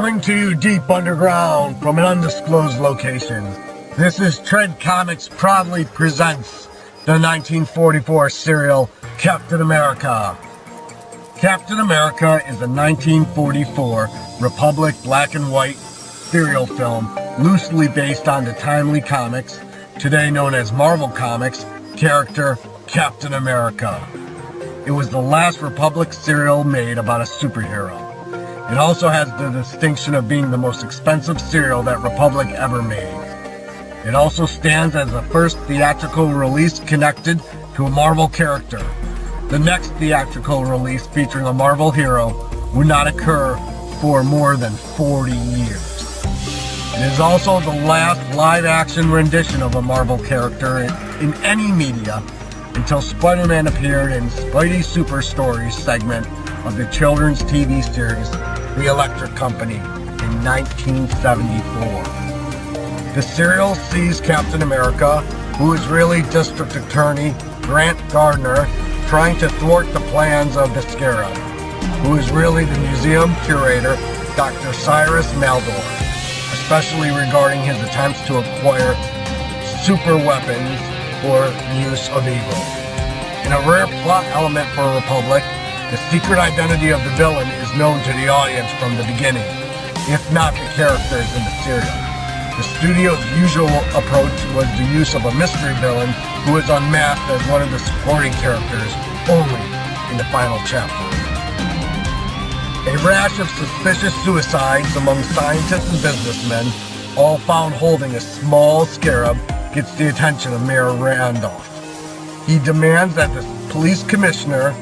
Coming to you deep underground from an undisclosed location, this is Tread Comics proudly presents the 1944 serial Captain America. Captain America is a 1944 Republic black and white serial film loosely based on the timely comics, today known as Marvel Comics, character Captain America. It was the last Republic serial made about a superhero. It also has the distinction of being the most expensive serial that Republic ever made. It also stands as the first theatrical release connected to a Marvel character. The next theatrical release featuring a Marvel hero would not occur for more than 40 years. It is also the last live-action rendition of a Marvel character in any media until Spider-Man appeared in Spidey Super Stories segment of the children's TV series The Electric Company in 1974. The serial sees Captain America, who is really District Attorney Grant Gardner, trying to thwart the plans of the Scarab, who is really the museum curator Dr. Cyrus Maldor, especially regarding his attempts to acquire super weapons for use of evil. In a rare plot element for Republic, the secret identity of the villain is known to the audience from the beginning, if not the characters in the serial. The studio's usual approach was the use of a mystery villain who is unmasked as one of the supporting characters only in the final chapter. A rash of suspicious suicides among scientists and businessmen, all found holding a small scarab, gets the attention of Mayor Randolph. He demands that the police commissioner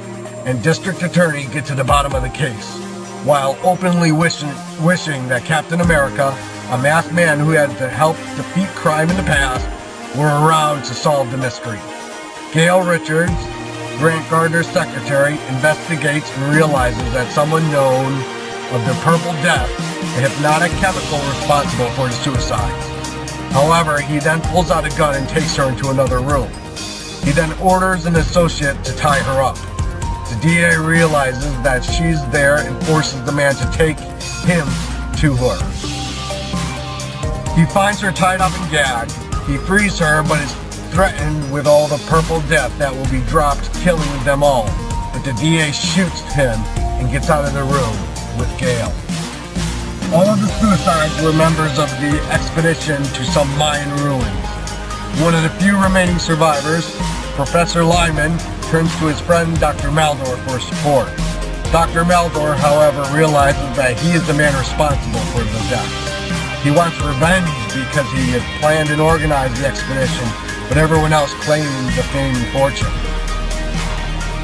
and district attorney get to the bottom of the case, while openly wishing that Captain America, a masked man who had to help defeat crime in the past, were around to solve the mystery. Gail Richards, Grant Gardner's secretary, investigates and realizes that someone known of the Purple Death, a hypnotic chemical responsible for the suicides. However, he then pulls out a gun and takes her into another room. He then orders an associate to tie her up. The DA realizes that she's there and forces the man to take him to her. He finds her tied up and gagged. He frees her, but is threatened with all the purple death that will be dropped, killing them all. But the DA shoots him and gets out of the room with Gail. All of the suicides were members of the expedition to some Mayan ruins. One of the few remaining survivors, Professor Lyman, turns to his friend Dr. Maldor for support. Dr. Maldor, however, realizes that he is the man responsible for the death. He wants revenge because he had planned and organized the expedition, but everyone else claimed the fame and fortune.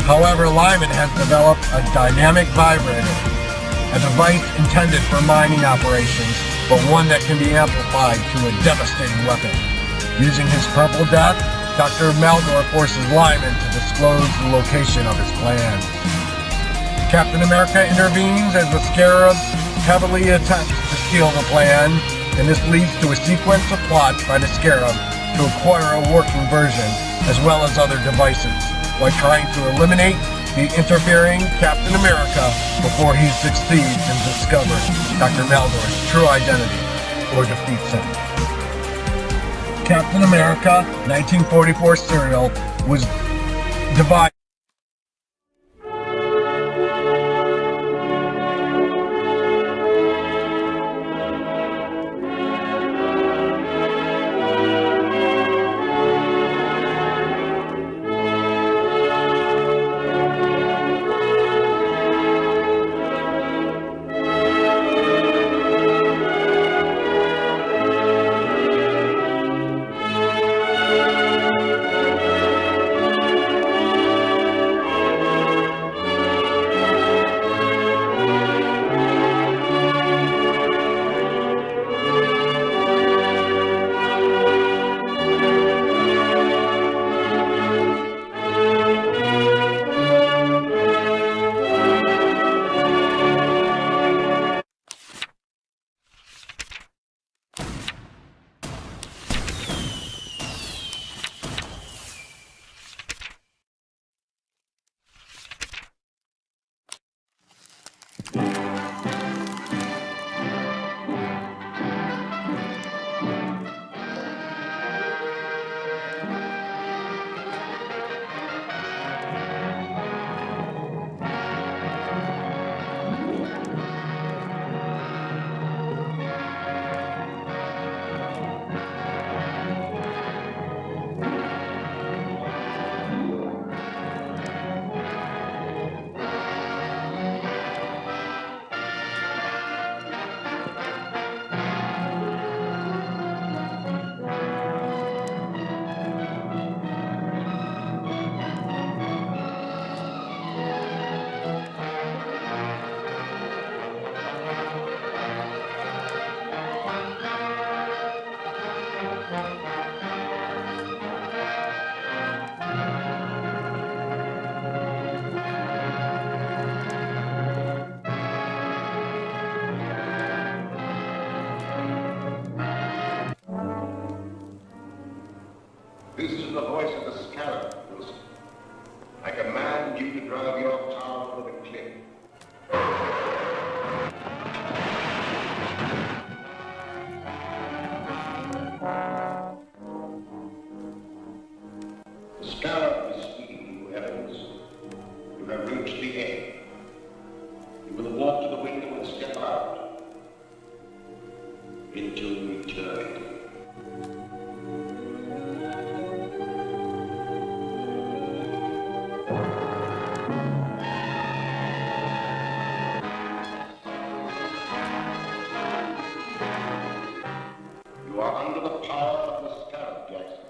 However, Lyman has developed a dynamic vibrator, a device intended for mining operations, but one that can be amplified to a devastating weapon. Using his purple death, Dr. Maldor forces Lyman to disclose the location of his plans. Captain America intervenes as the Scarab heavily attempts to steal the plan, and this leads to a sequence of plots by the Scarab to acquire a working version, as well as other devices, while trying to eliminate the interfering Captain America before he succeeds in discovering Dr. Maldor's true identity or defeats him. Captain America 1944 serial was divided. This is the voice of the Scarab, Wilson. I command you to drive your tower over the cliff. The Scarab is speaking to Evans. You have reached the end. You will walk to the window and step out into eternity. You are under the power of the Scarab, Jackson.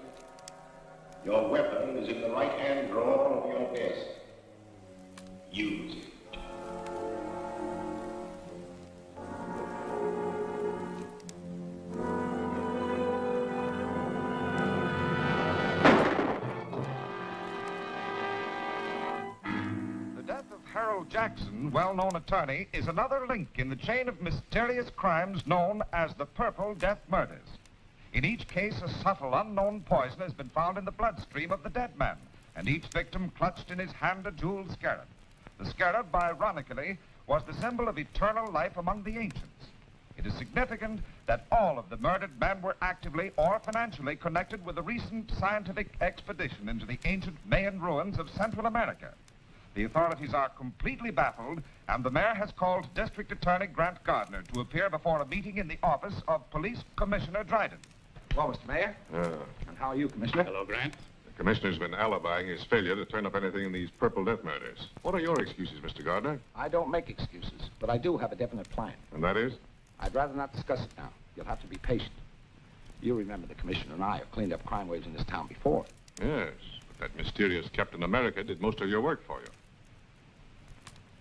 Your weapon is in the right-hand drawer of your desk. Use it. Jackson, well-known attorney, is another link in the chain of mysterious crimes known as the Purple Death Murders. In each case, a subtle, unknown poison has been found in the bloodstream of the dead man, and each victim clutched in his hand a jeweled scarab. The scarab, ironically, was the symbol of eternal life among the ancients. It is significant that all of the murdered men were actively or financially connected with a recent scientific expedition into the ancient Mayan ruins of Central America. The authorities are completely baffled, and the mayor has called District Attorney Grant Gardner to appear before a meeting in the office of Police Commissioner Dryden. Well, Mr. Mayor. And how are you, Commissioner? Hello, Grant. The commissioner's been alibying his failure to turn up anything in these Purple Death Murders. What are your excuses, Mr. Gardner? I don't make excuses, but I do have a definite plan. And that is? I'd rather not discuss it now. You'll have to be patient. You remember the commissioner and I have cleaned up crime waves in this town before. Yes, but that mysterious Captain America did most of your work for you.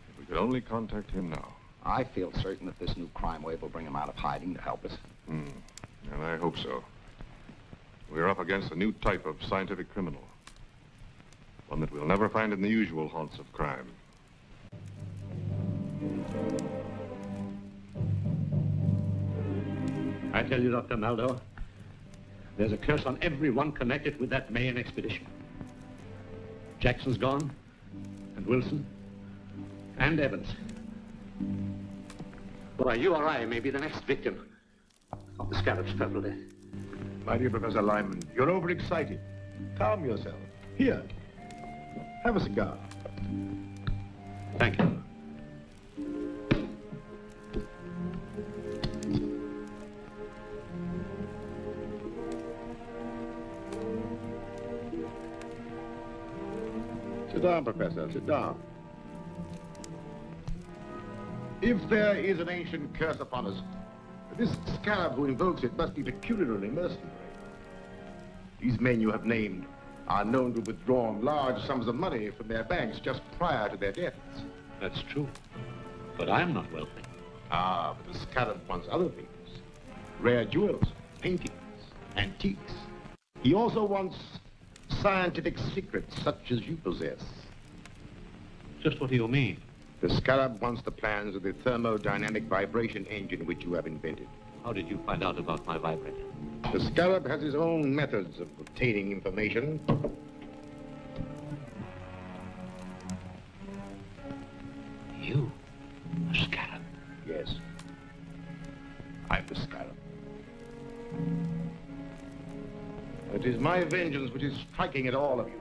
If we could only contact him now. I feel certain that this new crime wave will bring him out of hiding to help us. And I hope so. We're up against a new type of scientific criminal. One that we'll never find in the usual haunts of crime. I tell you, Dr. Maldor, there's a curse on everyone connected with that Mayan expedition. Jackson's gone, and Wilson, and Evans. Why, you or I may be the next victim of the Scarab's purple death. My dear Professor Lyman, you're overexcited. Calm yourself. Here, have a cigar. Thank you. Sit down, Professor, sit down. If there is an ancient curse upon us, this Scarab who invokes it must be peculiarly mercenary. These men you have named are known to have withdrawn large sums of money from their banks just prior to their deaths. That's true. But I'm not wealthy. Ah, but the Scarab wants other things. Rare jewels, paintings, antiques. He also wants scientific secrets such as you possess. Just what do you mean? The Scarab wants the plans of the thermodynamic vibration engine which you have invented. How did you find out about my vibrator? The Scarab has his own methods of obtaining information. You? The Scarab? Yes. I'm the Scarab. It is my vengeance which is striking at all of you.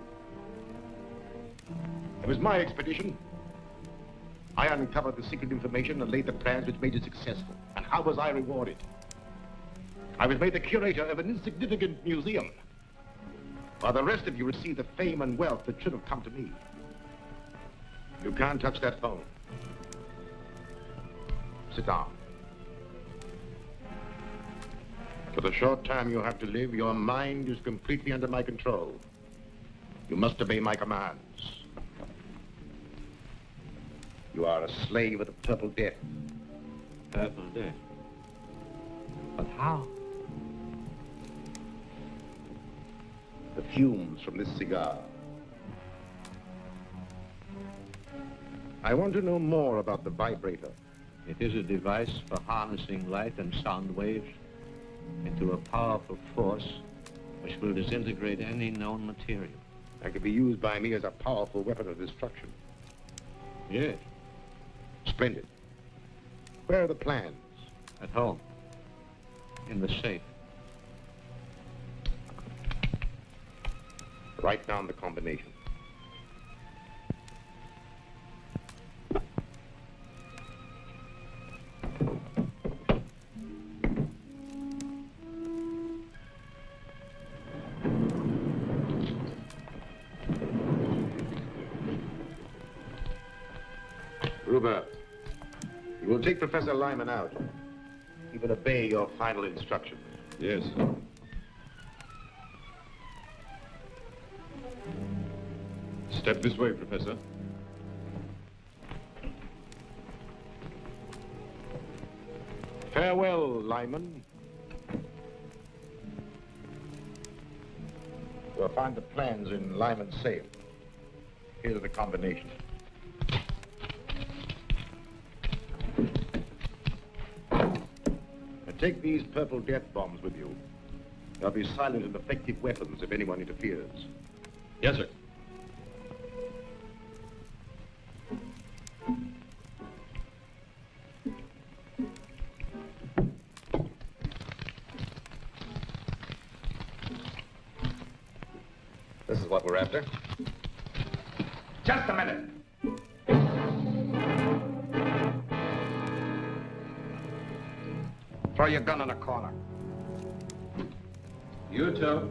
It was my expedition. I uncovered the secret information and laid the plans which made it successful. And how was I rewarded? I was made the curator of an insignificant museum, while the rest of you received the fame and wealth that should have come to me. You can't touch that phone. Sit down. For the short time you have to live, your mind is completely under my control. You must obey my commands. You are a slave of the Purple Death. Purple death? But how? The fumes from this cigar. I want to know more about the Vibrator. It is a device for harnessing light and sound waves into a powerful force which will disintegrate any known material. That could be used by me as a powerful weapon of destruction. Yes, Splendid. Where are the plans? at home. In the safe. Write down the combination. Gruber, you will take Professor Lyman out. He will obey your final instructions. Yes. Step this way, Professor. Farewell, Lyman. You'll find the plans in Lyman's safe. Here's the combination. And take these purple death bombs with you. They'll be silent and effective weapons if anyone interferes. Yes, sir. This is what we're after. Just a minute. Throw your gun in a corner. You too.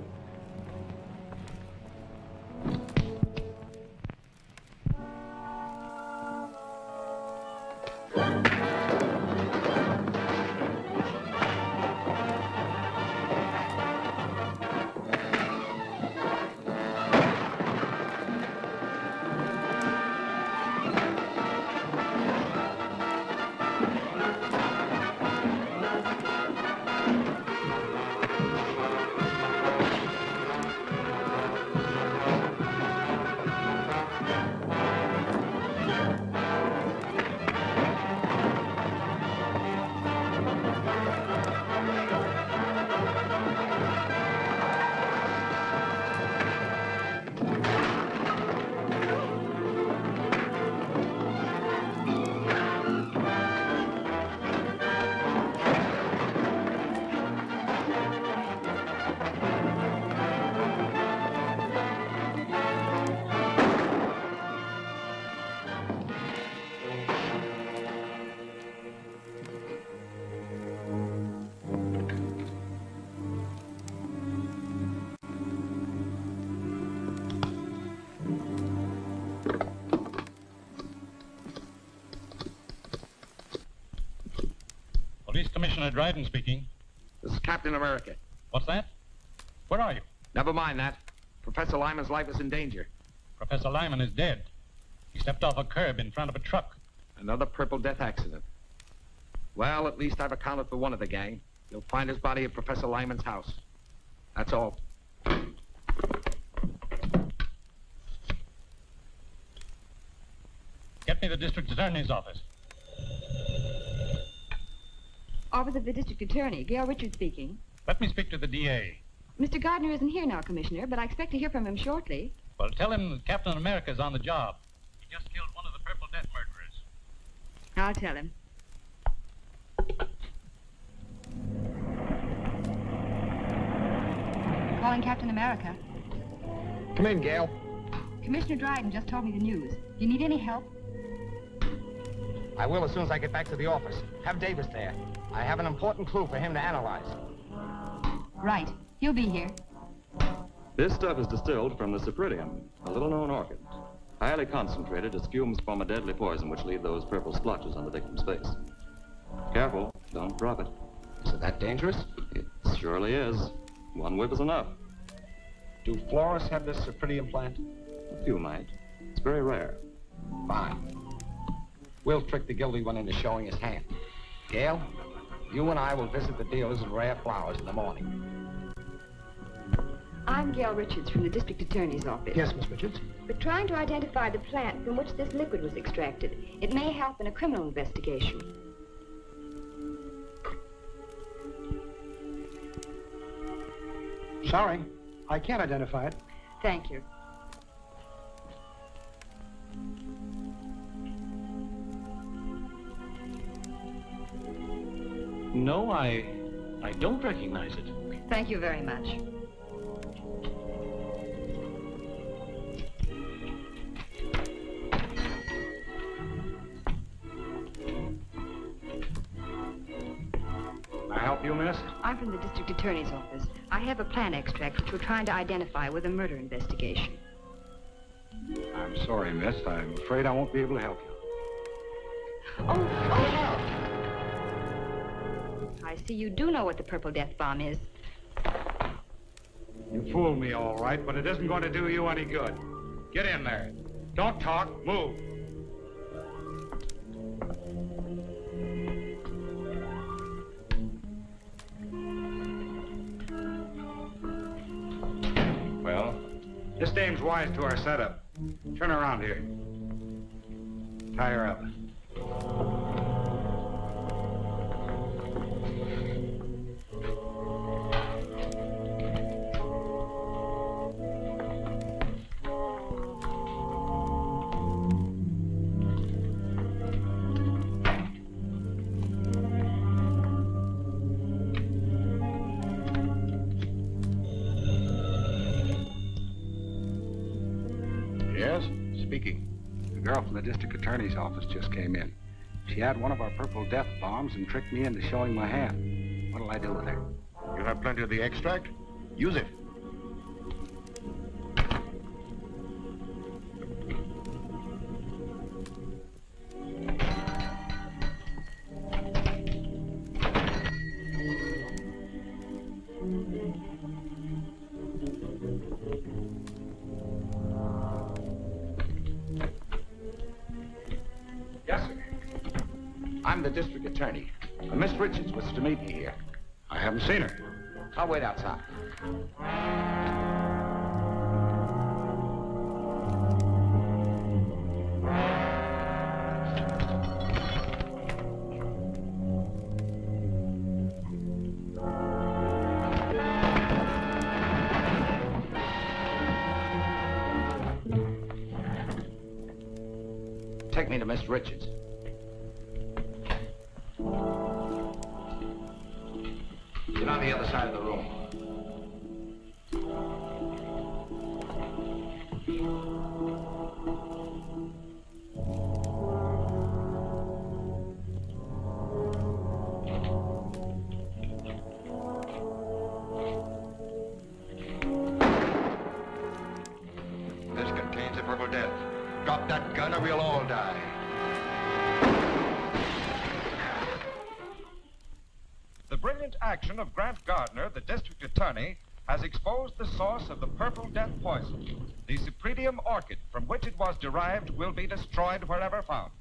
Police Commissioner Dryden speaking. This is Captain America. What's that? Where are you? Never mind that. Professor Lyman's life is in danger. Professor Lyman is dead. He stepped off a curb in front of a truck. Another purple death accident. Well, at least I've accounted for one of the gang. You'll find his body at Professor Lyman's house. That's all. Get me the district attorney's office. Office of the District Attorney, Gail Richards speaking. Let me speak to the DA. Mr. Gardner isn't here now, Commissioner, but I expect to hear from him shortly. Well, tell him that Captain America's on the job. He just killed one of the Purple Death murderers. I'll tell him. Calling Captain America. Come in, Gail. Commissioner Dryden just told me the news. Do you need any help? I will as soon as I get back to the office. Have Davis there. I have an important clue for him to analyze. Right. He'll be here. This stuff is distilled from the cypripedium, a little-known orchid. Highly concentrated as fumes form a deadly poison which leave those purple splotches on the victim's face. Careful, don't drop it. Is it that dangerous? It surely is. One whiff is enough. Do florists have this cypripedium plant? A few might. It's very rare. Fine. We'll trick the guilty one into showing his hand. Gail, you and I will visit the dealers in rare flowers in the morning. I'm Gail Richards from the District Attorney's office. Yes, Miss Richards? We're trying to identify the plant from which this liquid was extracted. It may help in a criminal investigation. Sorry. I can't identify it. Thank you. No, I don't recognize it. Thank you very much. Can I help you, miss? I'm from the district attorney's office. I have a plan extract which we're trying to identify with a murder investigation. I'm sorry, miss. I'm afraid I won't be able to help you. Oh! I see you do know what the Purple Death Bomb is. You fooled me, all right, but it isn't going to do you any good. Get in there. Don't talk. Move. Well, this dame's wise to our setup. Turn around here. Tie her up. Yes, speaking. The girl from the district attorney's office just came in. She had one of our purple death bombs and tricked me into showing my hand. What'll I do with her? You have plenty of the extract? Use it. Yes, sir. I'm the district attorney. Miss Richards was to meet me here. I haven't seen her. I'll wait outside. Take me to Miss Richards. Get on the other side of the room. This contains the purple death. Drop that gun or we'll all die. The brilliant action of Grant Gardner, the district attorney, has exposed the source of the purple death poison. The Cypripedium orchid from which it was derived will be destroyed wherever found.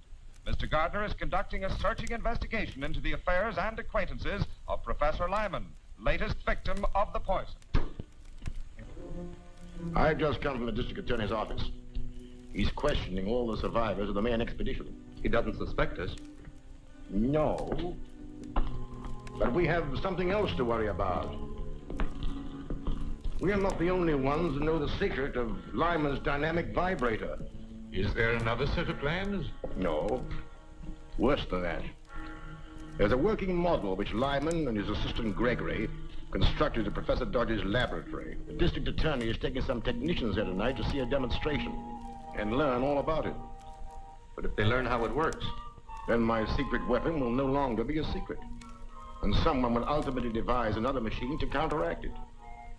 Mr. Gardner is conducting a searching investigation into the affairs and acquaintances of Professor Lyman, latest victim of the poison. I've just come from the district attorney's office. He's questioning all the survivors of the Mayan expedition. He doesn't suspect us. No. But we have something else to worry about. We are not the only ones who know the secret of Lyman's dynamic vibrator. Is there another set of plans? No. Worse than that. There's a working model which Lyman and his assistant Gregory constructed at Professor Dodge's laboratory. The district attorney is taking some technicians there tonight to see a demonstration and learn all about it. But if they learn how it works, Then my secret weapon will no longer be a secret. And someone will ultimately devise another machine to counteract it.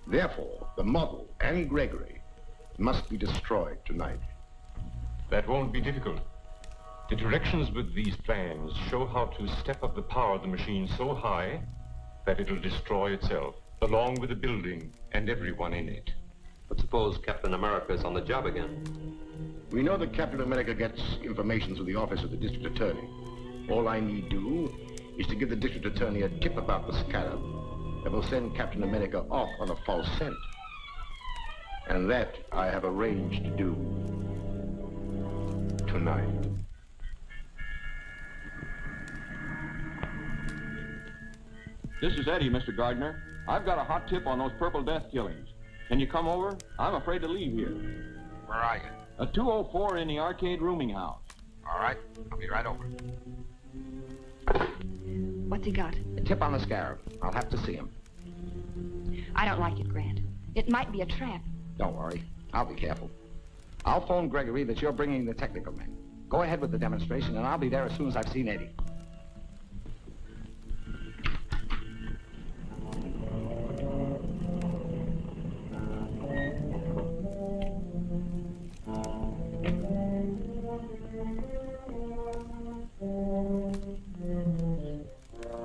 Therefore, the model and Gregory must be destroyed tonight. that won't be difficult. The directions with these plans show how to step up the power of the machine so high that it'll destroy itself, along with the building and everyone in it. But suppose Captain America is on the job again? We know that Captain America gets information through the office of the district attorney. All I need do is to give the district attorney a tip about the Scarab that will send Captain America off on a false scent. And that I have arranged to do tonight. This is Eddie, Mr. Gardner. I've got a hot tip on those Purple Death killings. Can you come over? I'm afraid to leave here. Where are you? A 204 in the arcade rooming house. All right, I'll be right over. What's he got? A tip on the Scarab. I'll have to see him. I don't like it, Grant. It might be a trap. Don't worry. I'll be careful. I'll phone Gregory that you're bringing the technical men. Go ahead with the demonstration, and I'll be there as soon as I've seen Eddie.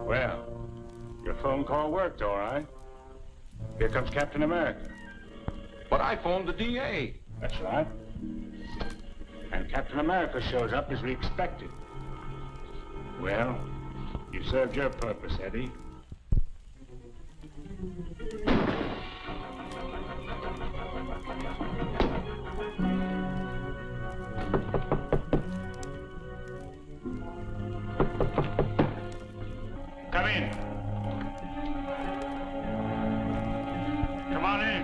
Well, your phone call worked, all right. Here comes Captain America. But I phoned the DA. That's right. And Captain America shows up as we expected. Well, you served your purpose, Eddie. Come in. Come on in.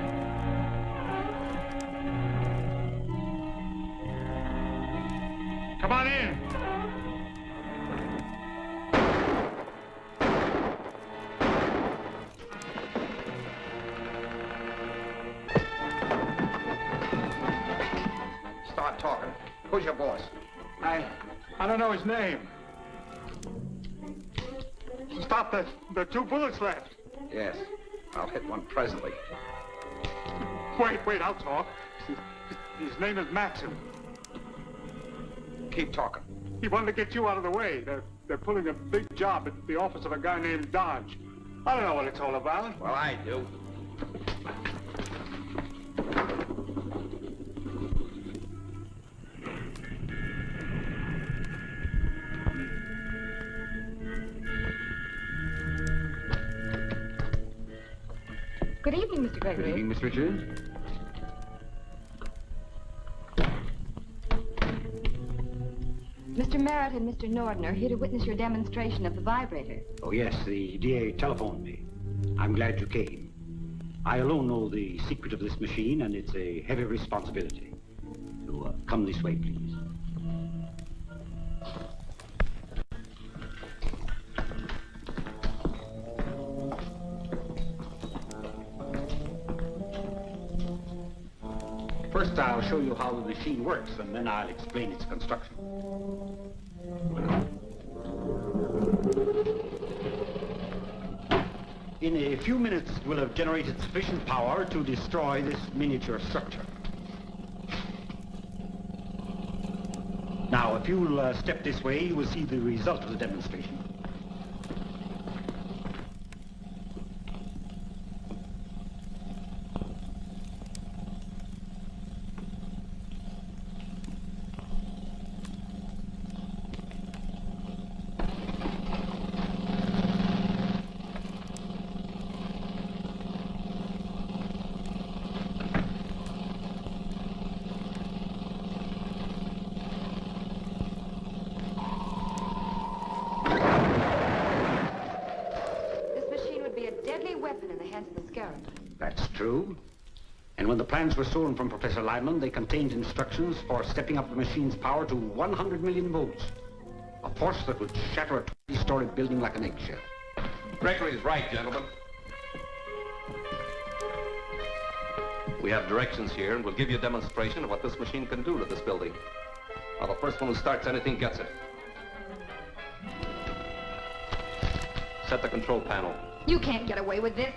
Come on in. Start talking. Who's your boss? I don't know his name. Stop the 2 bullets left. Yes. I'll hit one presently. Wait, I'll talk. His name is Maxim. Keep talking. He wanted to get you out of the way. They're pulling a big job at the office of a guy named Dodge. I don't know what it's all about. Well, I do. Good evening, Mr. Gregory. Good evening, Miss Richards. Mr. Merritt and Mr. Norden are here to witness your demonstration of the vibrator. Oh, yes, the DA telephoned me. I'm glad you came. I alone know the secret of this machine, and it's a heavy responsibility. So, come this way, please. First, I'll show you how the machine works, and then I'll explain its construction. In a few minutes, we'll have generated sufficient power to destroy this miniature structure. Now, if you'll step this way, you will see the result of the demonstration. That's true. And when the plans were stolen from Professor Lyman, they contained instructions for stepping up the machine's power to 100 million volts. A force that would shatter a 20-story building like an eggshell. Gregory's right, gentlemen. We have directions here, and we'll give you a demonstration of what this machine can do to this building. Now, the first one who starts anything gets it. Set the control panel. You can't get away with this.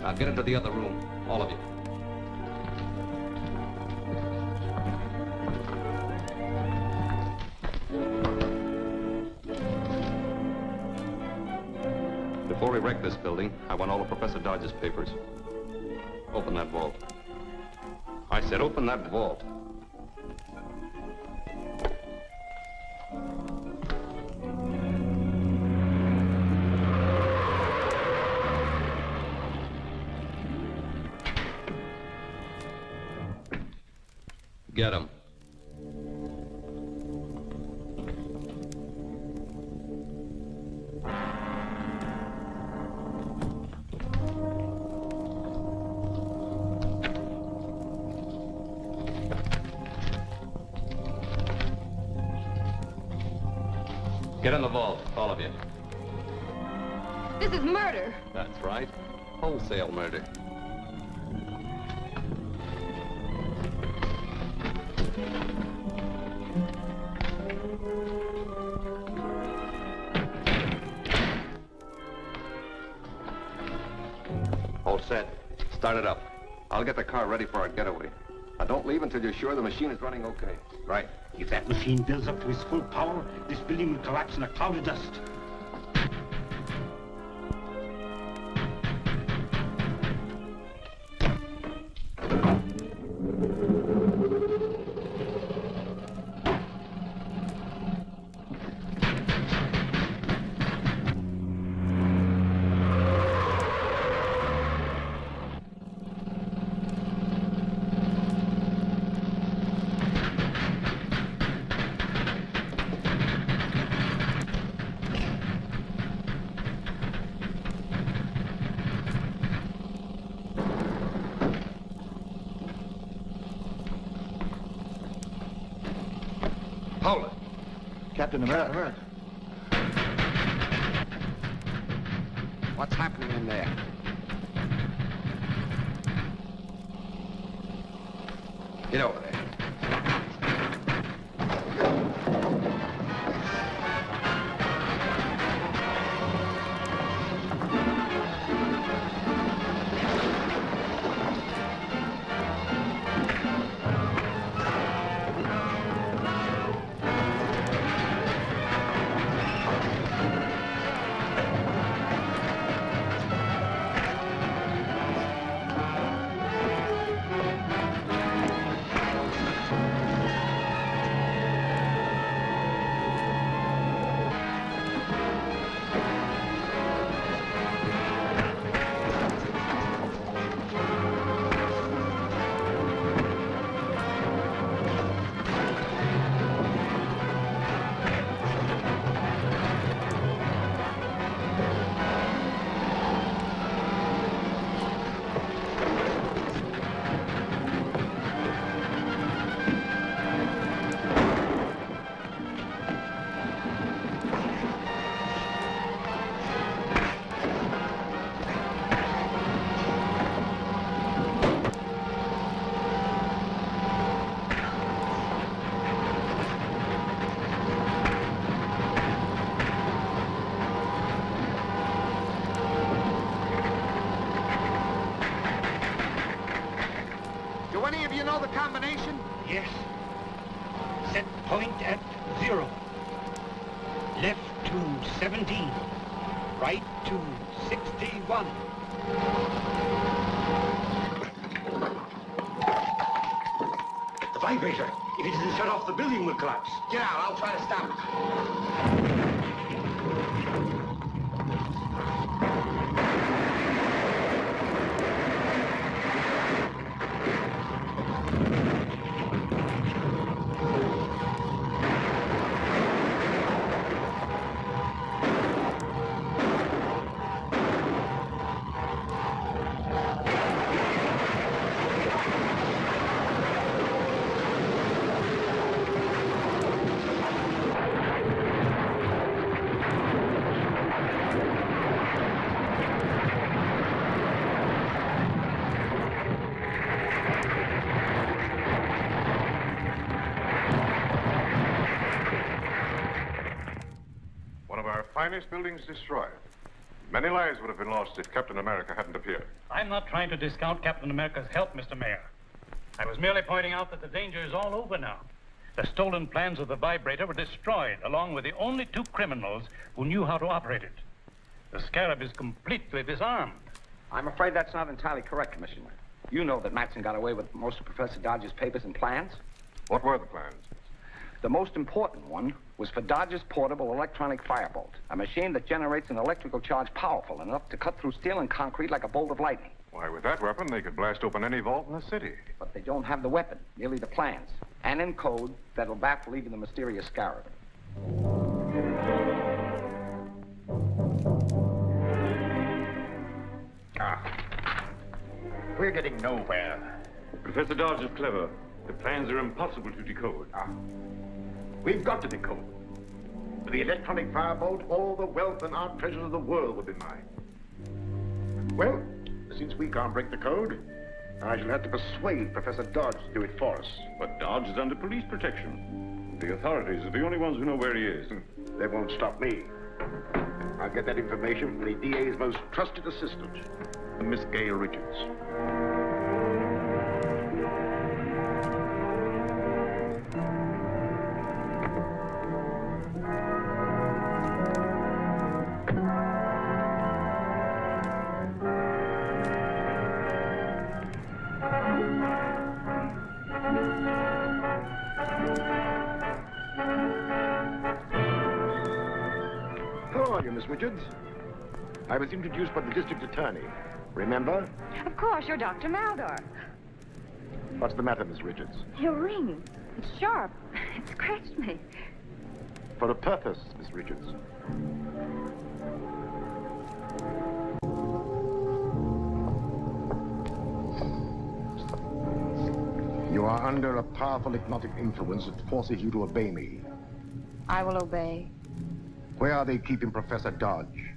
Now get into the other room, all of you. Before we wreck this building, I want all of Professor Dodge's papers. Open that vault. I said open that vault. Get him. Get in the vault, all of you. This is murder. That's right. Wholesale murder. All set. Start it up. I'll get the car ready for our getaway. Now, don't leave until you're sure the machine is running okay. Right. If that machine builds up to its full power, this building will collapse in a cloud of dust. Hold it. Captain America. What's happening in there? Get over there. You know the combination? Yes. Set point at 0. Left to 17. Right to 61. The vibrator. If it isn't shut off, the building will collapse. Get out. I'll try to stop it. Finest buildings destroyed. Many lives would have been lost if Captain America hadn't appeared. I'm not trying to discount Captain America's help, Mr. Mayor. I was merely pointing out that the danger is all over now. The stolen plans of the Vibrator were destroyed, along with the only 2 criminals who knew how to operate it. The Scarab is completely disarmed. I'm afraid that's not entirely correct, Commissioner. You know that Matson got away with most of Professor Dodge's papers and plans. What were the plans? The most important one was for Dodge's portable electronic firebolt, a machine that generates an electrical charge powerful enough to cut through steel and concrete like a bolt of lightning. Why, with that weapon, they could blast open any vault in the city. But they don't have the weapon, merely the plans, and in code that'll baffle even the mysterious Scarab. We're getting nowhere. Professor Dodge is clever. The plans are impossible to decode. We've got to decode. With the electronic firebolt, all the wealth and art treasures of the world would be mine. Well, since we can't break the code, I shall have to persuade Professor Dodge to do it for us. But Dodge is under police protection. The authorities are the only ones who know where he is. They won't stop me. I'll get that information from the DA's most trusted assistant, Miss Gail Richards. Miss Richards. I was introduced by the district attorney. Remember? Of course, you're Dr. Maldor. What's the matter, Miss Richards? Your ring. It's sharp. It scratched me. For a purpose, Miss Richards. You are under a powerful hypnotic influence that forces you to obey me. I will obey. Where are they keeping Professor Dodge?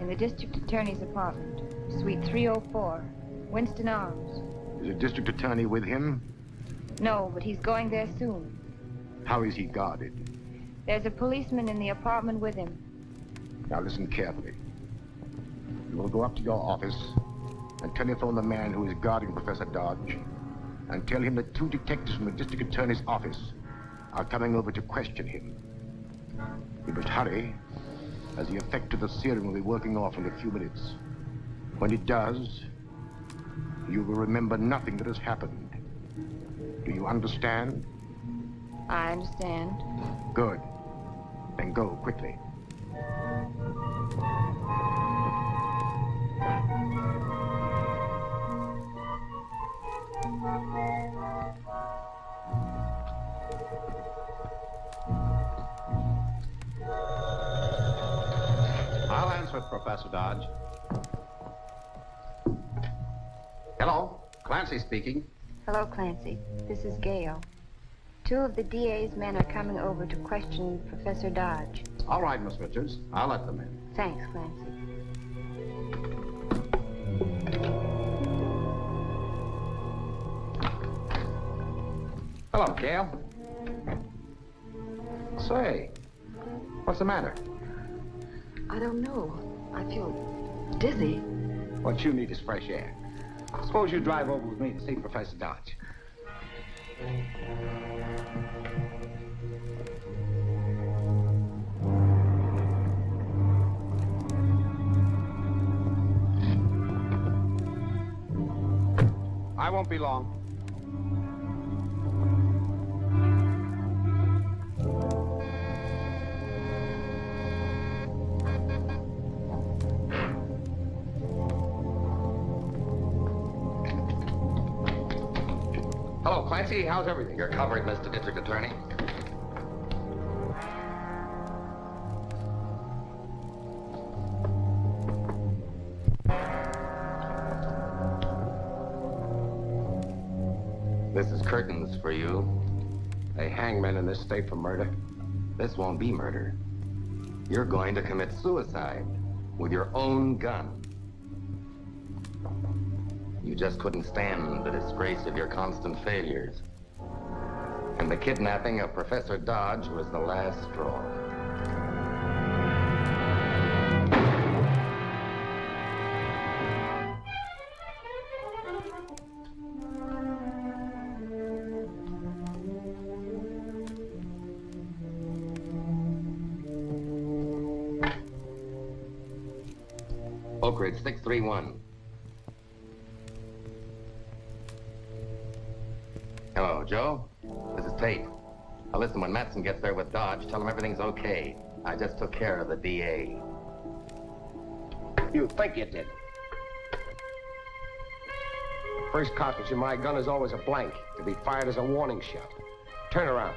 In the district attorney's apartment, suite 304, Winston Arms. Is the district attorney with him? No, but he's going there soon. How is he guarded? There's a policeman in the apartment with him. Now listen carefully. You will go up to your office and telephone the man who is guarding Professor Dodge and tell him that 2 detectives from the district attorney's office are coming over to question him. You must hurry, as the effect of the serum will be working off in a few minutes. When it does, you will remember nothing that has happened. Do you understand? I understand. Good. Then go quickly. I'll answer it, Professor Dodge. Hello, Clancy speaking. Hello, Clancy. This is Gail. 2 of the DA's men are coming over to question Professor Dodge. All right, Miss Richards. I'll let them in. Thanks, Clancy. Hello, Gail. Say, what's the matter? I don't know. I feel dizzy. What you need is fresh air. Suppose you drive over with me to see Professor Dodge. I won't be long. Hello, Clancy. How's everything? You're covered, Mr. District Attorney. This is curtains for you. They hang men in this state for murder. This won't be murder. You're going to commit suicide with your own gun. You just couldn't stand the disgrace of your constant failures. And the kidnapping of Professor Dodge was the last straw. Oak Ridge 631. Hello, Joe. This is Tate. Now listen, when Matson gets there with Dodge, tell him everything's okay. I just took care of the DA. You think you did. First cartridge in my gun is always a blank, to be fired as a warning shot. Turn around.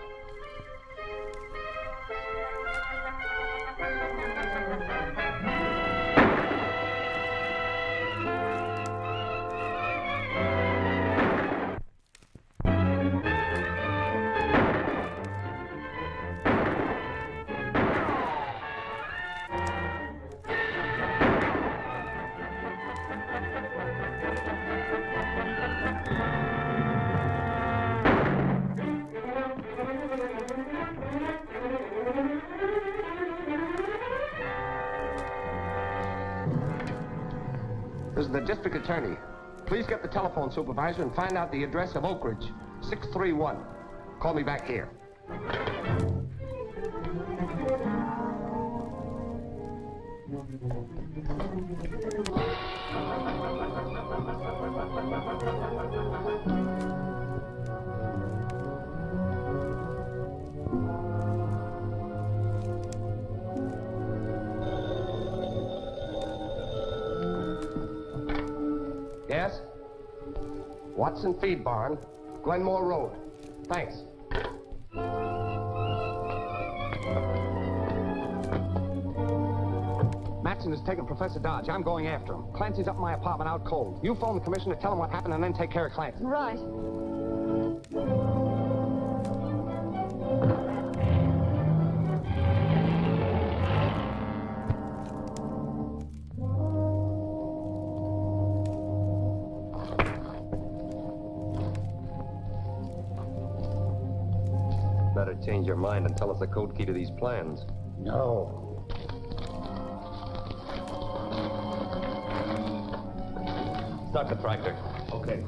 This is the district attorney. Please get the telephone supervisor and find out the address of Oak Ridge, 631. Call me back here. Yes? Watson Feed Barn, Glenmore Road. Thanks. Matson has taken Professor Dodge. I'm going after him. Clancy's up in my apartment out cold. You phone the commissioner, tell him what happened, and then take care of Clancy. Right. Better change your mind and tell us the code key to these plans. No. Start the tractor. Okay.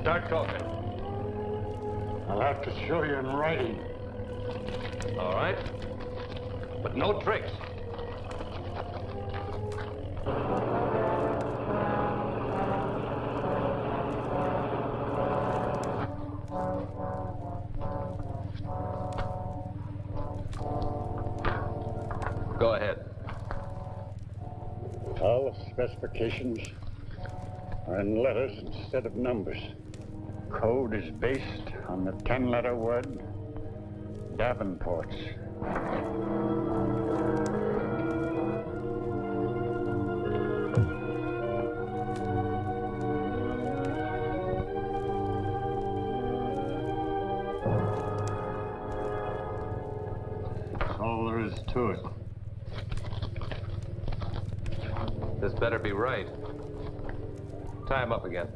Start talking. I'll have to show you in writing. All right. But no tricks. Go ahead. All the specifications are in letters instead of numbers. Code is based on the 10-letter word Davenport's. That's all there is to it. This better be right. Tie him up again.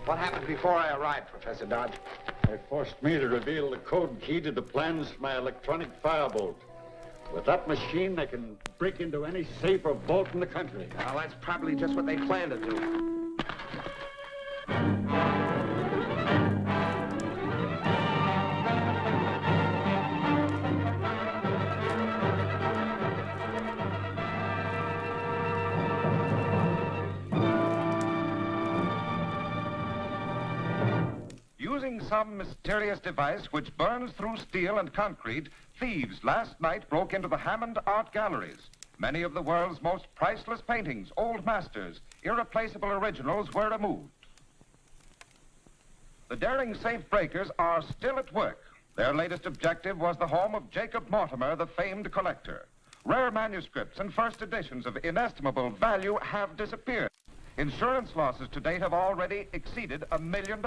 What happened before I arrived, Professor Dodge? They forced me to reveal the code key to the plans for my electronic firebolt. With that machine, they can break into any safe or vault in the country. Well, that's probably just what they plan to do. Using some mysterious device which burns through steel and concrete, thieves last night broke into the Hammond Art Galleries. Many of the world's most priceless paintings, old masters, irreplaceable originals were removed. The daring safe breakers are still at work. Their latest objective was the home of Jacob Mortimer, the famed collector. Rare manuscripts and first editions of inestimable value have disappeared. Insurance losses to date have already exceeded $1 million.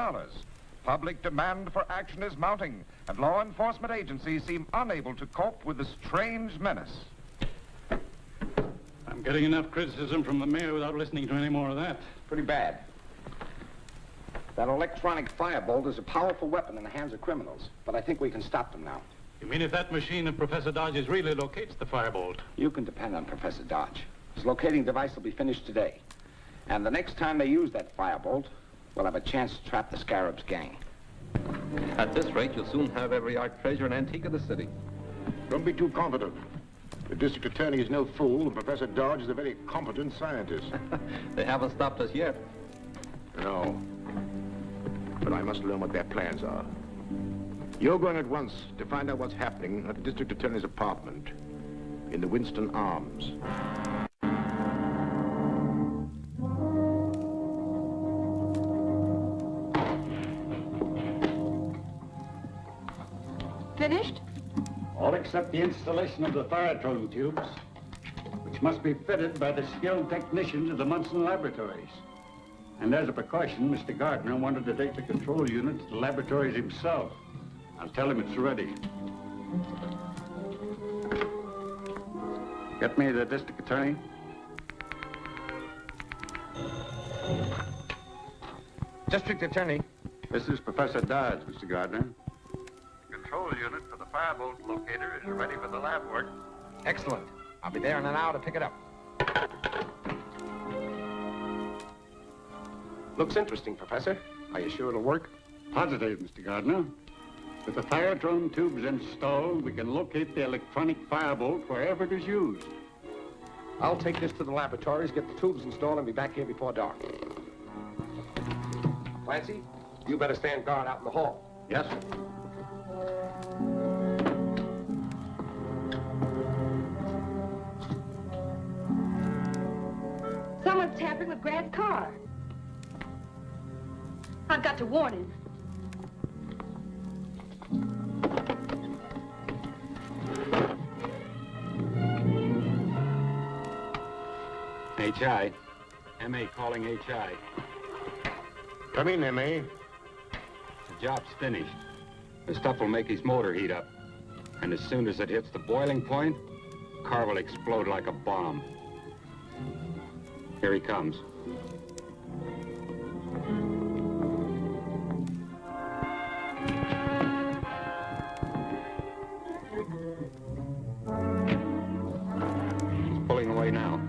Public demand for action is mounting, and law enforcement agencies seem unable to cope with the strange menace. I'm getting enough criticism from the mayor without listening to any more of that. Pretty bad. That electronic firebolt is a powerful weapon in the hands of criminals, but I think we can stop them now. You mean if that machine of Professor Dodge's really locates the firebolt? You can depend on Professor Dodge. His locating device will be finished today. And the next time they use that firebolt, we'll have a chance to trap the Scarab's gang. At this rate, you'll soon have every art treasure and antique of the city. Don't be too confident. The district attorney is no fool, and Professor Dodge is a very competent scientist. They haven't stopped us yet. No. But I must learn what their plans are. You're going at once to find out what's happening at the district attorney's apartment in the Winston Arms. Finished? All except the installation of the Vibrator tubes, which must be fitted by the skilled technicians of the Munson laboratories. And as a precaution, Mr. Gardner wanted to take the control unit to the laboratories himself. I'll tell him it's ready. Get me the district attorney. District attorney. This is Professor Dodge, Mr. Gardner. The control unit for the firebolt locator is ready for the lab work. Excellent. I'll be there in an hour to pick it up. Looks interesting, Professor. Are you sure it'll work? Positive, Mr. Gardner. With the Vibrator tubes installed, we can locate the electronic firebolt wherever it is used. I'll take this to the laboratories, get the tubes installed, and be back here before dark. Clancy, you better stand guard out in the hall. Yes, sir. Someone's tampering with Grant's car. I've got to warn him. H.I. M.A. calling H.I. Come in, M.A. The job's finished. The stuff will make his motor heat up. And as soon as it hits the boiling point, the car will explode like a bomb. Here he comes. He's pulling away now.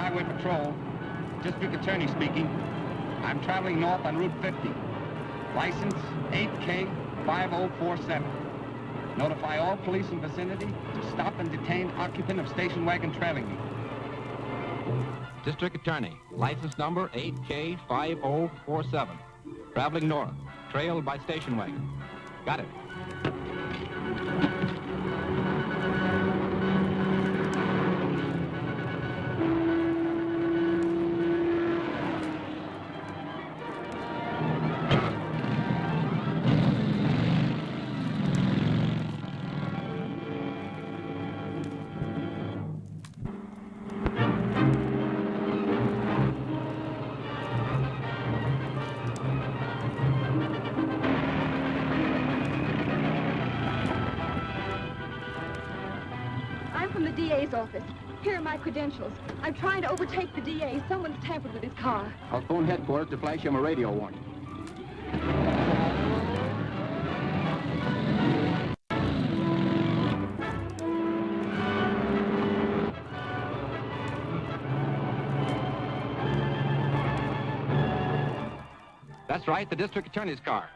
Highway Patrol. District Attorney speaking. I'm traveling north on Route 50. License 8K5047. Notify all police in vicinity to stop and detain occupant of station wagon trailing me. District Attorney, license number 8K5047. Traveling north, trailed by station wagon. Got it. Office. Here are my credentials. I'm trying to overtake the DA. Someone's tampered with his car. I'll phone headquarters to flash him a radio warning. That's right, the district attorney's car.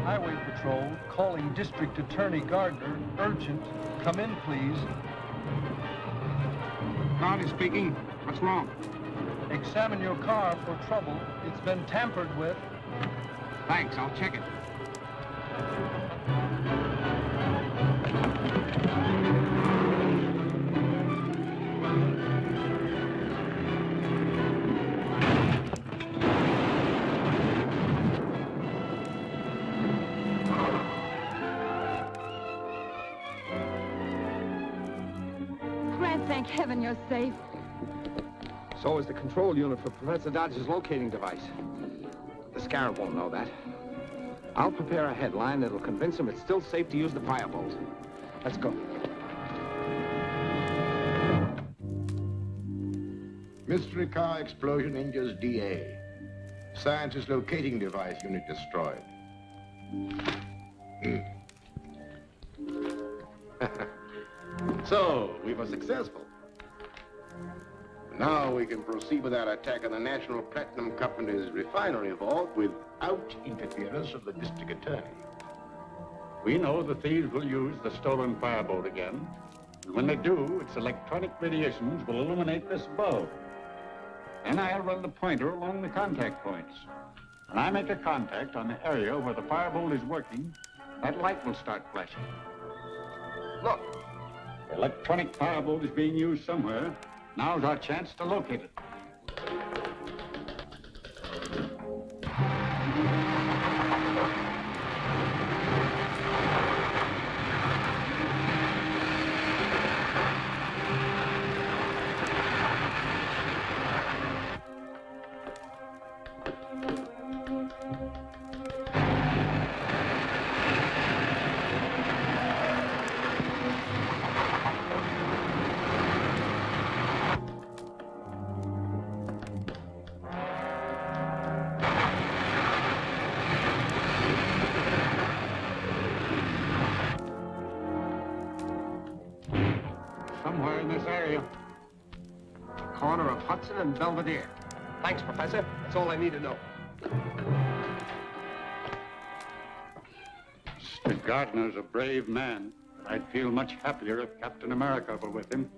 Highway Patrol calling District Attorney Gardner. Urgent. Come in, please. Gardner speaking. What's wrong? Examine your car for trouble. It's been tampered with. Thanks, I'll check it. Thank heaven you're safe. So is the control unit for Professor Dodge's locating device. The Scarab won't know that. I'll prepare a headline that'll convince him it's still safe to use the firebolt. Let's go. Mystery car explosion injures DA. Scientist locating device unit destroyed. So, we were successful. Now we can proceed with our attack on the National Platinum Company's refinery vault without interference of the district attorney. We know the thieves will use the stolen firebolt again. And when they do, its electronic radiations will illuminate this bulb. Then I'll run the pointer along the contact points. When I make a contact on the area where the firebolt is working, that light will start flashing. Look, the electronic firebolt is being used somewhere. Now's our chance to locate it. Corner of Hudson and Belvedere. Thanks, Professor. That's all I need to know. Mr. Gardner's a brave man, but I'd feel much happier if Captain America were with him.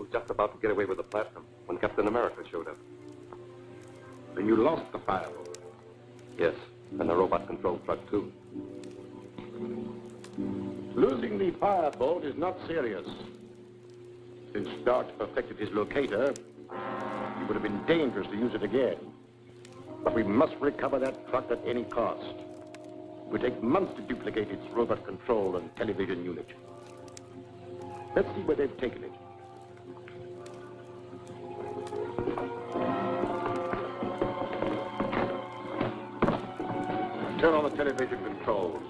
was just about to get away with the platinum when Captain America showed up. Then you lost the fireball. Yes, and the robot-controlled truck, too. Losing the firebolt is not serious. Since Dodge perfected his locator, it would have been dangerous to use it again. But we must recover that truck at any cost. It would take months to duplicate its robot control and television unit. Let's see where they've taken it. Turn on the television controls.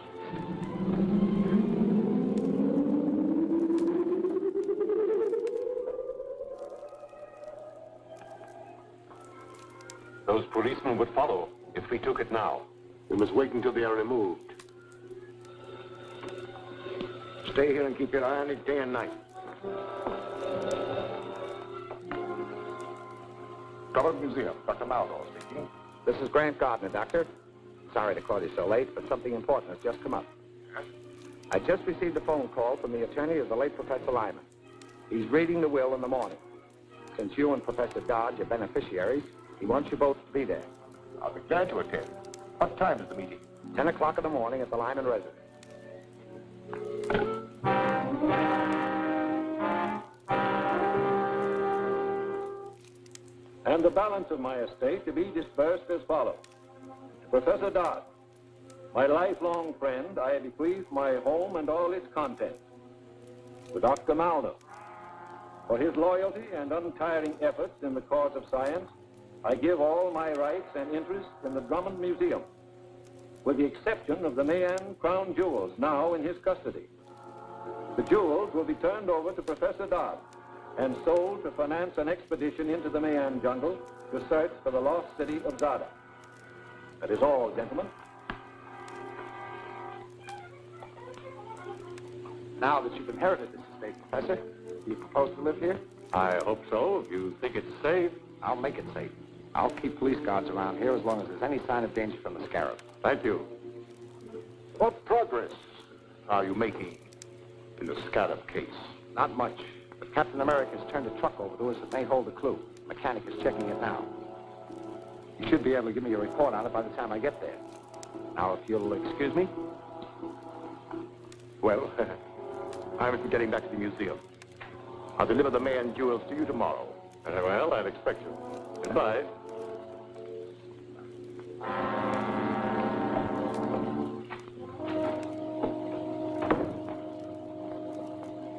Those policemen would follow if we took it now. We must wait until they are removed. Stay here and keep your eye on it day and night. Government Museum, Dr. Maldor speaking. This is Grant Gardner, Doctor. Sorry to call you so late, but something important has just come up. I just received a phone call from the attorney of the late Professor Lyman. He's reading the will in the morning. Since you and Professor Dodge are beneficiaries, he wants you both to be there. I'll be glad to attend. What time is the meeting? 10 o'clock in the morning at the Lyman residence. And the balance of my estate to be dispersed as follows. To Professor Dodge, my lifelong friend, I bequeath my home and all its contents. To Dr. Maldor, for his loyalty and untiring efforts in the cause of science, I give all my rights and interests in the Drummond Museum, with the exception of the Mayan crown jewels now in his custody. The jewels will be turned over to Professor Dodge and sold to finance an expedition into the Mayan jungle to search for the lost city of Zada. That is all, gentlemen. Now that you've inherited this estate, Professor, do you propose to live here? I hope so. If you think it's safe. I'll make it safe. I'll keep police guards around here as long as there's any sign of danger from the Scarab. Thank you. What progress are you making in the Scarab case? Not much, but Captain America's turned a truck over to us that may hold a clue. The mechanic is checking it now. You should be able to give me a report on it by the time I get there. Now, if you'll excuse me. Well, I must be getting back to the museum. I'll deliver the Mayan jewels to you tomorrow. Well, I'll expect you. Goodbye.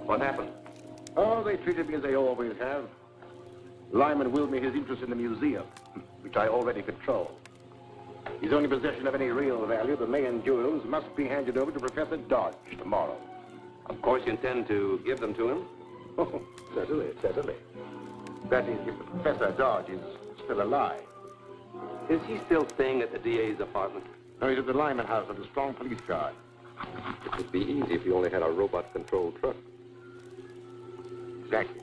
What happened? Oh, they treated me as they always have. Lyman willed me his interest in the museum, which I already control. His only possession of any real value, the Mayan jewels, must be handed over to Professor Dodge tomorrow. Of course you intend to give them to him? Oh, certainly, certainly. That is, if Professor Dodge is still alive. Is he still staying at the DA's apartment? No, he's at the Lyman house under strong police guard. It would be easy if you only had a robot-controlled truck. Exactly.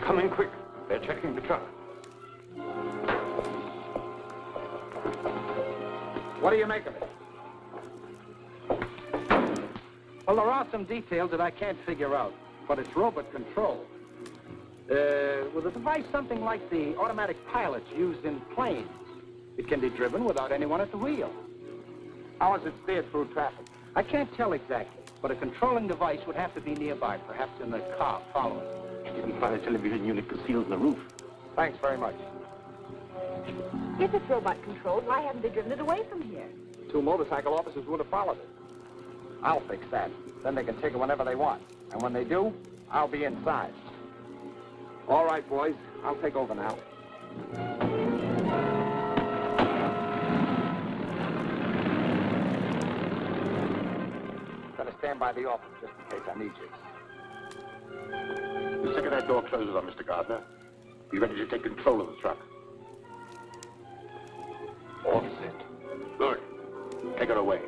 Come in quick. They're checking the truck. What do you make of it? Well, there are some details that I can't figure out, but it's robot controlled. With a device something like the automatic pilots used in planes, it can be driven without anyone at the wheel. How is it steered through traffic? I can't tell exactly, but a controlling device would have to be nearby, perhaps in the car following. You didn't find a television unit concealed in the roof. Thanks very much. If it's robot-controlled, why haven't they driven it away from here? 2 motorcycle officers would have followed it. I'll fix that. Then they can take it whenever they want. And when they do, I'll be inside. All right, boys. I'll take over now. Gonna stand by the office just in case I need you. The second that door closes on Mr. Gardner, be ready to take control of the truck. All set. Good. Take her away.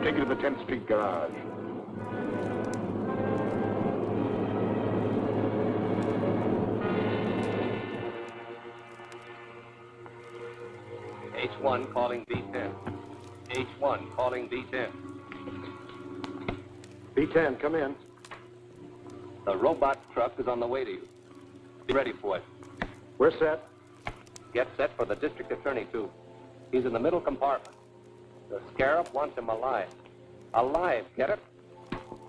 Take it to the 10th Street garage. H1 calling B10. H1 calling B10. B10, come in. The robot truck is on the way to you. Be ready for it. We're set. Get set for the district attorney, too. He's in the middle compartment. The Scarab wants him alive. Alive, get it?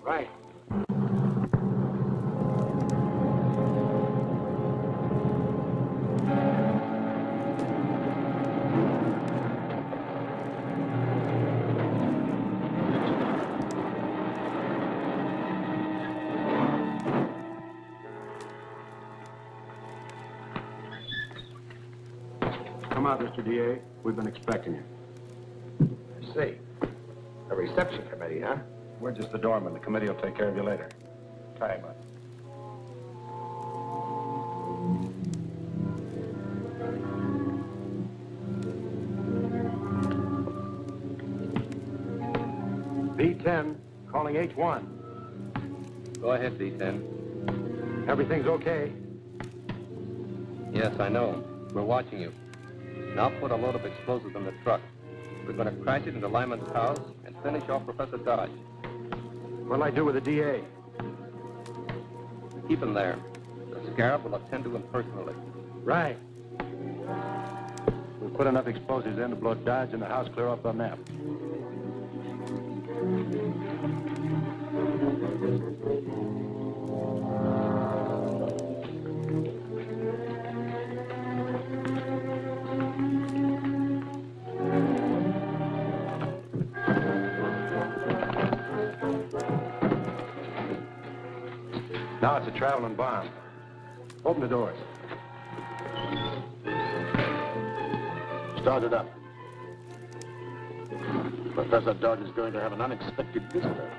Right. Come out, Mr. DA. We've been expecting you. I see. A reception committee, huh? We're just the doorman. The committee will take care of you later. Tie him up. B10, calling H1. Go ahead, B10. Everything's okay? Yes, I know. We're watching you. Now put a load of explosives in the truck. We're going to crash it into Lyman's house and finish off Professor Dodge. What'll I do with the DA? Keep him there. The Scarab will attend to him personally. Right. We'll put enough explosives in to blow Dodge and the house clear off the map. Now it's a traveling bomb. Open the doors. Start it up. Professor Dodge is going to have an unexpected visitor.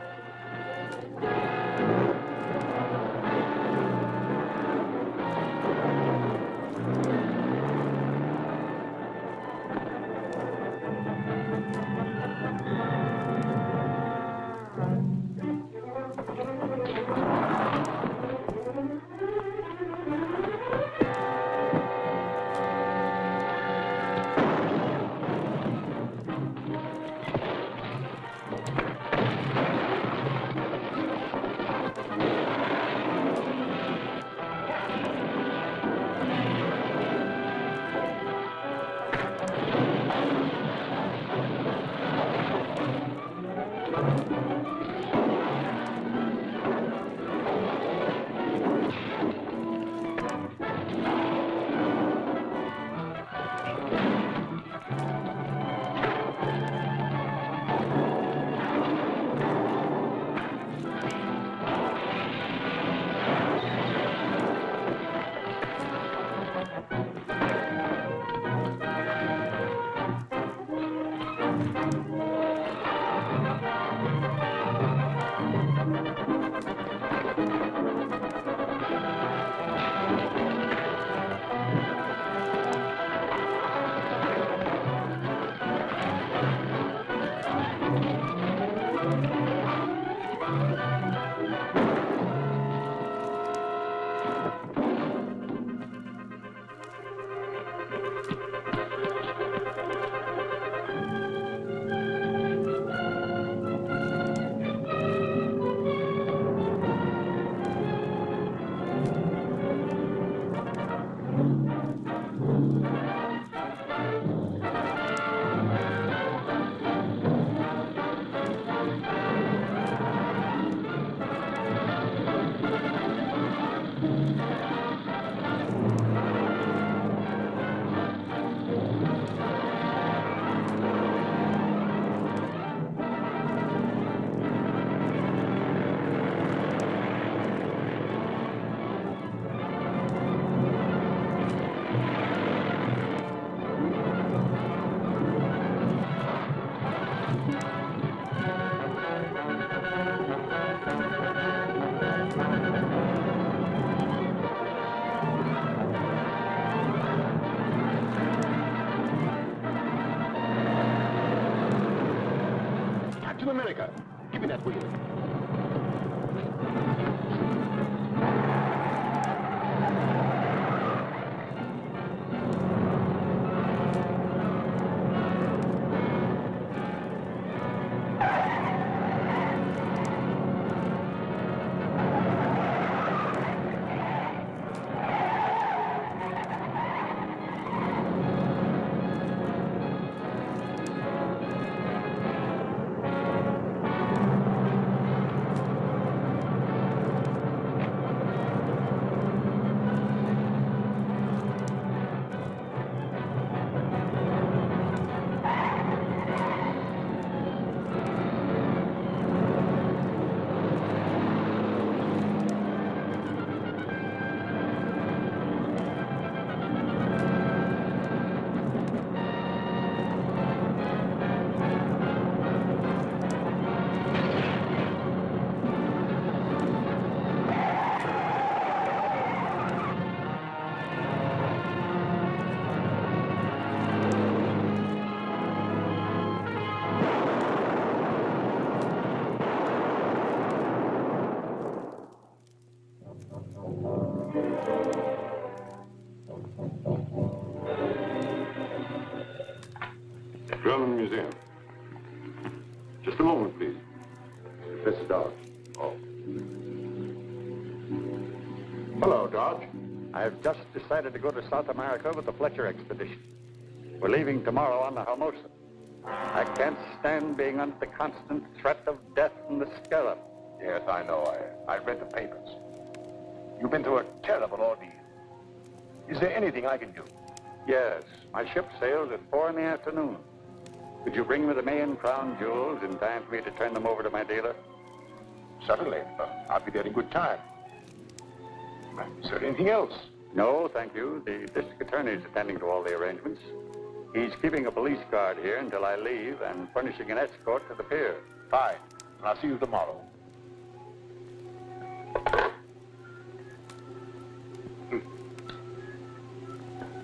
Captain America, give me that wheel. Hello, Dodge. I've just decided to go to South America with the Fletcher expedition. We're leaving tomorrow on the Hermosa. I can't stand being under the constant threat of death from the Scarab. Yes, I know. I read the papers. You've been through a terrible ordeal. Is there anything I can do? Yes, my ship sails at 4 in the afternoon. Could you bring me the Mayan crown jewels in time for me to turn them over to my dealer? Certainly. I'll be there in good time. Is there anything else? No, thank you. The district attorney is attending to all the arrangements. He's keeping a police guard here until I leave and furnishing an escort to the pier. Fine. I'll see you tomorrow.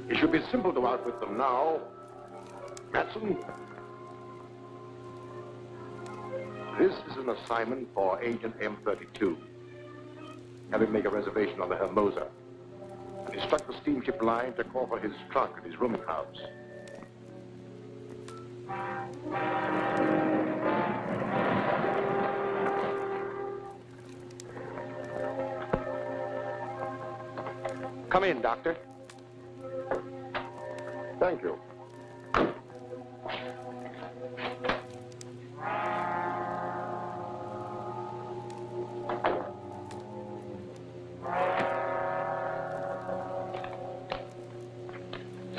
It should be simple to outwit them now. Matson, this is an assignment for Agent M32. Have him make a reservation on the Hermosa and instruct the steamship line to call for his trunk at his rooming house. Come in, Doctor. Thank you.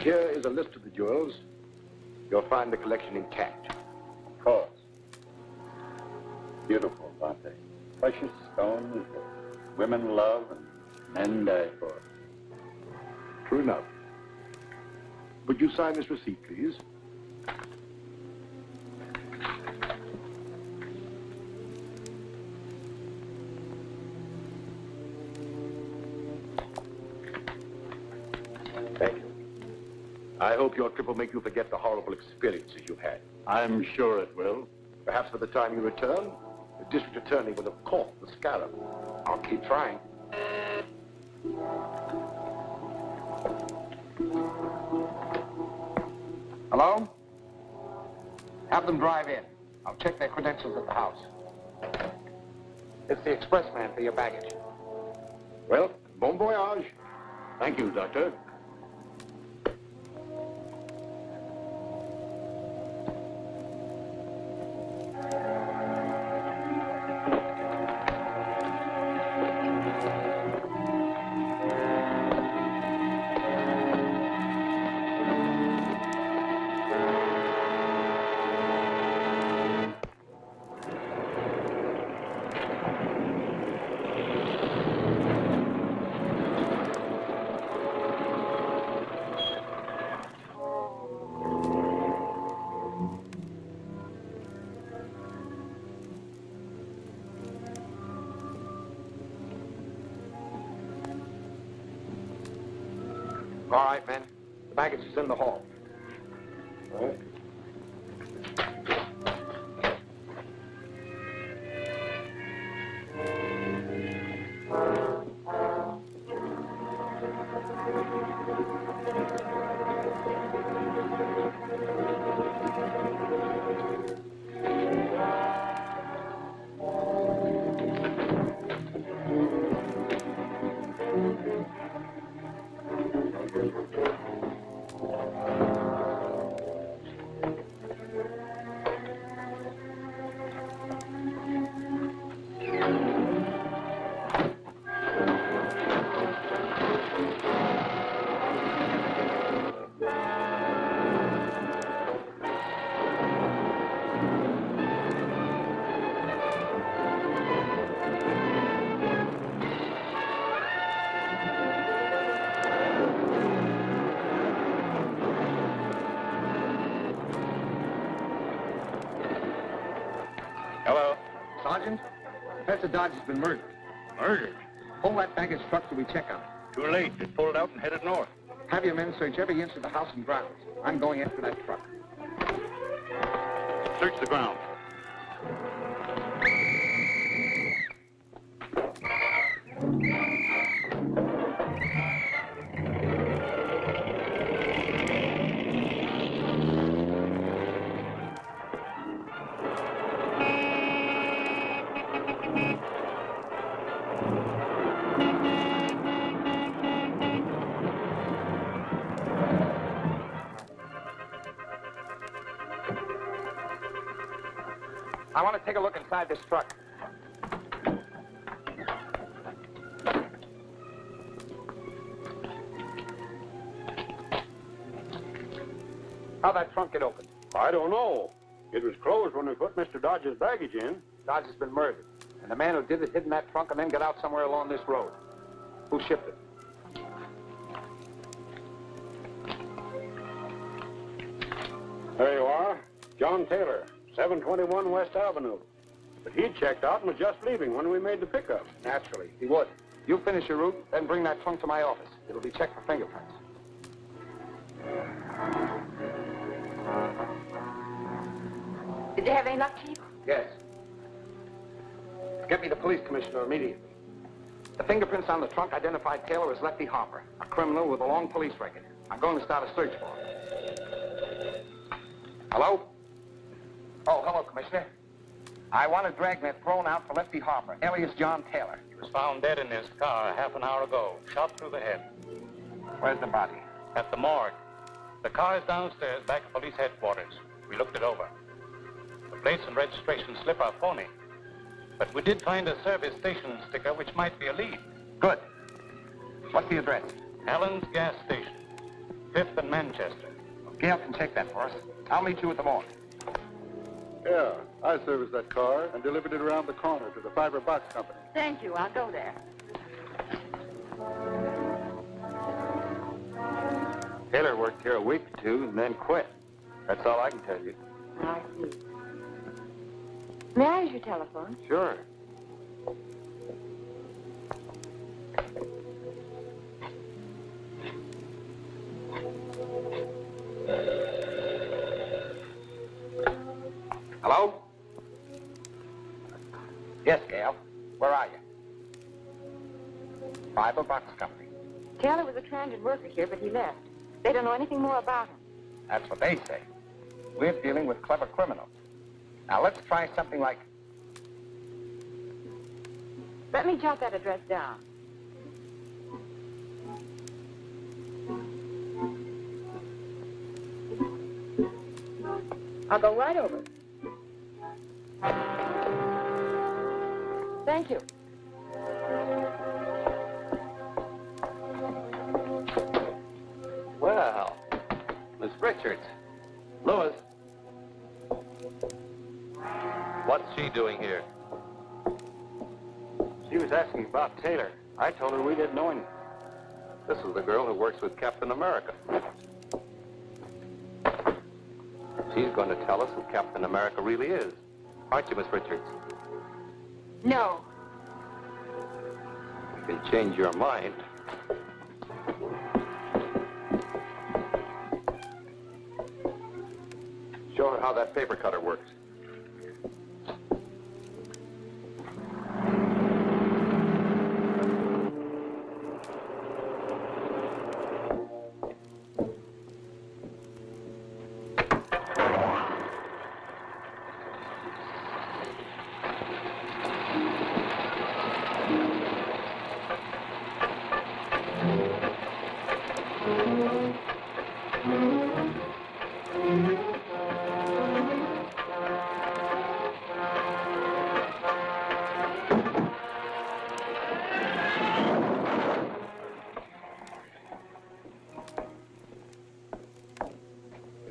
Here is a list of the jewels. You'll find the collection intact. Of course. Beautiful, aren't they? Precious stones that women love and men die for. True enough. Would you sign this receipt, please? Thank you. I hope your trip will make you forget the horrible experiences you've had. I'm sure it will. Perhaps by the time you return, the district attorney will have caught the Scarab. I'll keep trying. Hello? Have them drive in. I'll check their credentials at the house. It's the expressman for your baggage. Well, bon voyage. Thank you, Doctor. All right, men. The baggage is in the hall. All right. Hello? Sergeant, Professor Dodge has been murdered. Murdered? Pull that baggage truck till we check on it. Too late. It pulled out and headed north. Have your men search every inch of the house and grounds. I'm going after that truck. Search the ground. I want to take a look inside this truck. How'd that trunk get open? I don't know. It was closed when we put Mr. Dodge's baggage in. Dodge has been murdered. And the man who did it hid in that trunk and then got out somewhere along this road. Who shipped it? There you are. John Taylor, 721 West Avenue. But he checked out and was just leaving when we made the pickup. Naturally, he would. You finish your route, then bring that trunk to my office. It'll be checked for fingerprints. Did you have any luck, Chief? Yes. Get me the police commissioner immediately. The fingerprints on the trunk identified Taylor as Lefty Harper, a criminal with a long police record. I'm going to start a search for him. Hello? Oh, hello, Commissioner. I want a dragnet thrown out for Lefty Harper, alias John Taylor. He was found dead in his car half an hour ago, shot through the head. Where's the body? At the morgue. The car is downstairs, back at police headquarters. We looked it over. The plates and registration slip are phony. But we did find a service station sticker which might be a lead. Good. What's the address? Allen's Gas Station, 5th and Manchester. Gail can check that for us. I'll meet you at the morgue. Yeah, I serviced that car and delivered it around the corner to the Fiber Box Company. Thank you. I'll go there. Taylor worked here a week or two and then quit. That's all I can tell you. I see. May I use your telephone? Sure. Hello? Yes, Gail. Where are you? Fiber Box Company. Taylor was a transit worker here, but he left. They don't know anything more about him. That's what they say. We're dealing with clever criminals. Now, let's try something like... Let me jot that address down. I'll go right over. Thank you. Well, Miss Richards. Louis. What's she doing here? She was asking about Taylor. I told her we didn't know him. This is the girl who works with Captain America. She's going to tell us who Captain America really is. Aren't you, Miss Richards? No. You can change your mind. Show her how that paper cutter works.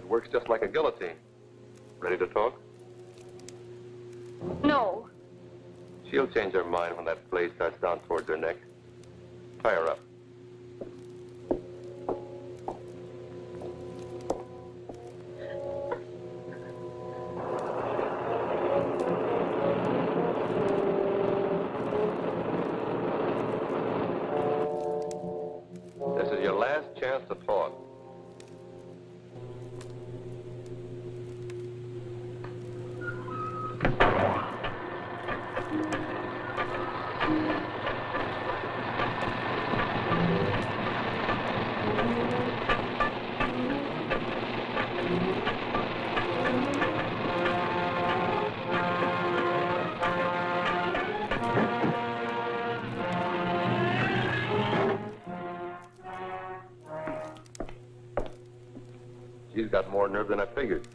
Works just like a guillotine. Ready to talk? No. She'll change her mind when that blade starts down towards her neck. Tie her up. This is your last chance to talk. She's got more nerve than I figured.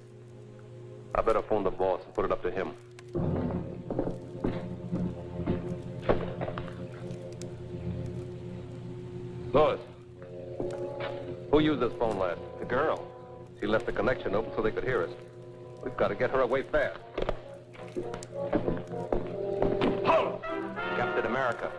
I better phone the boss and put it up to him. Lois, who used this phone last? The girl. She left the connection open so they could hear us. We've got to get her away fast. Halt! Captain America.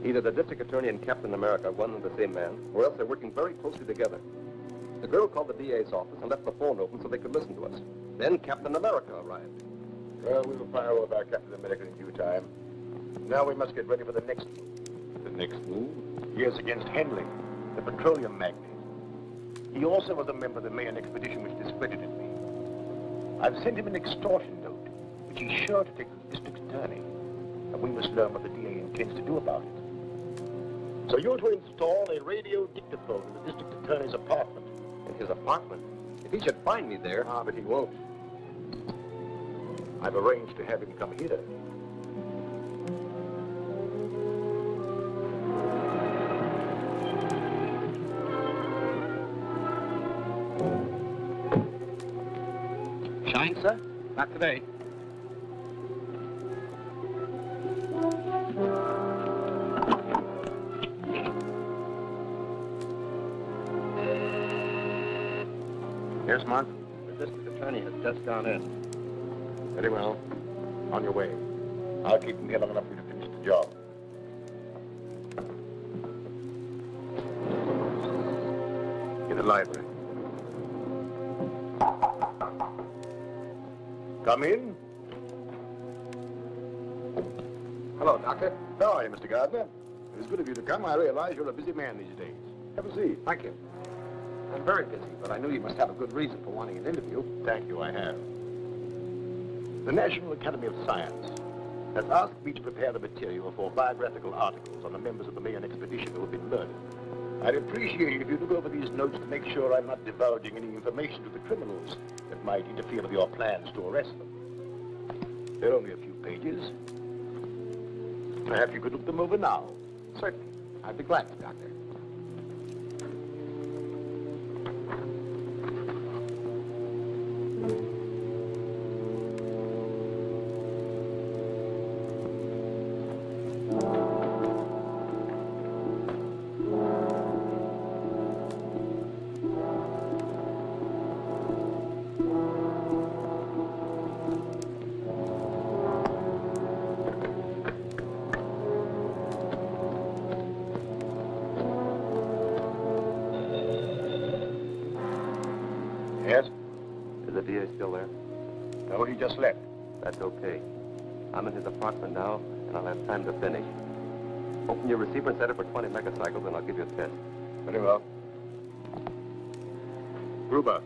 Either the district attorney and Captain America are one and the same man, or else they're working very closely together. The girl called the DA's office and left the phone open so they could listen to us. Then Captain America arrived. Well, we will fire over our Captain America in due time. Now we must get ready for the next move. The next move? Yes, against Henley, the petroleum magnate. He also was a member of the Mayan expedition which discredited me. I've sent him an extortion note, which he's sure to take to the district attorney. And we must learn what the DA intends to do about it. So you're to install a radio dictaphone in the district attorney's apartment. In his apartment? If he should find me there... Ah, but he won't. I've arranged to have him come here. Shine, sir? Not today. Yes, Mark? The district attorney has just gone in. Very well. On your way. I'll keep him here long enough for you to finish the job. In the library. Come in. Hello, Doctor. How are you, Mr. Gardner? It was good of you to come. I realize you're a busy man these days. Have a seat. Thank you. I'm very busy, but I knew you must have a good reason for wanting an interview. Thank you, I have. The National Academy of Science has asked me to prepare the material for biographical articles on the members of the Mayan expedition who have been murdered. I'd appreciate it if you look over these notes to make sure I'm not divulging any information to the criminals that might interfere with your plans to arrest them. They're only a few pages. Perhaps you could look them over now. Certainly. I'd be glad to, Doctor. Yes? Is the DA still there? No, he just left. That's okay. I'm in his apartment now, and I'll have time to finish. Open your receiver and set it for 20 megacycles, and I'll give you a test. Very well. Gruber.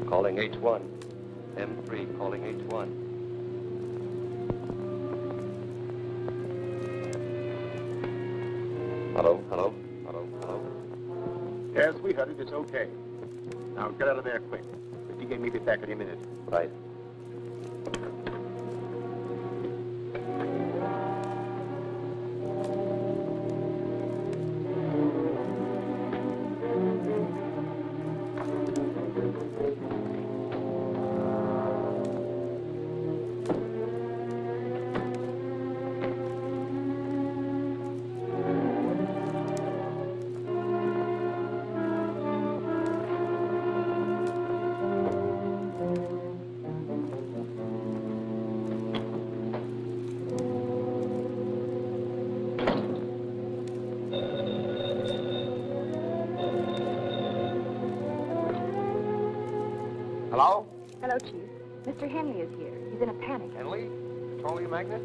Calling H1. M3 calling H1. Hello, hello, hello, hello. Yes, we heard it. It's okay. Now get out of there quick. The DA may be back any minute. Right. Hello? Hello, Chief. Mr. Henley is here. He's in a panic. Henley? Petroleum magnate?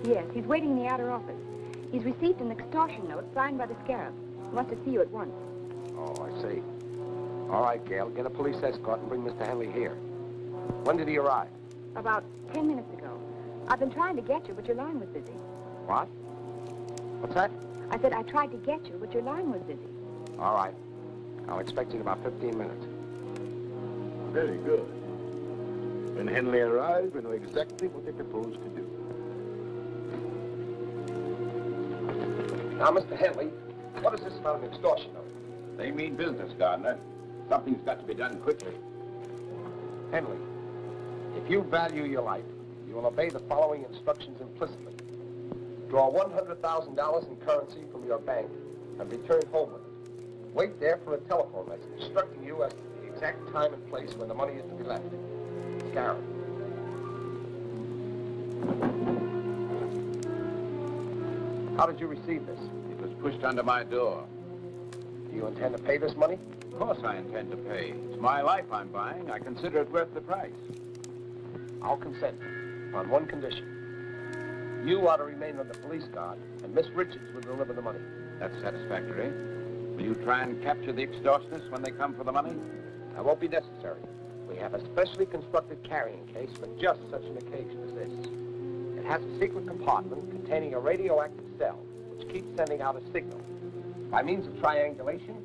Yes, he's waiting in the outer office. He's received an extortion note signed by the Scarab. He wants to see you at once. Oh, I see. All right, Gail, get a police escort and bring Mr. Henley here. When did he arrive? About 10 minutes ago. I've been trying to get you, but your line was busy. What? What's that? I said I tried to get you, but your line was busy. All right. I'll expect you in about 15 minutes. Very good. When Henley arrives, we know exactly what they propose to do. Now, Mr. Henley, what is this about an extortion note? They mean business, Gardner. Something's got to be done quickly. Henley, if you value your life, you will obey the following instructions implicitly. Draw $100,000 in currency from your bank and return home with it. Wait there for a telephone message instructing you as to the exact time and place when the money is to be left. Scarab. How did you receive this? It was pushed under my door. Do you intend to pay this money? Of course I intend to pay. It's my life I'm buying. I consider it worth the price. I'll consent on one condition. You are to remain on the police guard, and Miss Richards will deliver the money. That's satisfactory. Will you try and capture the extortionists when they come for the money? That won't be necessary. We have a specially constructed carrying case for just such an occasion as this. It has a secret compartment containing a radioactive cell, which keeps sending out a signal. By means of triangulation,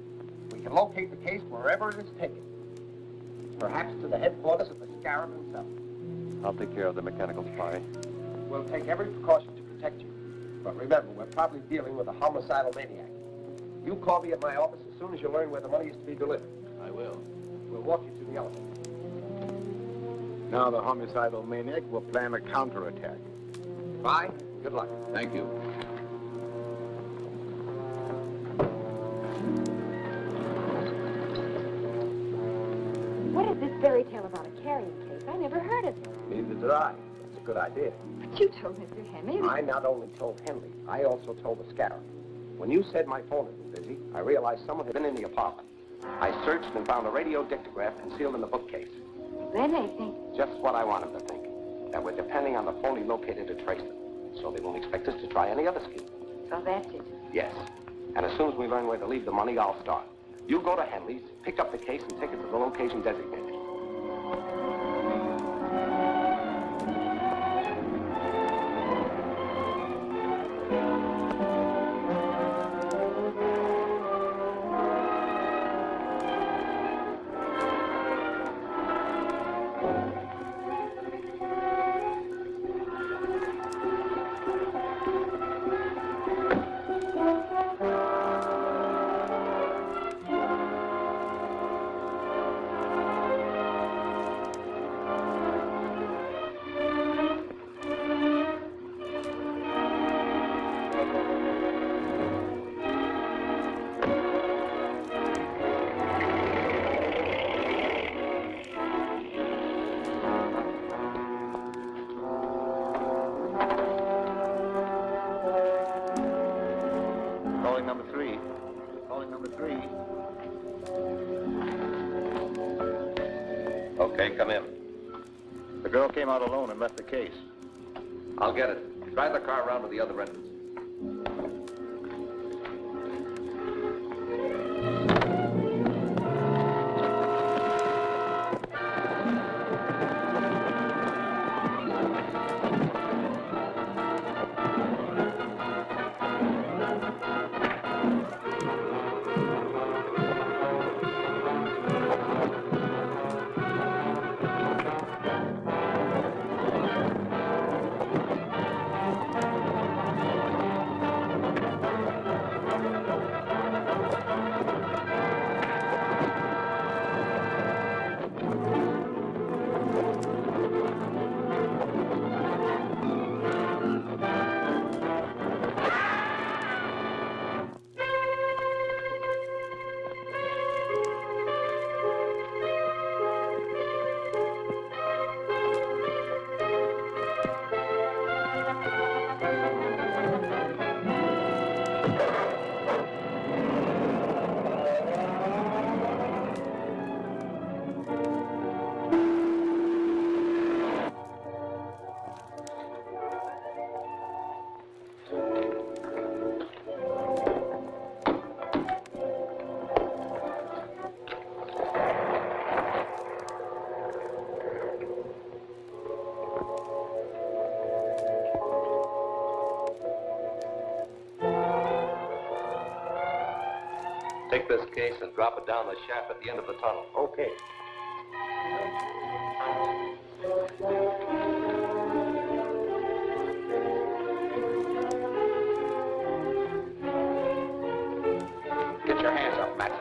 we can locate the case wherever it is taken. Perhaps to the headquarters of the Scarab himself. I'll take care of the mechanical spy. We'll take every precaution to protect you. But remember, we're probably dealing with a homicidal maniac. You call me at my office as soon as you learn where the money is to be delivered. I will. We'll walk you to the elevator. Now the homicidal maniac will plan a counterattack. Bye. Good luck. Thank you. What is this fairy tale about a carrying case? I never heard of it. Neither did I. It's a good idea. But you told Mr. Henley. I not only told Henley, I also told the Scarab. When you said my phone had been busy, I realized someone had been in the apartment. I searched and found a radio dictograph concealed in the bookcase. Then they think. Just what I want them to think. That we're depending on the phony locator to trace them. So they won't expect us to try any other scheme. So that's it. Yes. And as soon as we learn where to leave the money, I'll start. You go to Henley's, pick up the case, and take it to the location designated. Calling number 3. Calling number 3. Okay, come in. The girl came out alone and left the case. I'll get it. Drive the car around to the other entrance. Take this case and drop it down the shaft at the end of the tunnel. Okay. Get your hands up, Matt.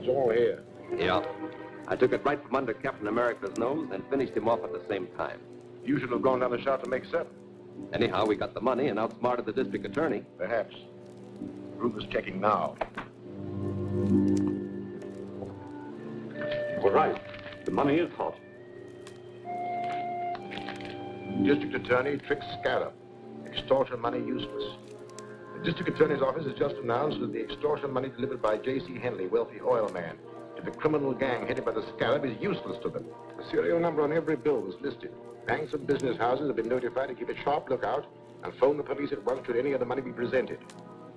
All here. Yeah. I took it right from under Captain America's nose and finished him off at the same time. You should have gone down the shaft to make 7. Anyhow, we got the money and outsmarted the district attorney. Perhaps. Ruth is checking now. All right. The money is hot. District attorney tricks Scarab. Extortion money useless. The district attorney's office has just announced that the extortion money delivered by J.C. Henley, wealthy oil man, if a criminal gang headed by the Scarab is useless to them. The serial number on every bill was listed. Banks and business houses have been notified to keep a sharp lookout and phone the police at once should any of the money be presented.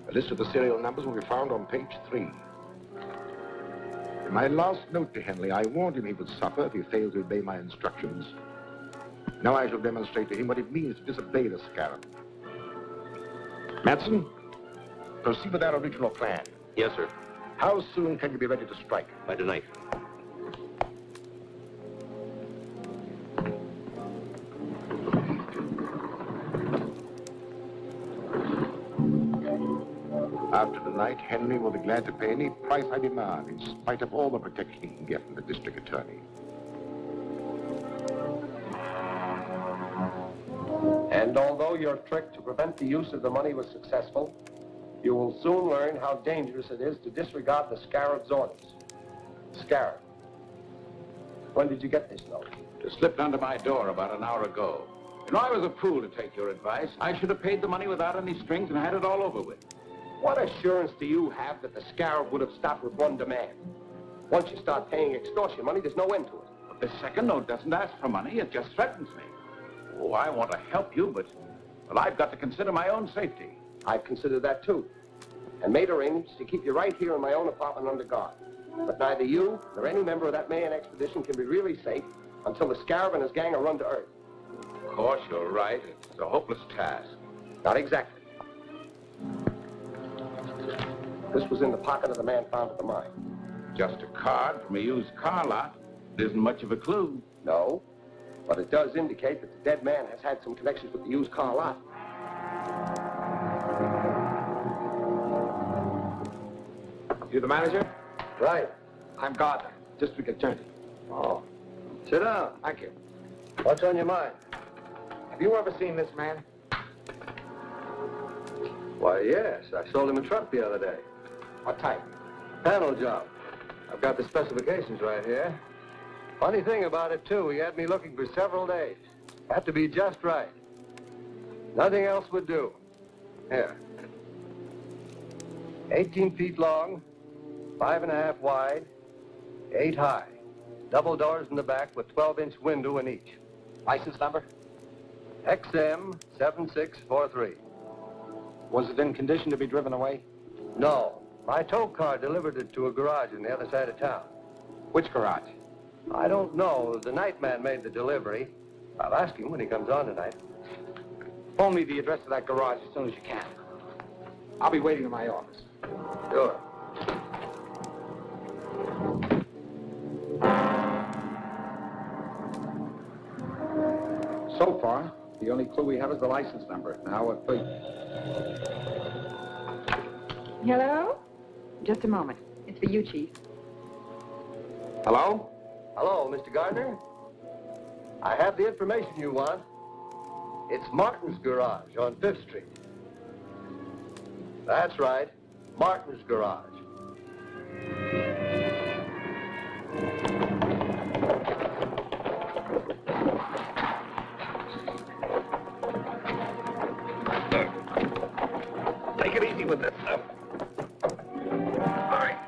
A list of the serial numbers will be found on page 3. In my last note to Henley, I warned him he would suffer if he failed to obey my instructions. Now I shall demonstrate to him what it means to disobey the Scarab. Matson, proceed with our original plan. Yes, sir. How soon can you be ready to strike? By tonight. After tonight, Henry will be glad to pay any price I demand, in spite of all the protection he can get from the district attorney. And although your trick to prevent the use of the money was successful, you will soon learn how dangerous it is to disregard the Scarab's orders. Scarab, when did you get this note? It slipped under my door about an hour ago. You know, I was a fool to take your advice. I should have paid the money without any strings and had it all over with. What assurance do you have that the Scarab would have stopped with one demand? Once you start paying extortion money, there's no end to it. But the second note doesn't ask for money, it just threatens me. Oh, I want to help you, but, well, I've got to consider my own safety. I've considered that too, and made arrangements to keep you right here in my own apartment under guard. But neither you nor any member of that Mayan expedition can be really safe until the Scarab and his gang are run to earth. Of course, you're right. It's a hopeless task. Not exactly. This was in the pocket of the man found at the mine. Just a card from a used car lot. It isn't much of a clue. No, but it does indicate that the dead man has had some connections with the used car lot. You the manager? Right. I'm Gardner, district attorney. Oh. Sit down. Thank you. What's on your mind? Have you ever seen this man? Why, yes. I sold him a truck the other day. What type? Panel job. I've got the specifications right here. Funny thing about it, too, he had me looking for several days. Had to be just right. Nothing else would do. Here. 18 feet long, 5.5 wide, 8 high. Double doors in the back with 12-inch window in each. License number? XM 7643. Was it in condition to be driven away? No. My tow car delivered it to a garage on the other side of town. Which garage? I don't know. The night man made the delivery. I'll ask him when he comes on tonight. Phone me the address of that garage as soon as you can. I'll be waiting in my office. Sure. So far, the only clue we have is the license number. Now we're free. Hello? Just a moment. It's for you, Chief. Hello? Hello, Mr. Gardner. I have the information you want. It's Martin's garage on 5th Street. That's right. Martin's garage. Take it easy with this stuff. All right.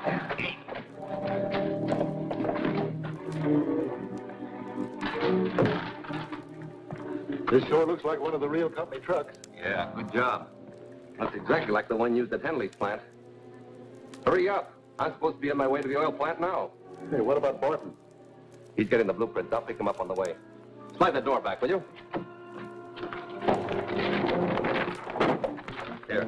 This sure looks like one of the real company trucks. Yeah, good job. That's exactly like the one used at Henley's plant. Hurry up. I'm supposed to be on my way to the oil plant now. Hey, what about Barton? He's getting the blueprints. I'll pick him up on the way. Slide the door back, will you? There.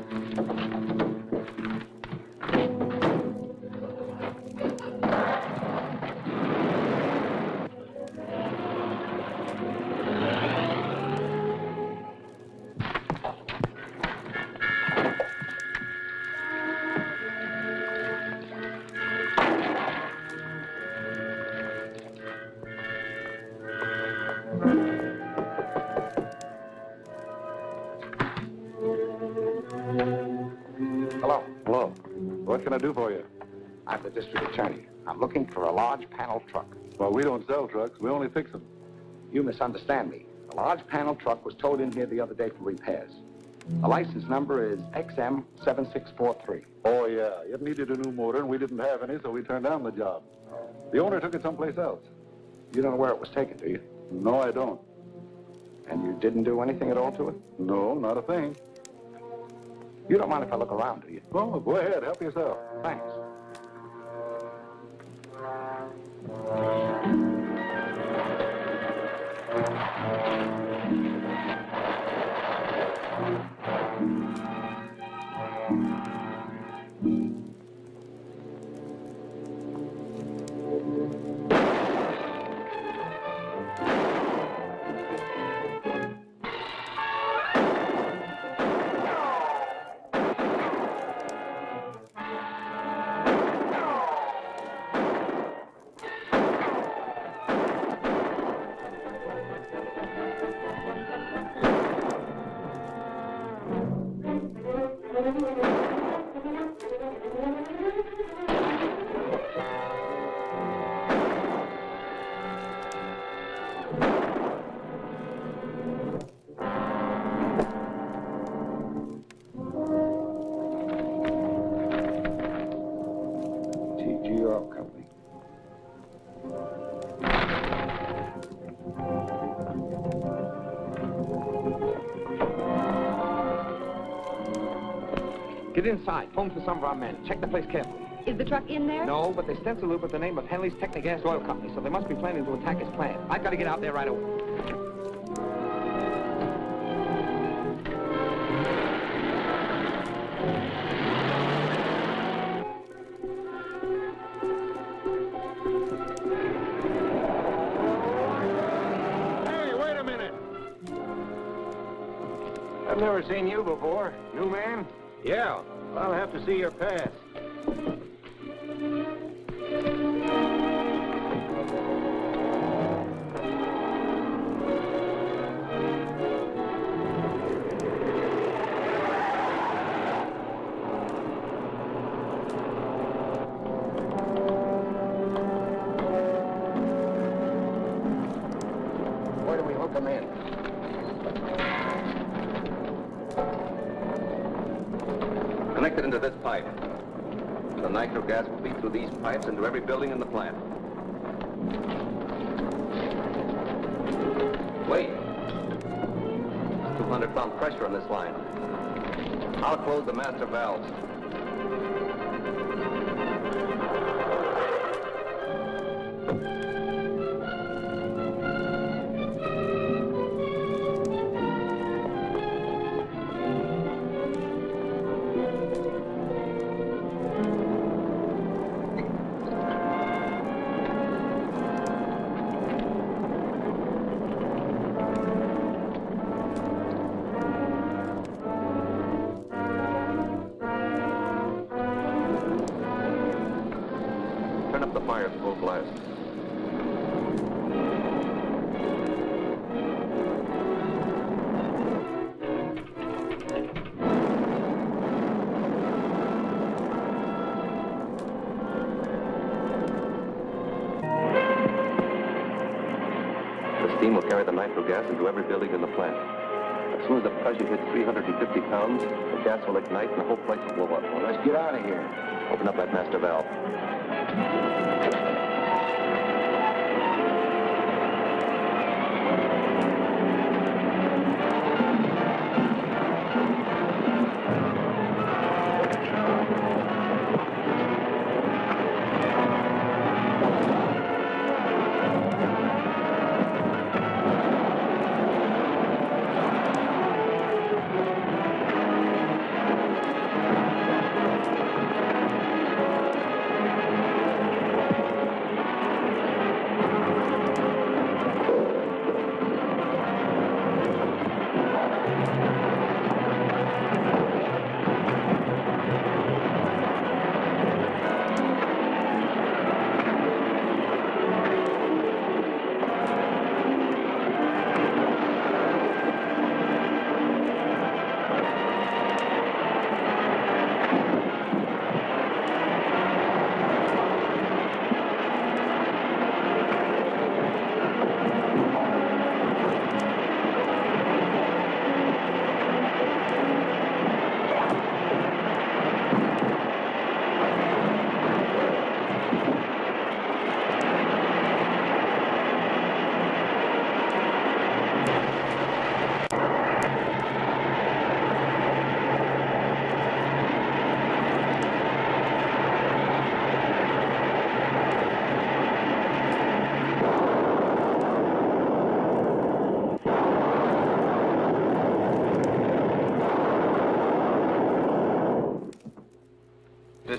Hello. Hello. What can I do for you? I'm the district attorney. I'm looking for a large panel truck. Well, we don't sell trucks. We only fix them. You misunderstand me. A large panel truck was towed in here the other day for repairs. The license number is XM7643. Oh, yeah. It needed a new motor, and we didn't have any, so we turned down the job. The owner took it someplace else. You don't know where it was taken, do you? No, I don't. And you didn't do anything at all to it? No, not a thing. You don't mind if I look around, do you? Oh, go ahead. Help yourself. Thanks. Get inside. Phone for some of our men. Check the place carefully. Is the truck in there? No, but they stenciled it with the name of Henley's Technogas Oil Company, so they must be planning to attack his plant. I've got to get out there right away. Hey, wait a minute. I've never seen you before. New man? Yeah. I'll have to see your pass. Where do we hook them in? Connected into this pipe. The nitro gas will feed through these pipes into every building in the plant. Wait. There's 200-pound pressure on this line. I'll close the master valves. Turn up the fire at full blast. The steam will carry the nitro gas into every building in the plant. As soon as the pressure hits 350 pounds, the gas will ignite and the whole place will blow up. Well, let's get out of here. Open up that master valve.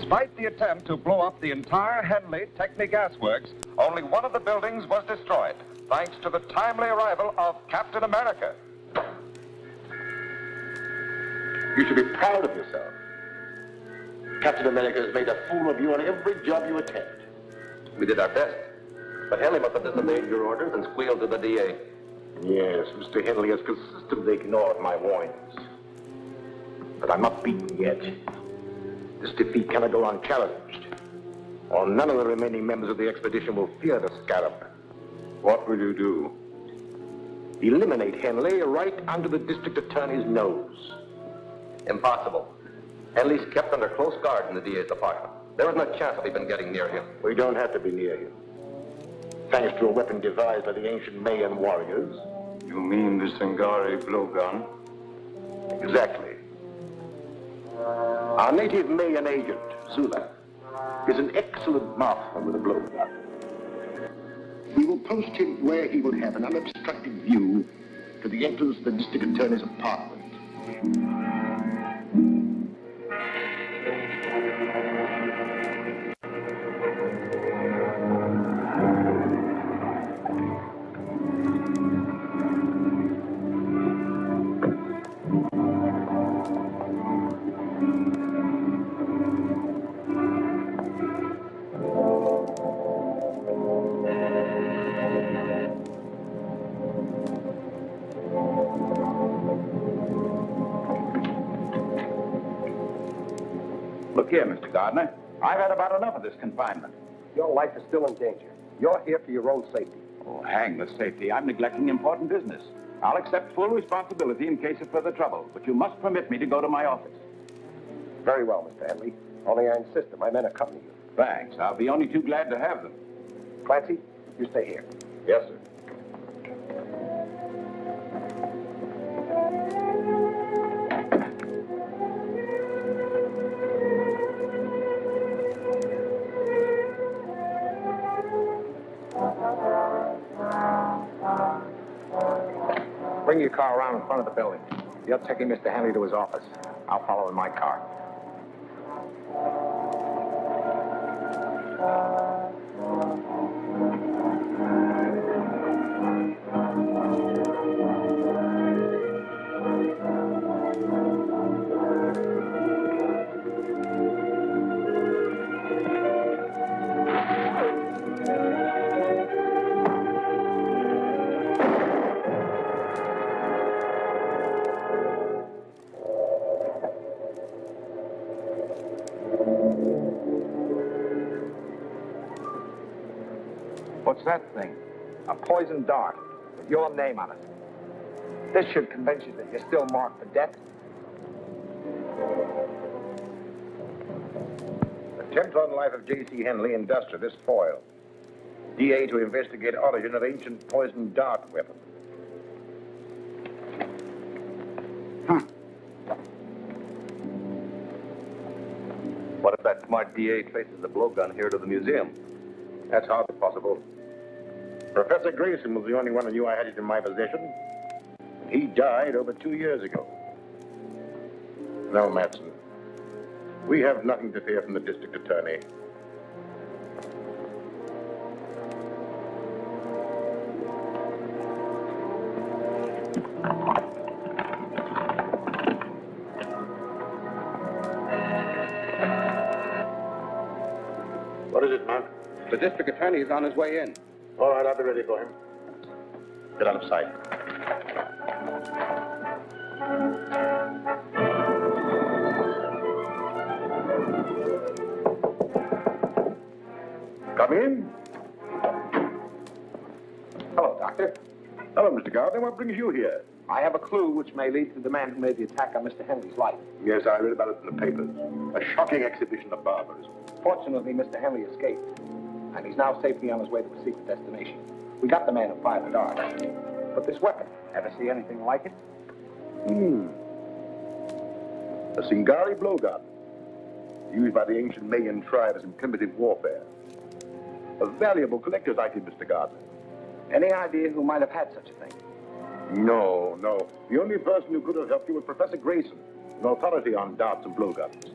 Despite the attempt to blow up the entire Henley Technic Gas Works, only one of the buildings was destroyed, thanks to the timely arrival of Captain America. You should be proud of yourself. Captain America has made a fool of you on every job you attempt. We did our best. But Henley must have disobeyed your orders and squealed to the DA. Yes, Mr. Henley has consistently ignored my warnings. But I'm not beaten yet. This defeat cannot go unchallenged, or none of the remaining members of the expedition will fear the Scarab. What will you do? Eliminate Henley right under the district attorney's nose. Impossible. Henley's kept under close guard in the DA's apartment. There is no chance of even getting near him. We don't have to be near him. Thanks to a weapon devised by the ancient Mayan warriors. You mean the Sangari blowgun? Exactly. Our native Mayan agent, Zula, is an excellent marksman with a blowgun. We will post him where he will have an unobstructed view to the entrance of the district attorney's apartment. Look here, Mr. Gardner. I've had about enough of this confinement. Your life is still in danger. You're here for your own safety. Oh, hang the safety. I'm neglecting important business. I'll accept full responsibility in case of further trouble, but you must permit me to go to my office. Very well, Mr. Henley. Only I insist that my men accompany you. Thanks. I'll be only too glad to have them. Clancy, you stay here. Yes, sir. Bring your car around in front of the building. You're taking Mr. Henley to his office. I'll follow in my car. What's that thing? A poison dart with your name on it. This should convince you that you're still marked for death. Attempt on life of J.C. Henley, industrialist, foiled. DA to investigate origin of ancient poison dart weapon. What if that smart DA traces the blowgun here to the museum? That's hardly possible. Professor Grayson was the only one who knew I had it in my possession. He died over 2 years ago. No, Matson. We have nothing to fear from the district attorney. What is it, Mark? The district attorney is on his way in. All right, I'll be ready for him. Get out of sight. Come in. Hello, Doctor. Hello, Mr. Gardner. What brings you here? I have a clue which may lead to the man who made the attack on Mr. Henley's life. Yes, I read about it in the papers. A shocking exhibition of barbarism. Fortunately, Mr. Henley escaped, and he's now safely on his way to a secret destination. We got the man who fired the dart. But this weapon, ever see anything like it? A Singari blowgun, used by the ancient Mayan tribes in primitive warfare. A valuable collector's item, Mr. Gardner. Any idea who might have had such a thing? No, no. The only person who could have helped you was Professor Grayson, an authority on darts and blowguns.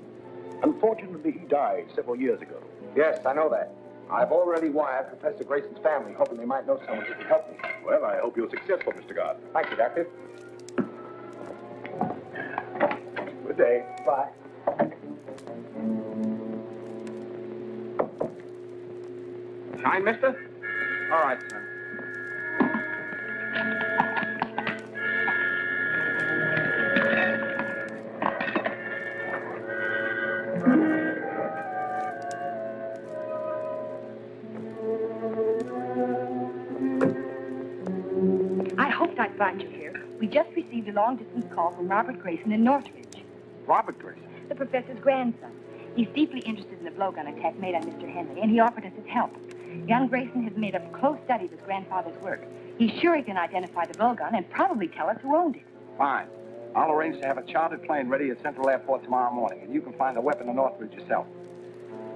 Unfortunately, he died several years ago. Yes, I know that. I've already wired Professor Grayson's family, hoping they might know someone who can help me. Well, I hope you're successful, Mr. Gardner. Thank you, Doctor. Good day. Bye. Shine, mister? All right, son. I hoped I'd find you here. We just received a long-distance call from Robert Grayson in Northridge. Robert Grayson? The professor's grandson. He's deeply interested in the blowgun attack made on Mr. Henry, and he offered us his help. Young Grayson has made a close study of his grandfather's work. He's sure he can identify the blowgun and probably tell us who owned it. Fine. I'll arrange to have a chartered plane ready at Central Airport tomorrow morning, and you can find the weapon in Northridge yourself.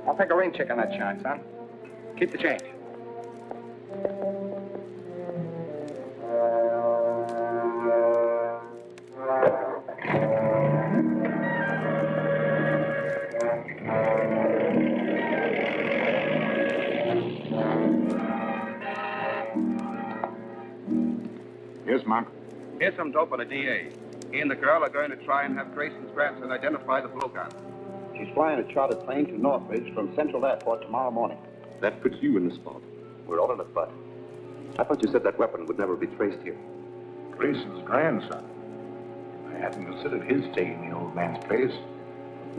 I'll take a rain check on that shine, son. Keep the change. Yes, Mom. Here's some dope on the DA. He and the girl are going to try and have Grayson's grandson identify the blowgun. She's flying a chartered plane to Northridge from Central Airport tomorrow morning. That puts you in the spot. We're all in a butt. I thought you said that weapon would never be traced here. Grayson's grandson. I hadn't considered his taking the old man's place.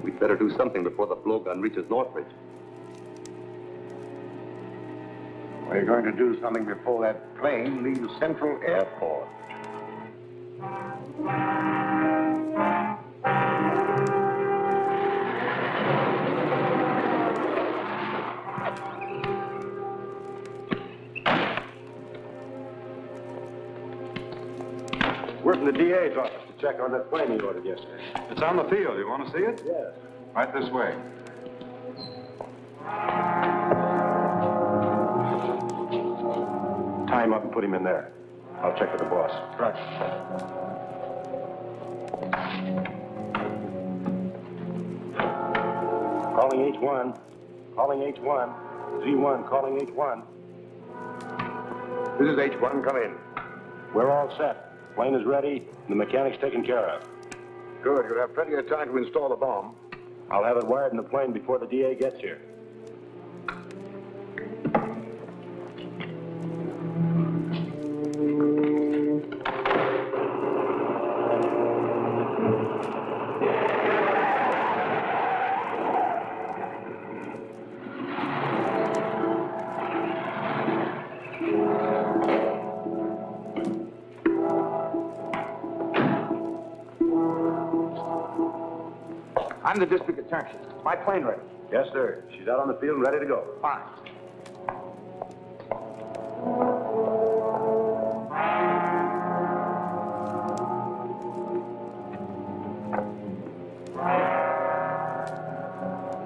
We'd better do something before the blowgun reaches Northridge. We're going to do something before that plane leaves Central Airport. We're from the DA's office to check on that plane he ordered yesterday. It's on the field. You want to see it? Yes. Right this way. Tie him up and put him in there. I'll check with the boss. Right. Calling H1. Calling H1. Z1 calling H1. This is H1. Come in. We're all set. Plane is ready. The mechanic's taken care of. Good. You'll have plenty of time to install the bomb. I'll have it wired in the plane before the DA gets here. I'm the district attorney. Is my plane ready? Yes, sir. She's out on the field and ready to go. Fine.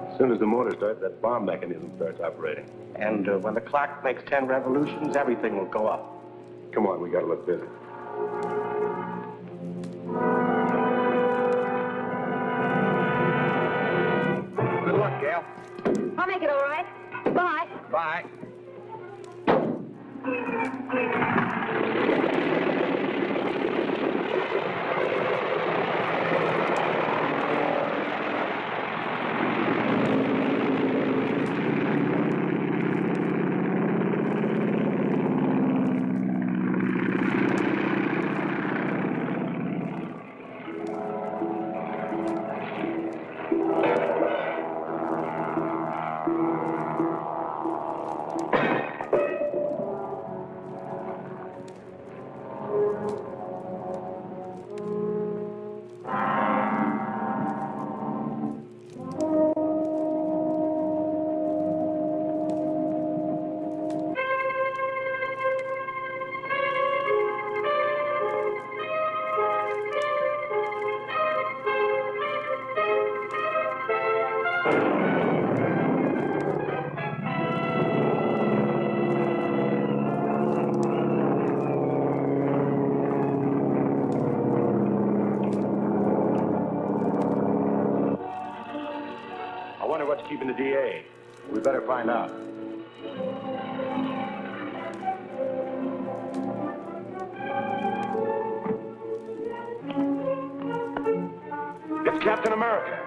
As soon as the motor starts, that bomb mechanism starts operating. And when the clock makes 10 revolutions, everything will go up. Come on, we gotta look busy. Good luck, Gail. I'll make it all right. Bye. Bye. keeping the DA? We better find out. It's Captain America.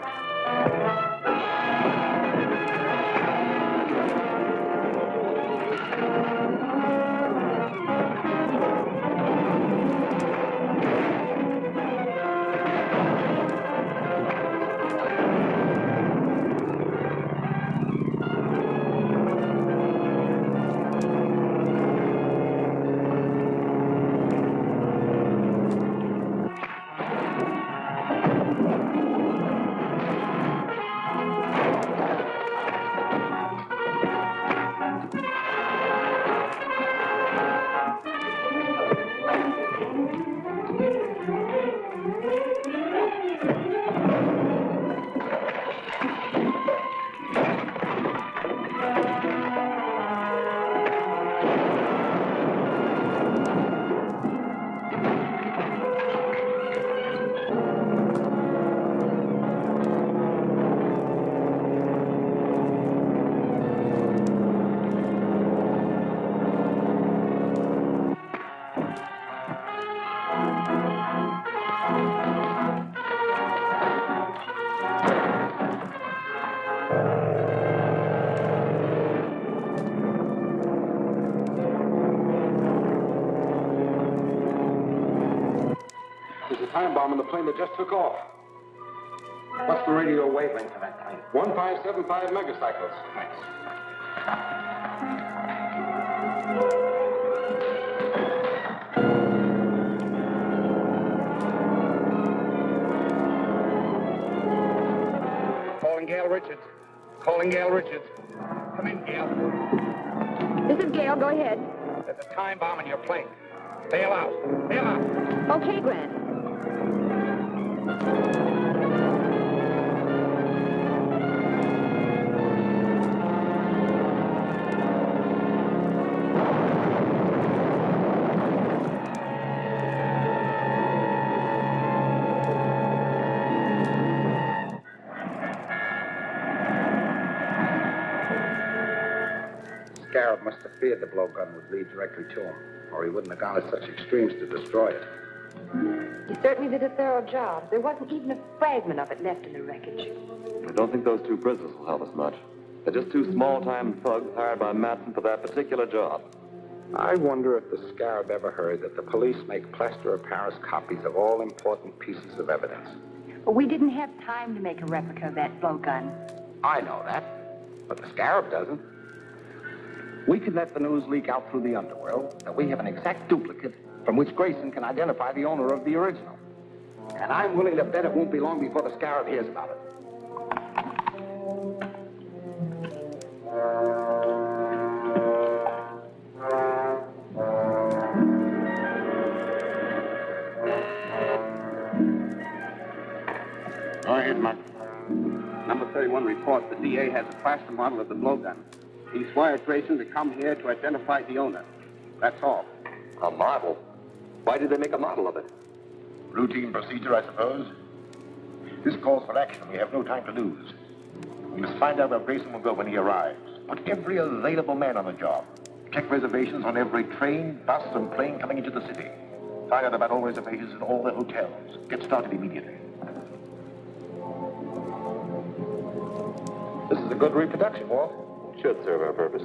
Time bomb in the plane that just took off. What's the radio wavelength of that plane? 1575 megacycles. Thanks. Calling Gail Richards. Calling Gail Richards. Come in, Gail. This is Gail. Go ahead. There's a time bomb in your plane. Bail out. Bail out. Okay, Grant. Scarab must have feared the blowgun would lead directly to him, or he wouldn't have gone to such extremes to destroy it. He certainly did a thorough job. There wasn't even a fragment of it left in the wreckage. I don't think those two prisoners will help us much. They're just two small-time thugs hired by Matson for that particular job. I wonder if the Scarab ever heard that the police make plaster of Paris copies of all important pieces of evidence. But we didn't have time to make a replica of that blowgun. I know that, but the Scarab doesn't. We could let the news leak out through the underworld that we have an exact duplicate from which Grayson can identify the owner of the original. And I'm willing to bet it won't be long before the Scarab hears about it. Go ahead, Mark. Number 31 reports the DA has a plaster model of the blowgun. He's wired Grayson to come here to identify the owner. That's all. A model? Why did they make a model of it? Routine procedure, I suppose. This calls for action. We have no time to lose. We must find out where Grayson will go when he arrives. Put every available man on the job. Check reservations on every train, bus, and plane coming into the city. Find out about all reservations in all the hotels. Get started immediately. This is a good reproduction, Walt. Should serve our purpose.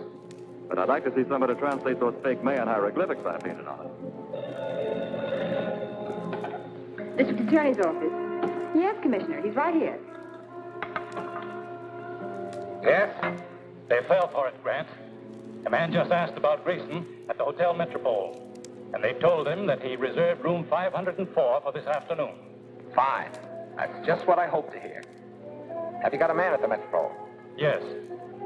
But I'd like to see somebody translate those fake Mayan hieroglyphics I painted on it. District Attorney's office. Yes, Commissioner. He's right here. Yes? They fell for it, Grant. A man just asked about Grayson at the Hotel Metropole. And they told him that he reserved room 504 for this afternoon. Fine. That's just what I hoped to hear. Have you got a man at the Metropole? Yes.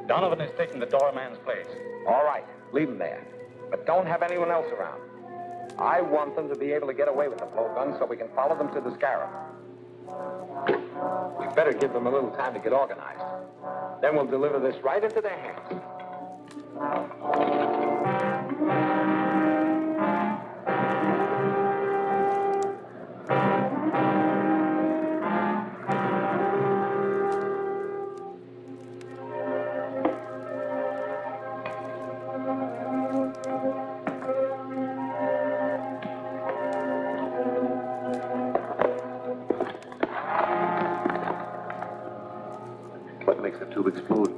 Donovan is taking the doorman's place. All right. Leave him there. But don't have anyone else around. I want them to be able to get away with the blowgun so we can follow them to the Scarab. We better give them a little time to get organized. Then we'll deliver this right into their hands. tube explode?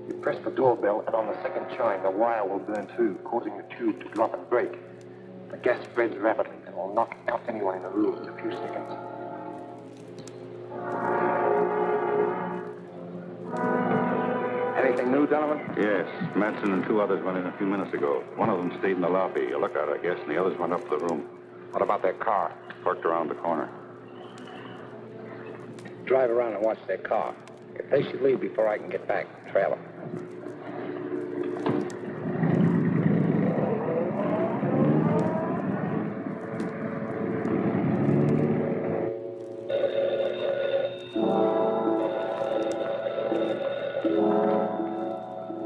You press the doorbell, and on the second chime, the wire will burn too, causing the tube to drop and break. The gas spreads rapidly and will knock out anyone in the room in a few seconds. Anything new, Donovan? Yes, Matson and 2 others went in a few minutes ago. One of them stayed in the lobby, a lookout, I guess, and the others went up to the room. What about their car? Parked around the corner. Drive around and watch their car. If they should leave before I can get back, trail them.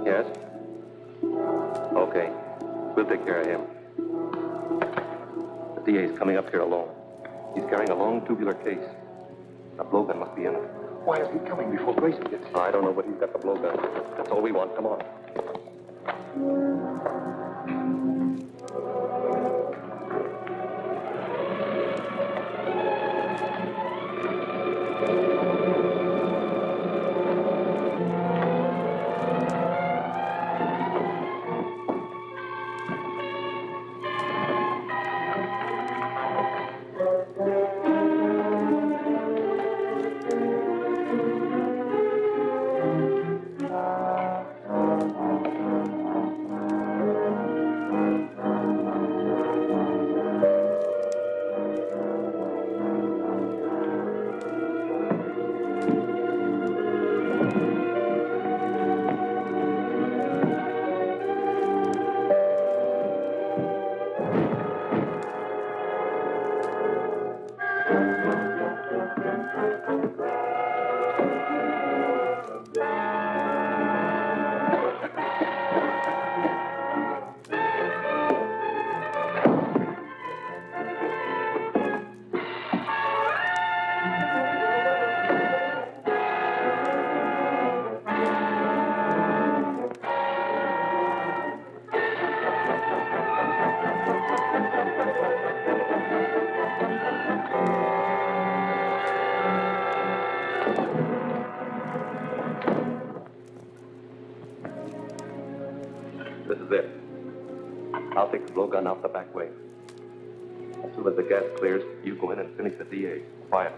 Yes? Okay. We'll take care of him. The DA's coming up here alone. He's carrying a long tubular case. A blowgun must be in it. Why is he coming before Grayson gets here? I don't know, but he's got the blowgun. That's all we want. Come on. This is it. I'll take the blowgun out the back way. As soon as the gas clears, you go in and finish the DA. Quiet.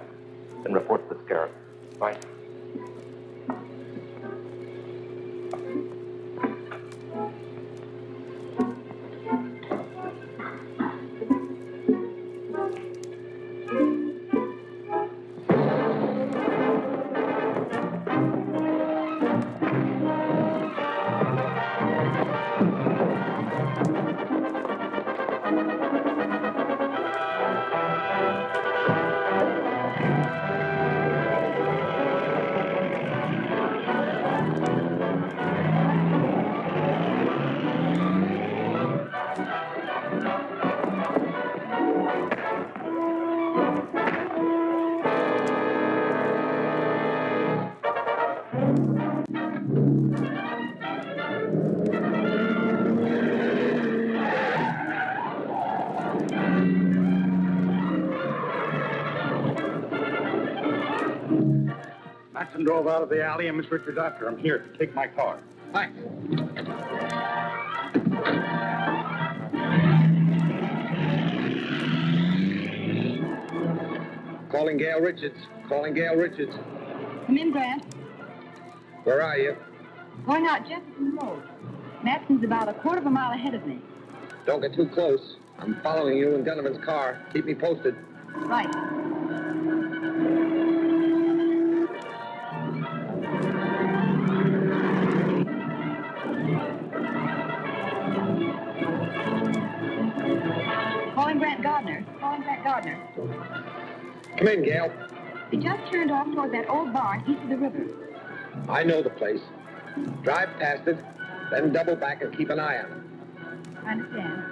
Then report to the Scarab. Right. Matson drove out of the alley, and Miss Richards after him. Here, take my car. Thanks. Calling Gail Richards. Calling Gail Richards. Come in, Grant. Where are you? Going out Jefferson Road. Matson's about a quarter of a mile ahead of me. Don't get too close. I'm following you in Donovan's car. Keep me posted. Right. Calling Grant Gardner. Calling Grant Gardner. Come in, Gail. He just turned off toward that old barn east of the river. I know the place. Drive past it, then double back and keep an eye on it. I understand.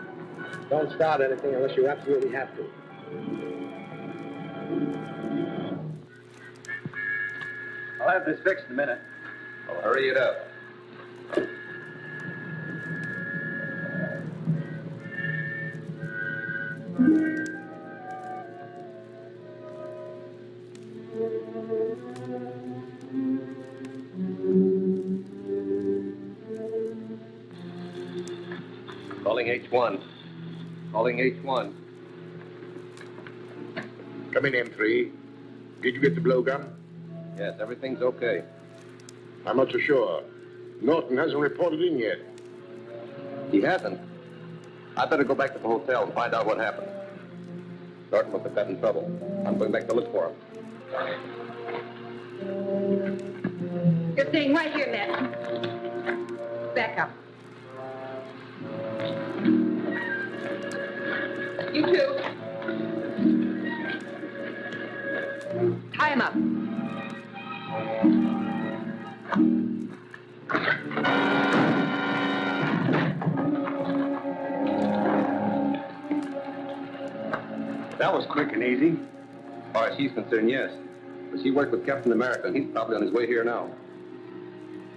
Don't start anything unless you absolutely have to. I'll have this fixed in a minute. Oh, hurry it up. Calling H1. Calling H1. Come in, M3. Did you get the blowgun? Yes, everything's okay. I'm not so sure. Norton hasn't reported in yet. He hasn't? I better go back to the hotel and find out what happened. Norton must have got in trouble. I'm going back to look for him. You're staying right here, Matt. Back up. You too. Tie him up. That was quick and easy. As far as she's concerned, yes. But she worked with Captain America, and he's probably on his way here now.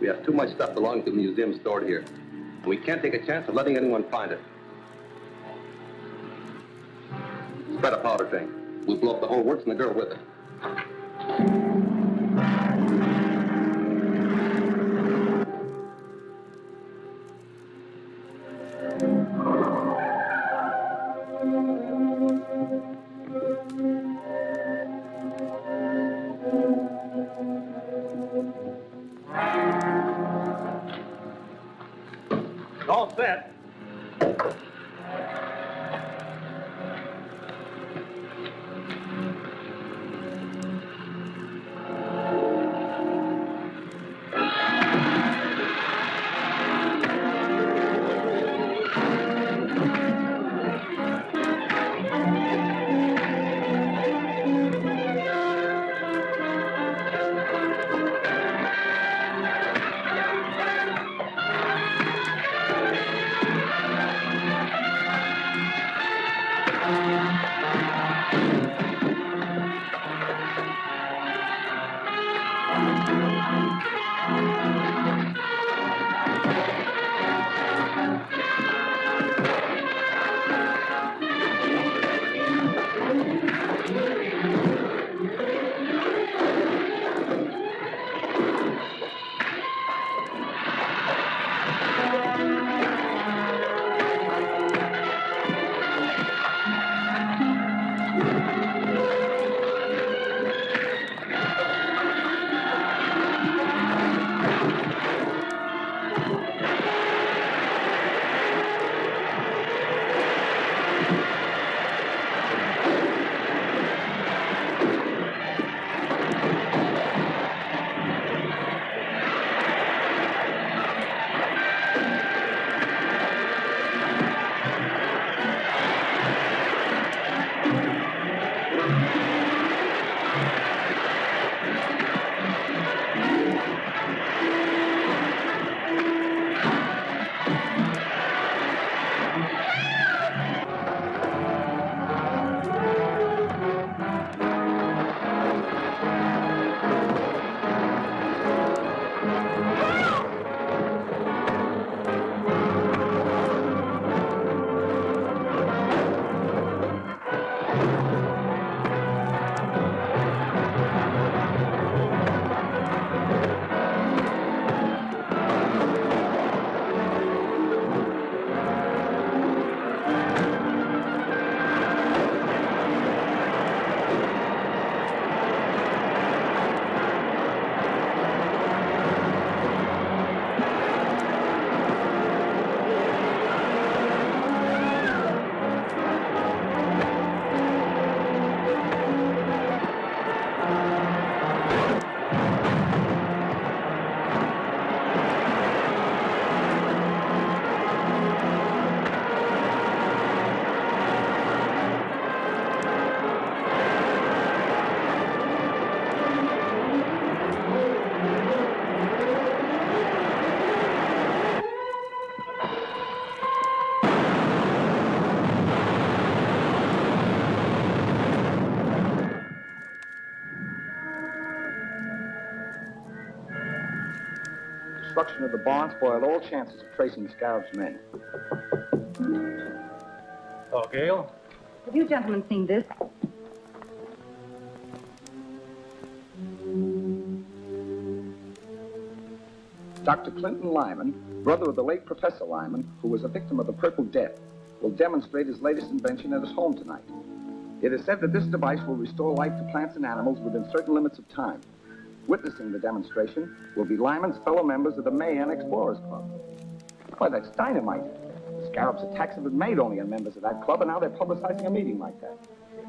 We have too much stuff belonging to the museum stored here. And we can't take a chance of letting anyone find it. Spread a powder thing. We'll blow up the whole works and the girl with it. All set. Destruction of the barn spoiled all chances of tracing Scarab's men. Oh, Gail? Have you gentlemen seen this? Dr. Clinton Lyman, brother of the late Professor Lyman, who was a victim of the Purple Death, will demonstrate his latest invention at his home tonight. It is said that this device will restore life to plants and animals within certain limits of time. Witnessing the demonstration will be Lyman's fellow members of the Mayan Explorers Club. Why, that's dynamite. The Scarab's attacks have been made only on members of that club, and now they're publicizing a meeting like that.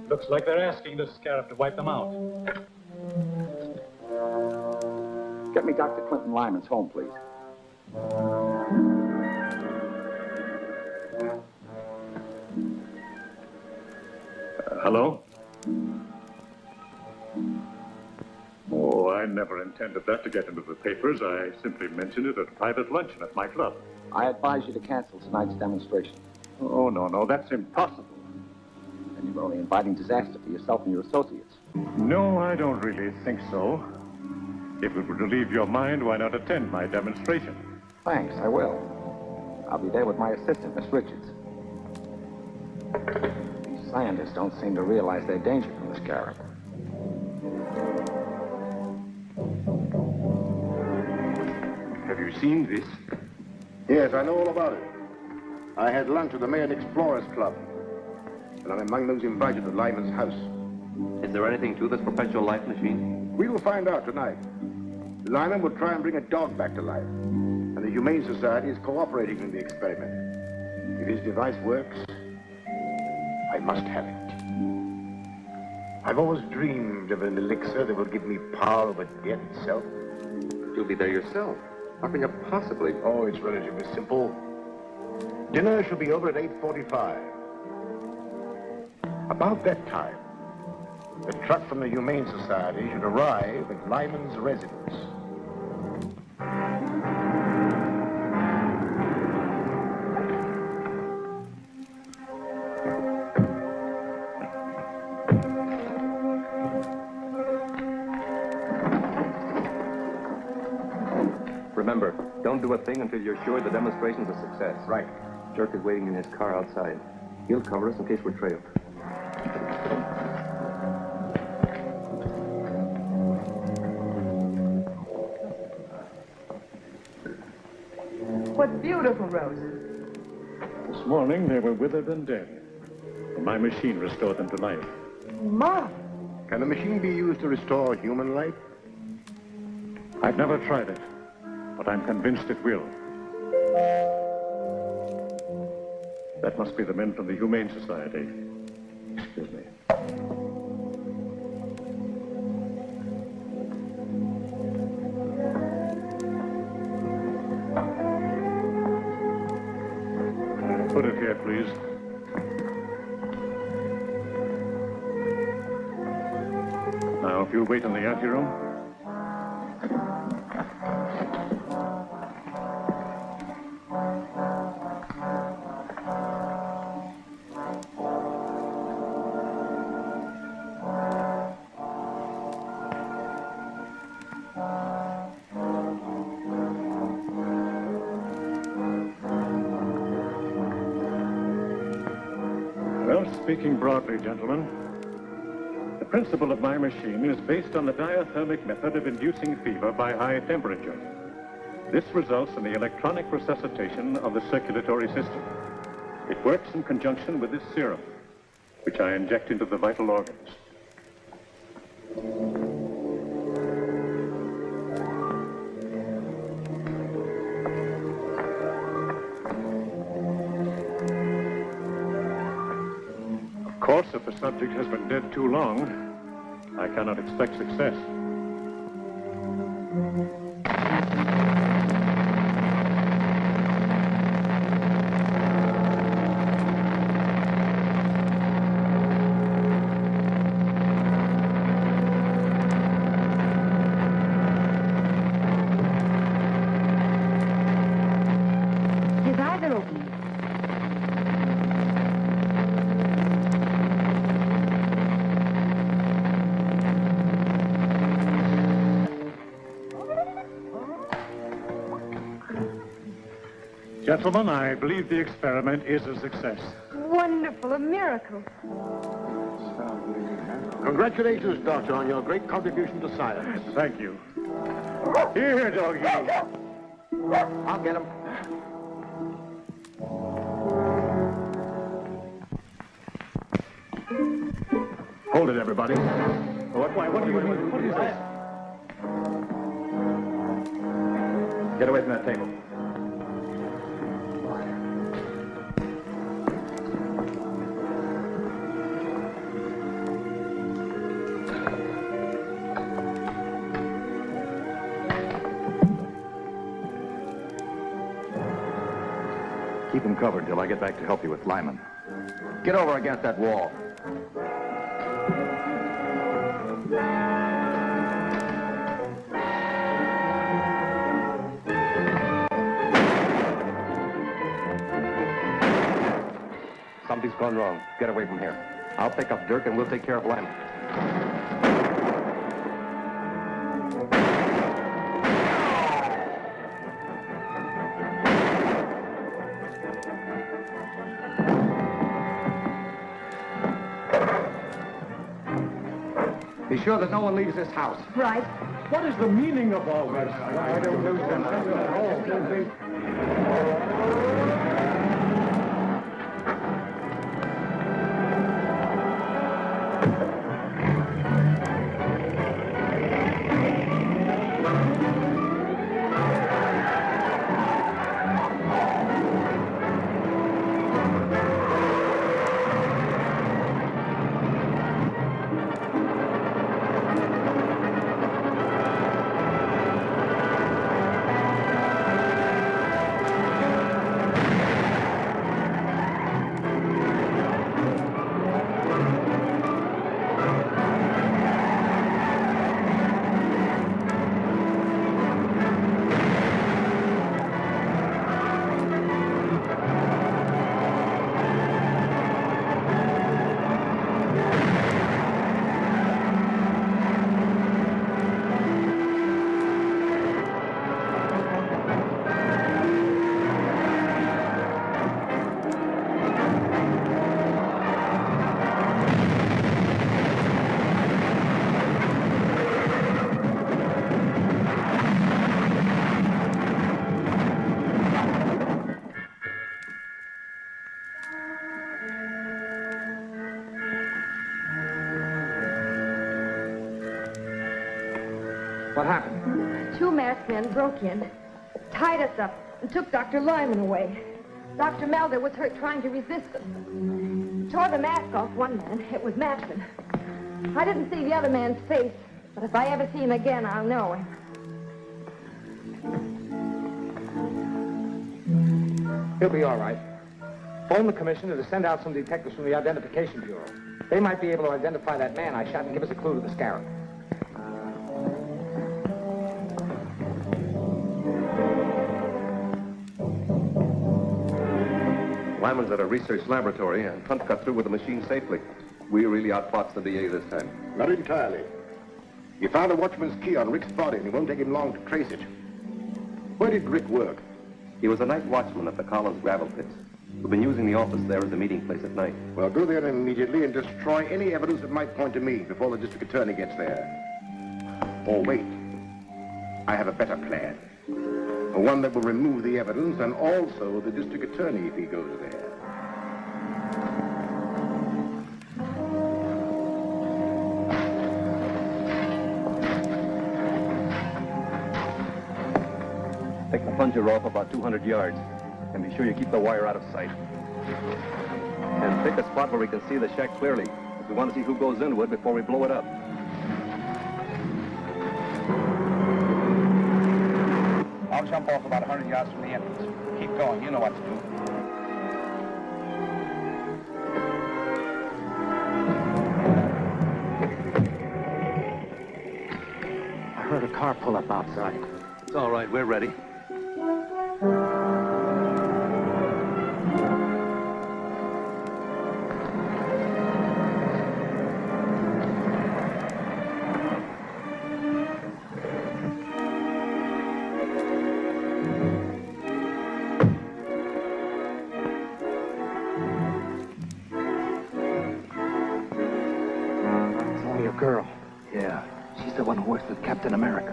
Looks like they're asking the Scarab to wipe them out. Get me Dr. Clinton Lyman's home, please. Hello? Oh, I never intended that to get into the papers. I simply mentioned it at a private luncheon at my club. I advise you to cancel tonight's demonstration. Oh, no, that's impossible. And you're only inviting disaster for yourself and your associates. No, I don't really think so. If it would relieve your mind, why not attend my demonstration? Thanks, I will. I'll be there with my assistant, Miss Richards. These scientists don't seem to realize their danger from the Scarab. Have you seen this? Yes, I know all about it. I had lunch with the Mayan Explorers Club, and I'm among those invited to Lyman's house. Is there anything to this perpetual life machine? We will find out tonight. Lyman will try and bring a dog back to life, and the Humane Society is cooperating in the experiment. If his device works, I must have it. I've always dreamed of an elixir that will give me power over death itself. You'll be there yourself. How can you possibly? Oh, it's relatively simple. Dinner shall be over at 8:45. About that time, the truck from the Humane Society should arrive at Lyman's residence. Remember, don't do a thing until you're sure the demonstration's a success. Right. Jerk is waiting in his car outside. He'll cover us in case we're trailed. What beautiful roses. This morning, they were withered and dead. My machine restored them to life. Ma. Can the machine be used to restore human life? I've never tried it, but I'm convinced it will. That must be the men from the Humane Society. Excuse me. Put it here, please. Now, if you'll wait in the anteroom. Speaking broadly, gentlemen, the principle of my machine is based on the diathermic method of inducing fever by high temperature. This results in the electronic resuscitation of the circulatory system. It works in conjunction with this serum, which I inject into the vital organs. Of course, if the subject has been dead too long, I cannot expect success. His eyes are open. Gentlemen, I believe the experiment is a success. Wonderful, a miracle. Congratulations, Doctor, on your great contribution to science. Thank you. Here, doggy. I'll get him. Hold it, everybody. What is this? Get away from that table. Keep him covered till I get back to help you with Lyman. Get over against that wall. Something's gone wrong. Get away from here. I'll pick up Dirk and we'll take care of Lyman. Be sure that no one leaves this house. Right. What is the meaning of all this? I don't know. What happened? Two masked men broke in, tied us up, and took Dr. Lyman away. Dr. Maldor was hurt trying to resist them. Tore the mask off one man. It was Matson. I didn't see the other man's face, but if I ever see him again, I'll know him. He'll be all right. Phone the commissioner to send out some detectives from the Identification Bureau. They might be able to identify that man I shot and give us a clue to the Scarab. Lyman's at a research laboratory, and Hunt got through with the machine safely. We really outfoxed the DA this time. Not entirely. He found a watchman's key on Rick's body, and it won't take him long to trace it. Where did Rick work? He was a night watchman at the Collins gravel pits. We've been using the office there as a meeting place at night. Well, go there immediately and destroy any evidence that might point to me before the district attorney gets there. Or wait. I have a better plan. One that will remove the evidence and also the district attorney if he goes there. Take the plunger off about 200 yards. And be sure you keep the wire out of sight. And pick a spot where we can see the shack clearly, if we want to see who goes into it before we blow it up. I'll jump off about 100 yards from the entrance. Keep going. You know what to do. I heard a car pull up outside. It's all right. We're ready. Girl. Yeah, she's the one who works with Captain America.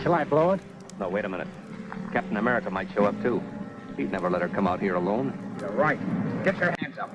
Shall I blow it? No, wait a minute. Captain America might show up, too. He'd never let her come out here alone. You're right. Get your hands up.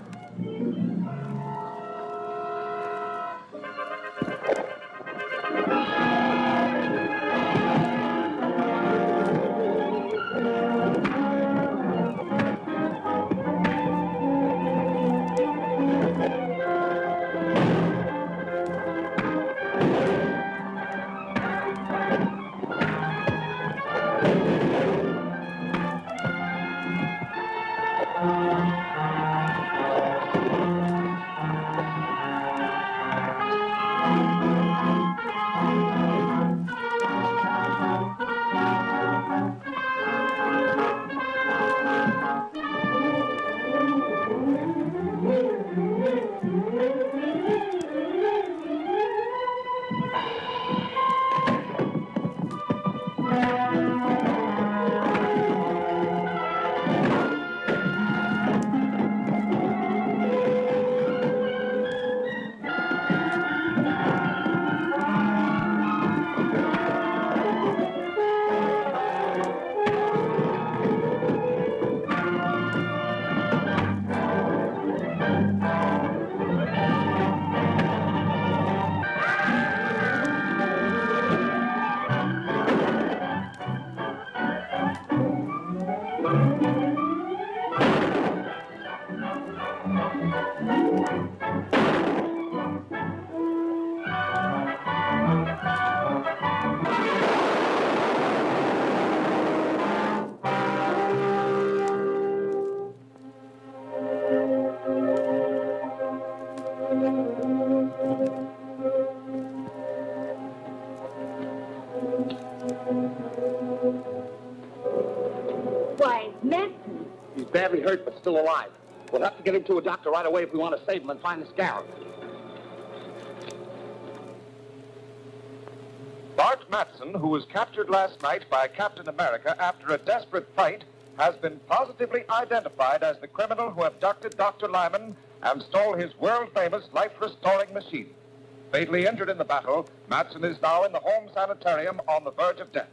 Why, Manson. He's badly hurt, but still alive. We'll have to get him to a doctor right away if we want to save him and find the Scarab. Bart Matson, who was captured last night by Captain America after a desperate fight, has been positively identified as the criminal who abducted Dr. Lyman and stole his world-famous life-restoring machine. Fatally injured in the battle, Matson is now in the home sanitarium on the verge of death.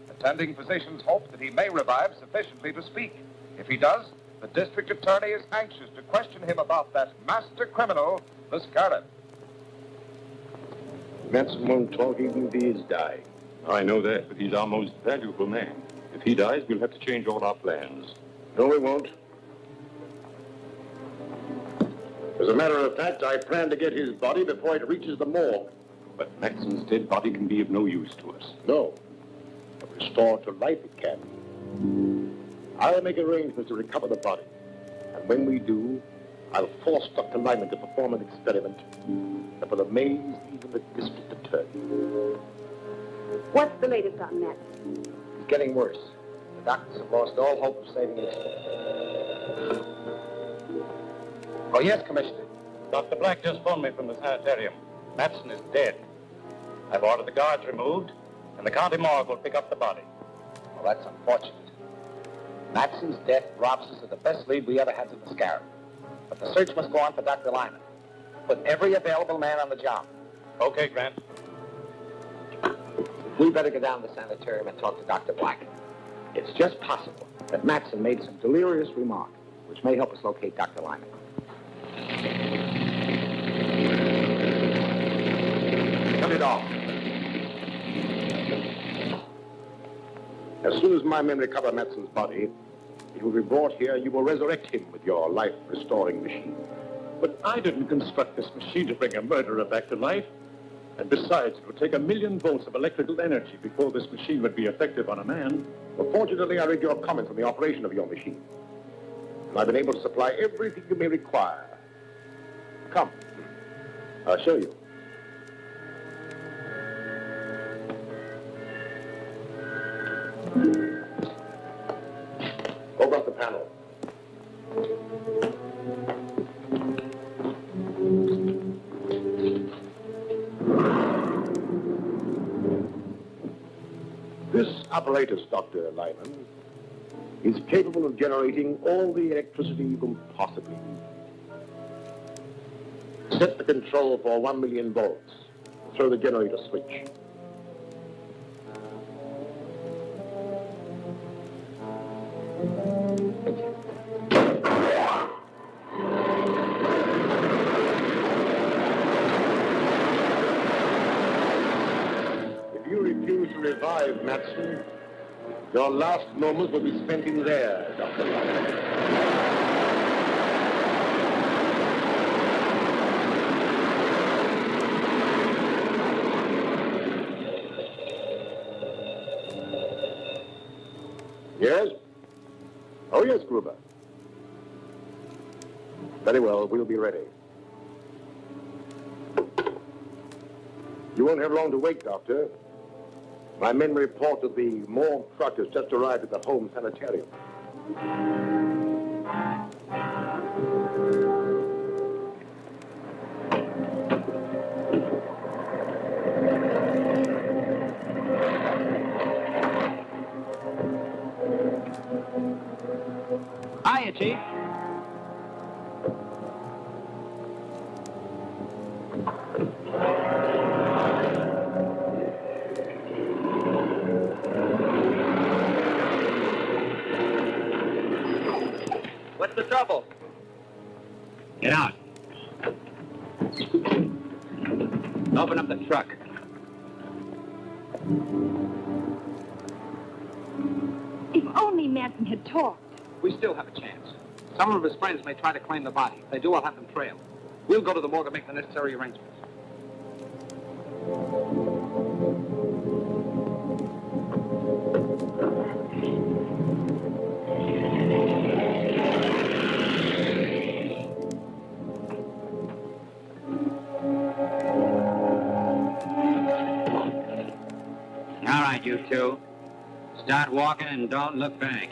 Attending physicians hope that he may revive sufficiently to speak. If he does, the district attorney is anxious to question him about that master criminal, the Scarab. Manson won't talk even if he is dying. I know that, but he's our most valuable man. If he dies, we'll have to change all our plans. No, we won't. As a matter of fact, I plan to get his body before it reaches the morgue. But Matson's dead body can be of no use to us. No. But restored to life it can. I'll make arrangements to recover the body. And when we do, I'll force Dr. Lyman to perform an experiment that will amaze even the district attorney. What's the latest on that? He's getting worse. The doctors have lost all hope of saving his life. Oh, yes, Commissioner. Dr. Black just phoned me from the sanitarium. Matson is dead. I've ordered the guards removed, and the county morgue will pick up the body. Well, that's unfortunate. Matson's death robs us of the best lead we ever had to the Scarab. But the search must go on for Dr. Lyman. Put every available man on the job. Okay, Grant. We better go down to the sanitarium and talk to Dr. Black. It's just possible that Matson made some delirious remark, which may help us locate Dr. Lyman. Cut it off. As soon as my men recover Matson's body, it will be brought here. You will resurrect him with your life-restoring machine. But I didn't construct this machine to bring a murderer back to life. And besides, it would take 1,000,000 volts of electrical energy before this machine would be effective on a man. Well, fortunately, I read your comments on the operation of your machine. And I've been able to supply everything you may require. Come. I'll show you. Open up the panel. This apparatus, Dr. Lyman, is capable of generating all the electricity you can possibly need. Set the control for 1,000,000 volts. Throw the generator switch. If you refuse to revive Matson, your last moments will be spent in there, Dr. Lyman. Yes? Oh, yes, Gruber. Very well, we'll be ready. You won't have long to wait, Doctor. My men report that the morgue truck has just arrived at the home sanitarium. Hiya, Chief. What's the trouble? Get out. Open up the truck. If only Manson had talked. We still have a chance. Some of his friends may try to claim the body. If they do, I'll have them trailed. We'll go to the morgue and make the necessary arrangements. All right, you two. Start walking and don't look back.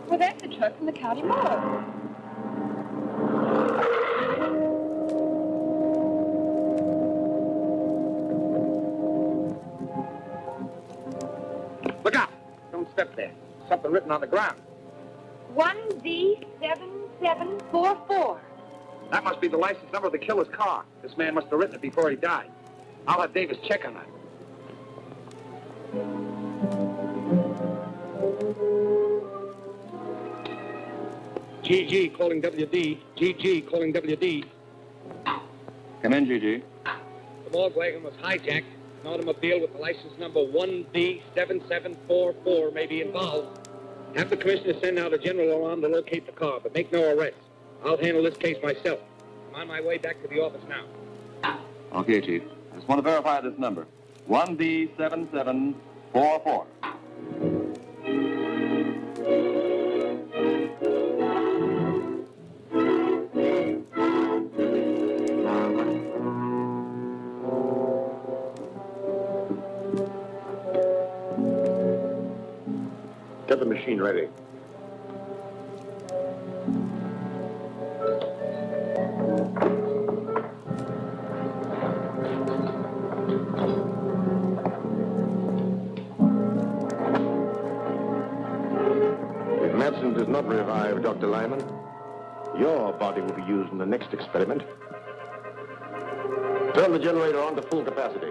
Well, that's the truck from the county morgue. Look out! Don't step there. Something written on the ground. 1D7744. That must be the license number of the killer's car. This man must have written it before he died. I'll have Davis check on that. GG calling WD. GG calling WD. Come in, GG. The morgue wagon was hijacked. An automobile with the license number 1D7744 may be involved. Have the commissioner send out a general alarm to locate the car, but make no arrests. I'll handle this case myself. I'm on my way back to the office now. Okay, Chief. I just want to verify this number. 1D7744. Get the machine ready. If Madsen does not revive Dr. Lyman, your body will be used in the next experiment. Turn the generator on to full capacity.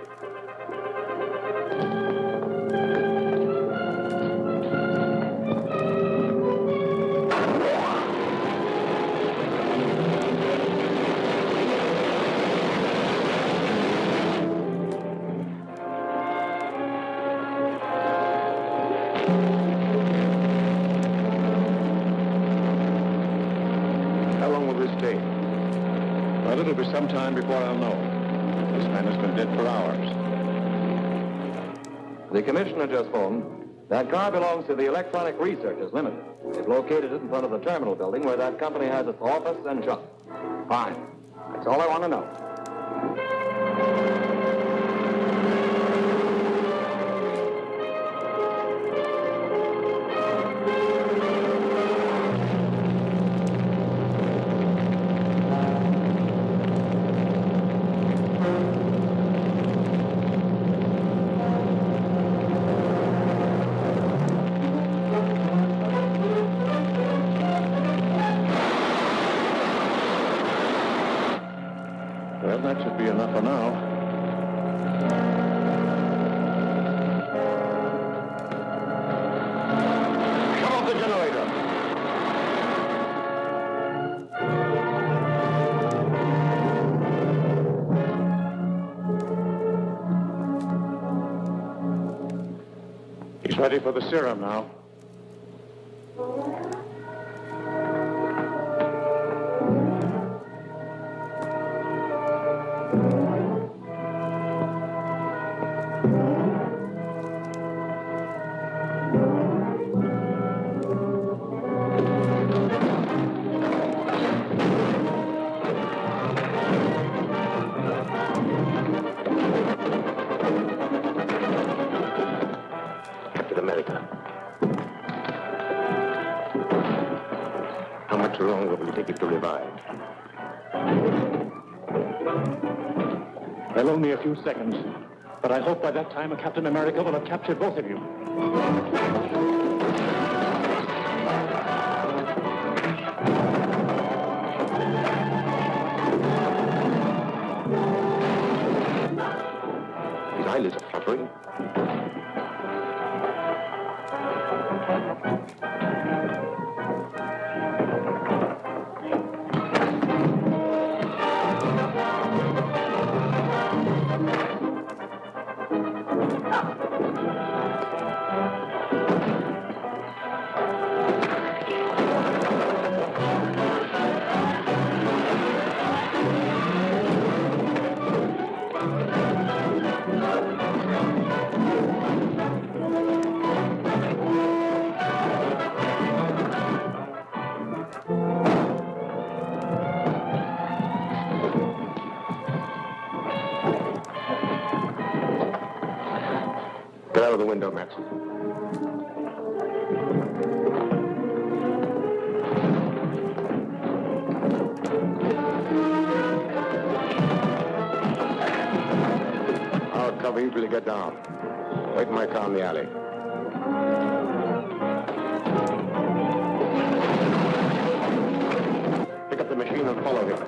Well, it'll be some time before I'll know. This man has been dead for hours. The commissioner just phoned. That car belongs to the Electronic Researchers Limited. They've located it in front of the terminal building where that company has its office and shop. Fine. That's all I want to know. be enough for now. He's ready for the serum now. Captain America. How much longer will it take you to revive? Well, only a few seconds. But I hope by that time Captain America will have captured both of you. His eyelids are fluttering. Get out of the window, Matson. I'll cover you till you get down. Wait in my car in the alley. Pick up the machine and follow him.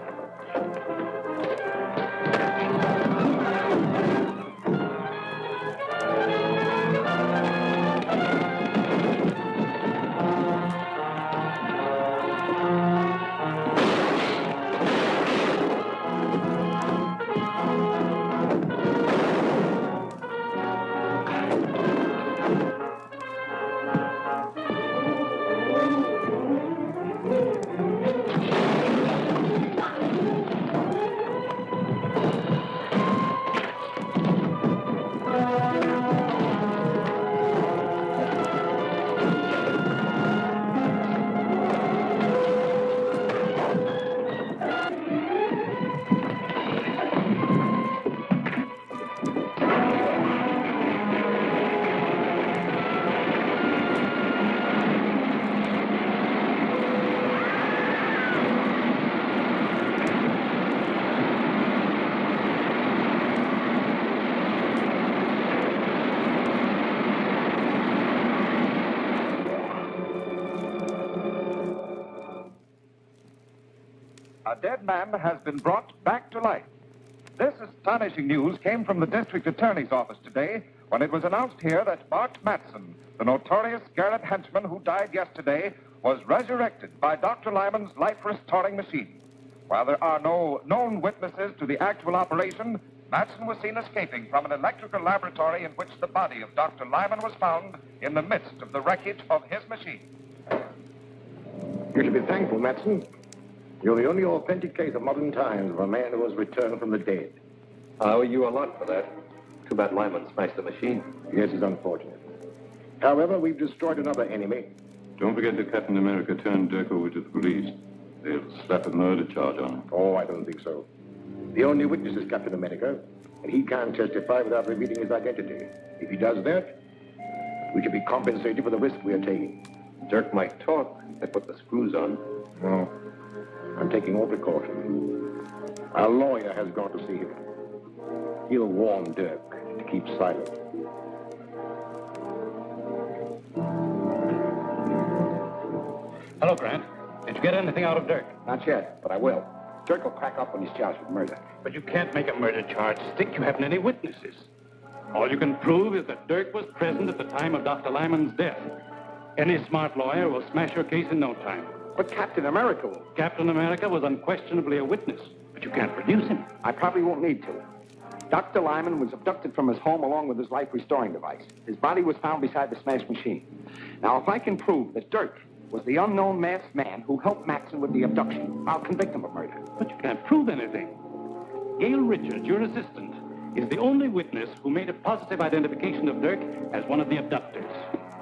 A dead man has been brought back to life. This astonishing news came from the district attorney's office today when it was announced here that Bart Matson, the notorious Scarab henchman who died yesterday, was resurrected by Dr. Lyman's life-restoring machine. While there are no known witnesses to the actual operation, Matson was seen escaping from an electrical laboratory in which the body of Dr. Lyman was found in the midst of the wreckage of his machine. You should be thankful, Matson. You're the only authentic case of modern times of a man who has returned from the dead. I owe you a lot for that. Too bad Lyman smashed the machine. Yes, it's unfortunate. However, we've destroyed another enemy. Don't forget that Captain America turned Dirk over to the police. They'll slap a murder charge on him. Oh, I don't think so. The only witness is Captain America, and he can't testify without revealing his identity. If he does that, we should be compensated for the risk we are taking. Dirk might talk. They put the screws on. No. I'm taking all precautions. Our lawyer has gone to see him. He'll warn Dirk to keep silent. Hello, Grant. Did you get anything out of Dirk? Not yet, but I will. Dirk will crack up when he's charged with murder. But you can't make a murder charge stick. You haven't any witnesses. All you can prove is that Dirk was present at the time of Dr. Lyman's death. Any smart lawyer will smash your case in no time. But Captain America will. Captain America was unquestionably a witness, but you can't produce him. I probably won't need to. Dr. Lyman was abducted from his home along with his life-restoring device. His body was found beside the smashed machine. Now, if I can prove that Dirk was the unknown masked man who helped Matson with the abduction, I'll convict him of murder. But you can't prove anything. Gail Richards, your assistant, is the only witness who made a positive identification of Dirk as one of the abductors.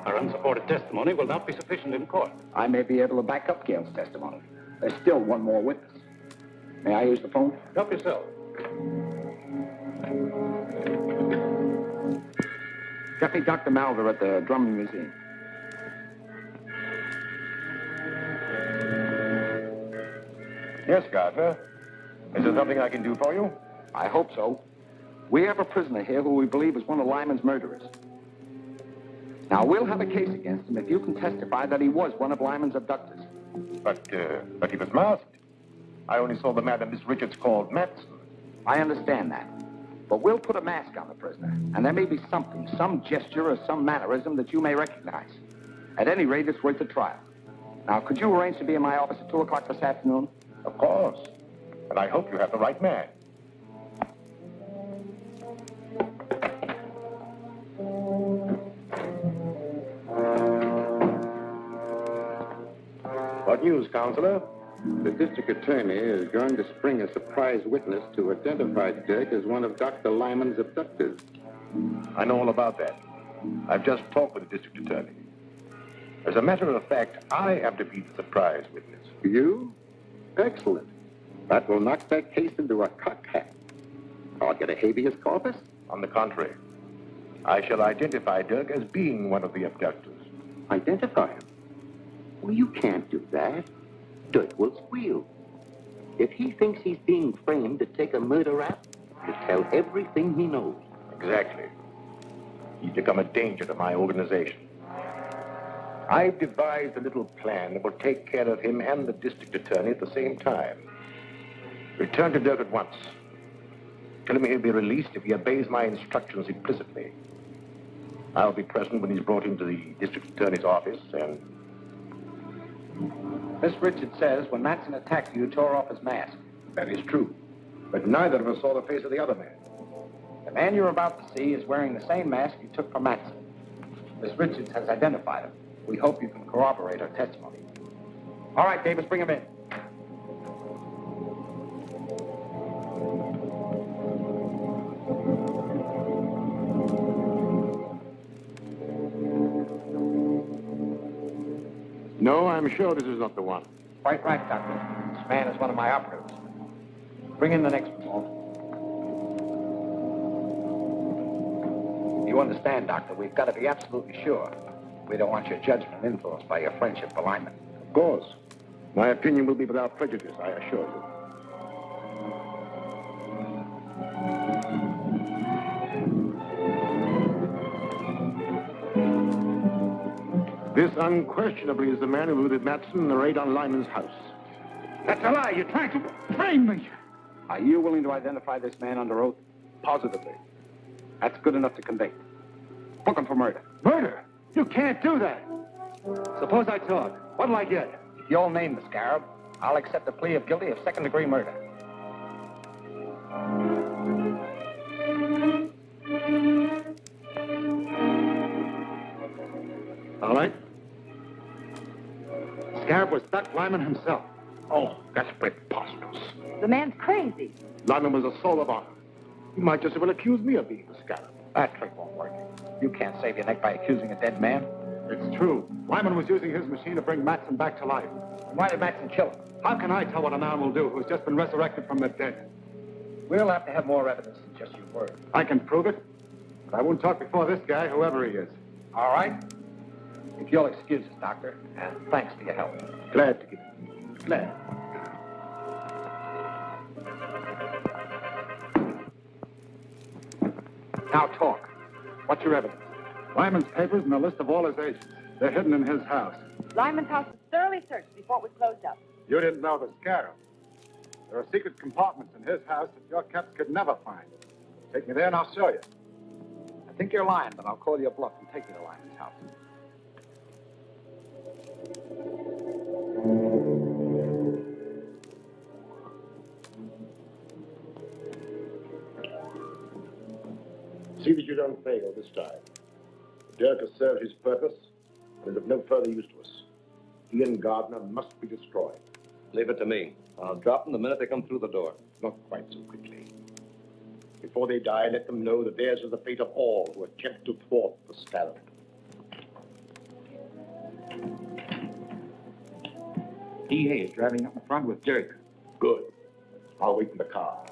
Our unsupported testimony will not be sufficient in court. I may be able to back up Gail's testimony. There's still one more witness. May I use the phone? Help yourself. Get me Dr. Maldor at the Drummond Museum. Yes, Gardner. Is there something I can do for you? I hope so. We have a prisoner here who we believe is one of Lyman's murderers. Now, we'll have a case against him if you can testify that he was one of Lyman's abductors. But he was masked. I only saw the man that Miss Richards called Matson. I understand that. But we'll put a mask on the prisoner, and there may be something, some gesture or some mannerism that you may recognize. At any rate, it's worth a trial. Now, could you arrange to be in my office at 2 o'clock this afternoon? Of course. And I hope you have the right man. What news, Counselor? The district attorney is going to spring a surprise witness to identify Dirk as one of Dr. Lyman's abductors. I know all about that. I've just talked with the district attorney. As a matter of fact, I am to be the surprise witness. You? Excellent. That will knock that case into a cocked hat. I'll get a habeas corpus? On the contrary, I shall identify Dirk as being one of the abductors. Identify him? Well, you can't do that. Dirk will squeal. If he thinks he's being framed to take a murder rap, he'll tell everything he knows. Exactly. He's become a danger to my organization. I've devised a little plan that will take care of him and the district attorney at the same time. Return to Dirk at once. Tell him he'll be released if he obeys my instructions implicitly. I'll be present when he's brought into the district attorney's office, and... Miss Richards says when Matson attacked you, tore off his mask. That is true. But neither of us saw the face of the other man. The man you're about to see is wearing the same mask you took from Matson. Miss Richards has identified him. We hope you can corroborate her testimony. All right, Davis, bring him in. No, I'm sure this is not the one. Quite right, Doctor. This man is one of my operatives. Bring in the next one, Walt. You understand, Doctor, we've got to be absolutely sure. We don't want your judgment influenced by your friendship for Lyman. Of course. My opinion will be without prejudice, I assure you. This unquestionably is the man who looted Matson in the raid on Lyman's house. That's a lie. You're trying to frame me. Are you willing to identify this man under oath? Positively. That's good enough to convict. Book him for murder. Murder? You can't do that. Suppose I talk. What'll I get? If you'll name the Scarab, I'll accept a plea of guilty of second-degree murder. All right. Scarab was Dr. Lyman himself. Oh, that's preposterous. The man's crazy. Lyman was a soul of honor. He might just as well accuse me of being the Scarab. That trick won't work. You can't save your neck by accusing a dead man. It's true. Lyman was using his machine to bring Matson back to life. Why did Matson kill him? How can I tell what a man will do who's just been resurrected from the dead? We'll have to have more evidence than just your word. I can prove it, but I won't talk before this guy, whoever he is. All right. If you'll excuse us, Doctor, and thanks for your help. Glad to give it. Glad. Now talk. What's your evidence? Lyman's papers and a list of all his agents. They're hidden in his house. Lyman's house was thoroughly searched before it was closed up. You didn't know the Scarab. There are secret compartments in his house that your cats could never find. Take me there and I'll show you. I think you're lying, but I'll call your bluff and take you to Lyman's house. See that you don't fail this time. Dirk has served his purpose and is of no further use to us. He and Gardner must be destroyed. Leave it to me. I'll drop them the minute they come through the door. Not quite so quickly. Before they die, let them know that theirs is the fate of all who attempt to thwart the Scarab. DA is driving up in front with Dirk. Good. I'll wait in the car.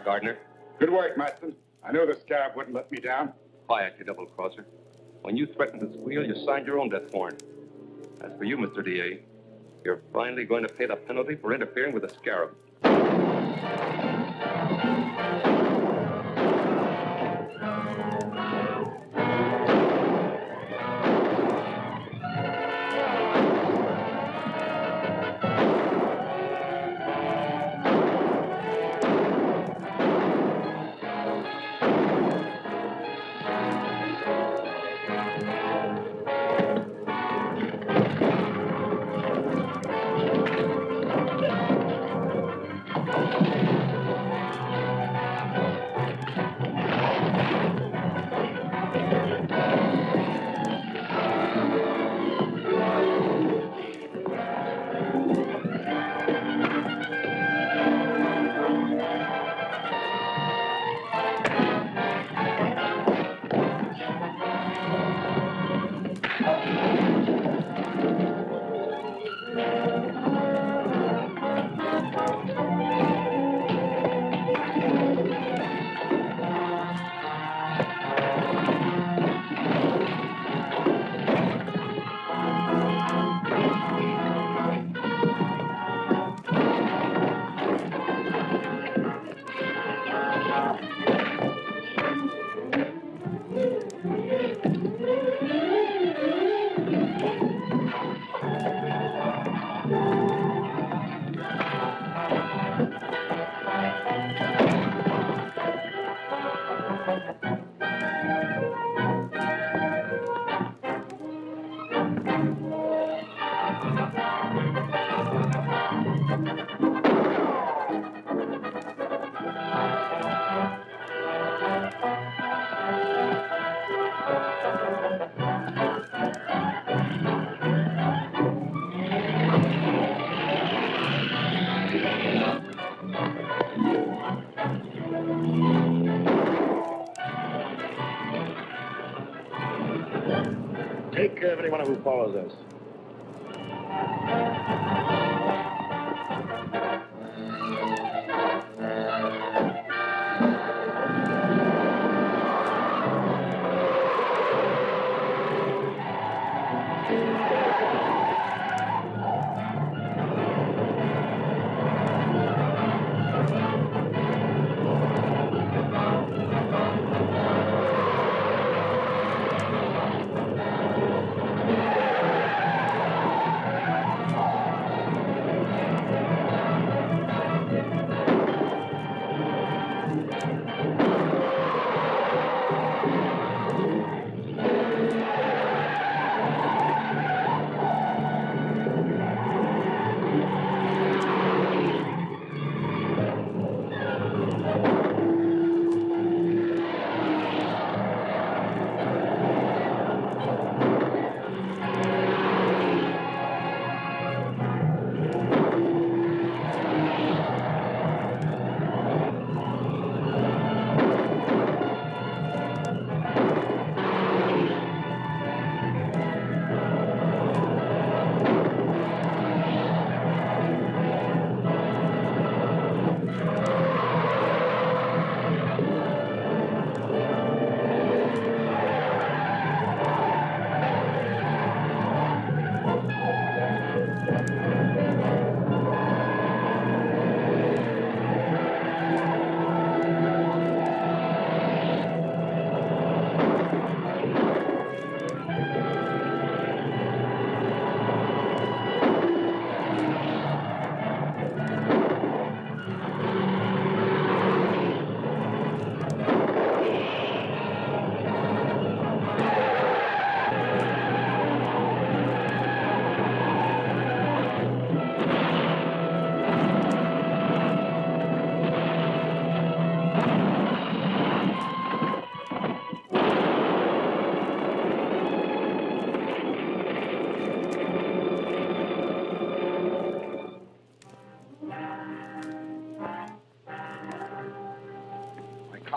Gardner. Good work, Matson. I knew the Scarab wouldn't let me down. Quiet, you double-crosser. When you threatened to squeal, you signed your own death warrant. As for you, Mr. D.A., you're finally going to pay the penalty for interfering with the Scarab. Take care of anyone who follows us.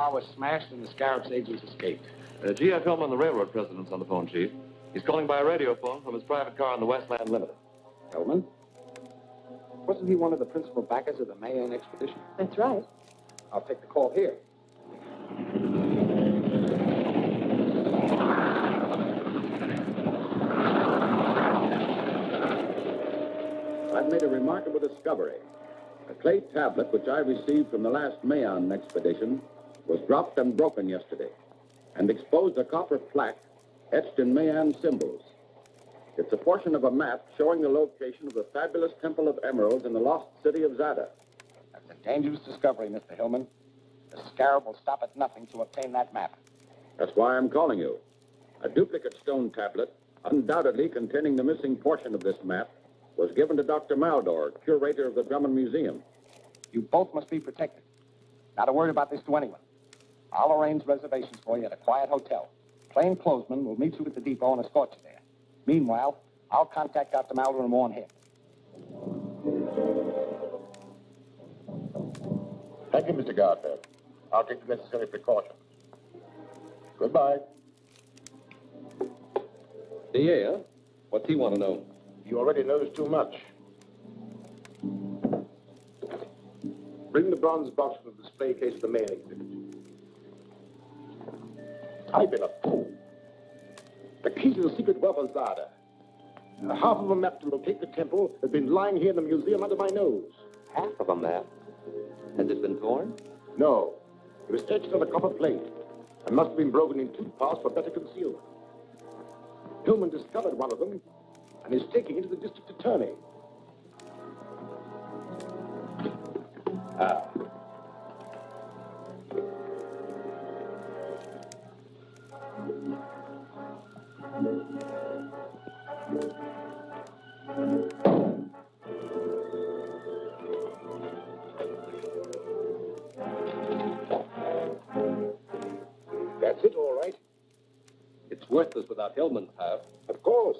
car was smashed and the Scarab's agents escaped. G.F. Hillman, the railroad president's on the phone, Chief. He's calling by a radio phone from his private car on the Westland Limited. Hillman? Wasn't he one of the principal backers of the Mayan expedition? That's right. I'll take the call here. I've made a remarkable discovery. A clay tablet which I received from the last Mayan expedition was dropped and broken yesterday and exposed a copper plaque etched in Mayan symbols. It's a portion of a map showing the location of the fabulous Temple of Emeralds in the lost city of Zada. That's a dangerous discovery, Mr. Hillman. The Scarab will stop at nothing to obtain that map. That's why I'm calling you. A duplicate stone tablet, undoubtedly containing the missing portion of this map, was given to Dr. Maldor, curator of the Drummond Museum. You both must be protected. Not a word about this to anyone. I'll arrange reservations for you at a quiet hotel. Plainclothesmen will meet you at the depot and escort you there. Meanwhile, I'll contact Dr. Maldor and warn him. Thank you, Mr. Gardner. I'll take the necessary precautions. Goodbye. DA, huh? What's he want to know? He already knows too much. Bring the bronze box from the display case of the Mayan exhibit. I've been a fool. The key to the secret wealth of Zada. Half of a map to locate the temple has been lying here in the museum under my nose. Half of a map? Has it been torn? No. It was etched on a copper plate and must have been broken in two parts for better concealment. Hillman discovered one of them and is taking it to the district attorney. That's it, all right. It's worthless without Hillman's half. Of course.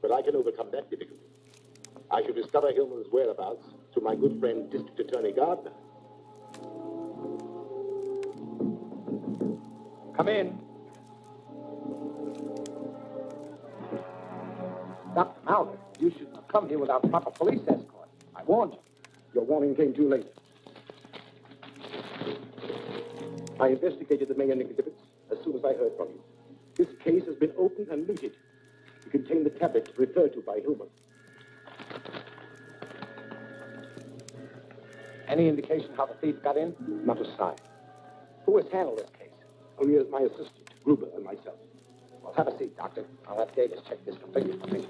But I can overcome that difficulty. I shall discover Hillman's whereabouts through my good friend, District Attorney Gardner. Come in. Dr. Maldor, you shouldn't have come here without proper police escort. I warned you. Your warning came too late. I investigated the Mayan exhibits as soon as I heard from you. This case has been opened and looted. It contained the tablets referred to by Hillman. Any indication how the thief got in? Not a sign. Who has handled this case? Only my assistant, Gruber, and myself. Well, have a seat, Doctor. I'll have Davis check this completely for me.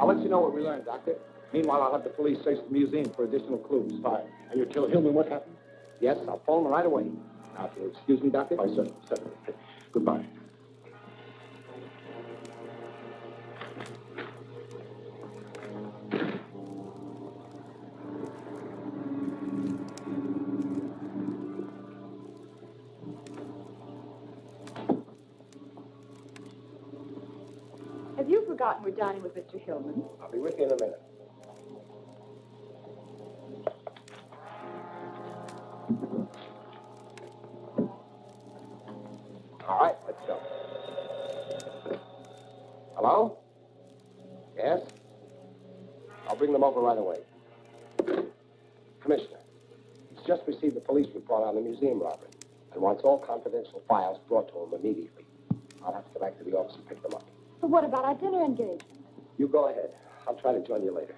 I'll let you know what we learned, Doctor. Meanwhile, I'll have the police search the museum for additional clues. Fine. And you tell Hillman what happened? Yes, I'll phone him right away. Now, if you'll excuse me, Doctor. I certainly. Goodbye. Have you forgotten we're dining with Mr. Hillman? I'll be with you in a minute. All right, let's go. Hello? Yes? I'll bring them over right away. Commissioner, he's just received the police report on the museum robbery and wants all confidential files brought to him immediately. I'll have to go back to the office and pick them up. But what about our dinner engagement? You go ahead. I'll try to join you later.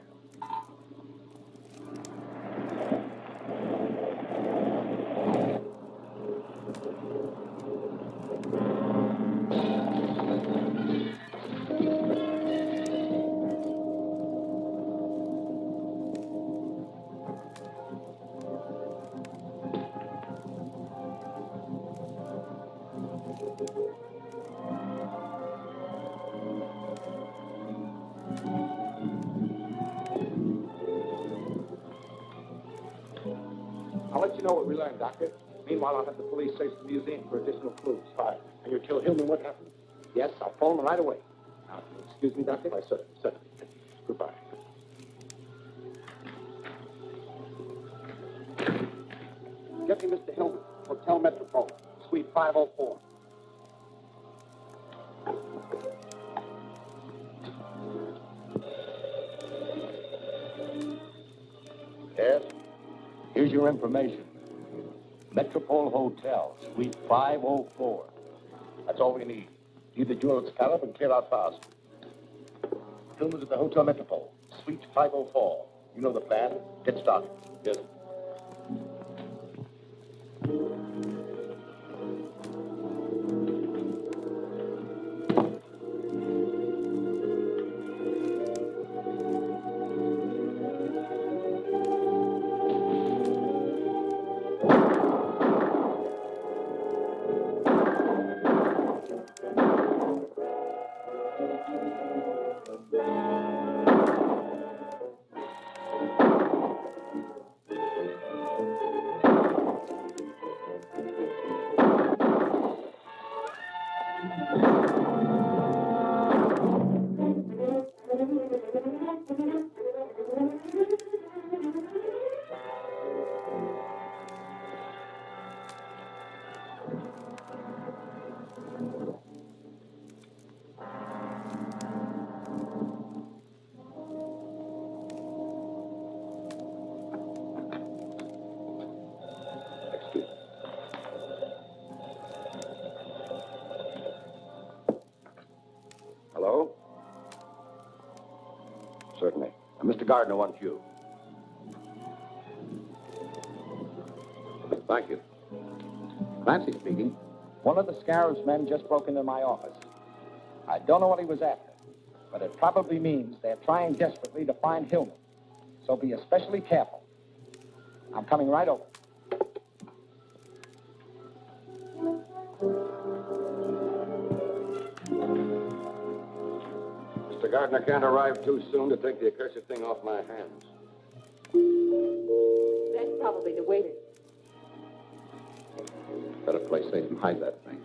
know what we learned, Doctor. Meanwhile, I'll have the police search the museum for additional clues. Fine. And you tell Hillman what happened? Yes, I'll phone him right away. Now, excuse me, Doctor? Why, certainly. Goodbye. Get me Mr. Hillman, Hotel Metropole, Suite 504. Yes? Here's your information. Metropole Hotel, Suite 504. That's all we need. Leave the jewel at Scarab and clear out fast. Hillman's at the Hotel Metropole, Suite 504. You know the plan. Get started. Yes. Hello? Certainly. Mr. Gardner wants you. Thank you. Clancy speaking. One of the Scarab's men just broke into my office. I don't know what he was after, but it probably means they're trying desperately to find Hillman. So be especially careful. I'm coming right over. Mr. Gardner can't arrive too soon to take the accursed thing off my hands. That's probably the waiter. Better play safe and hide that thing.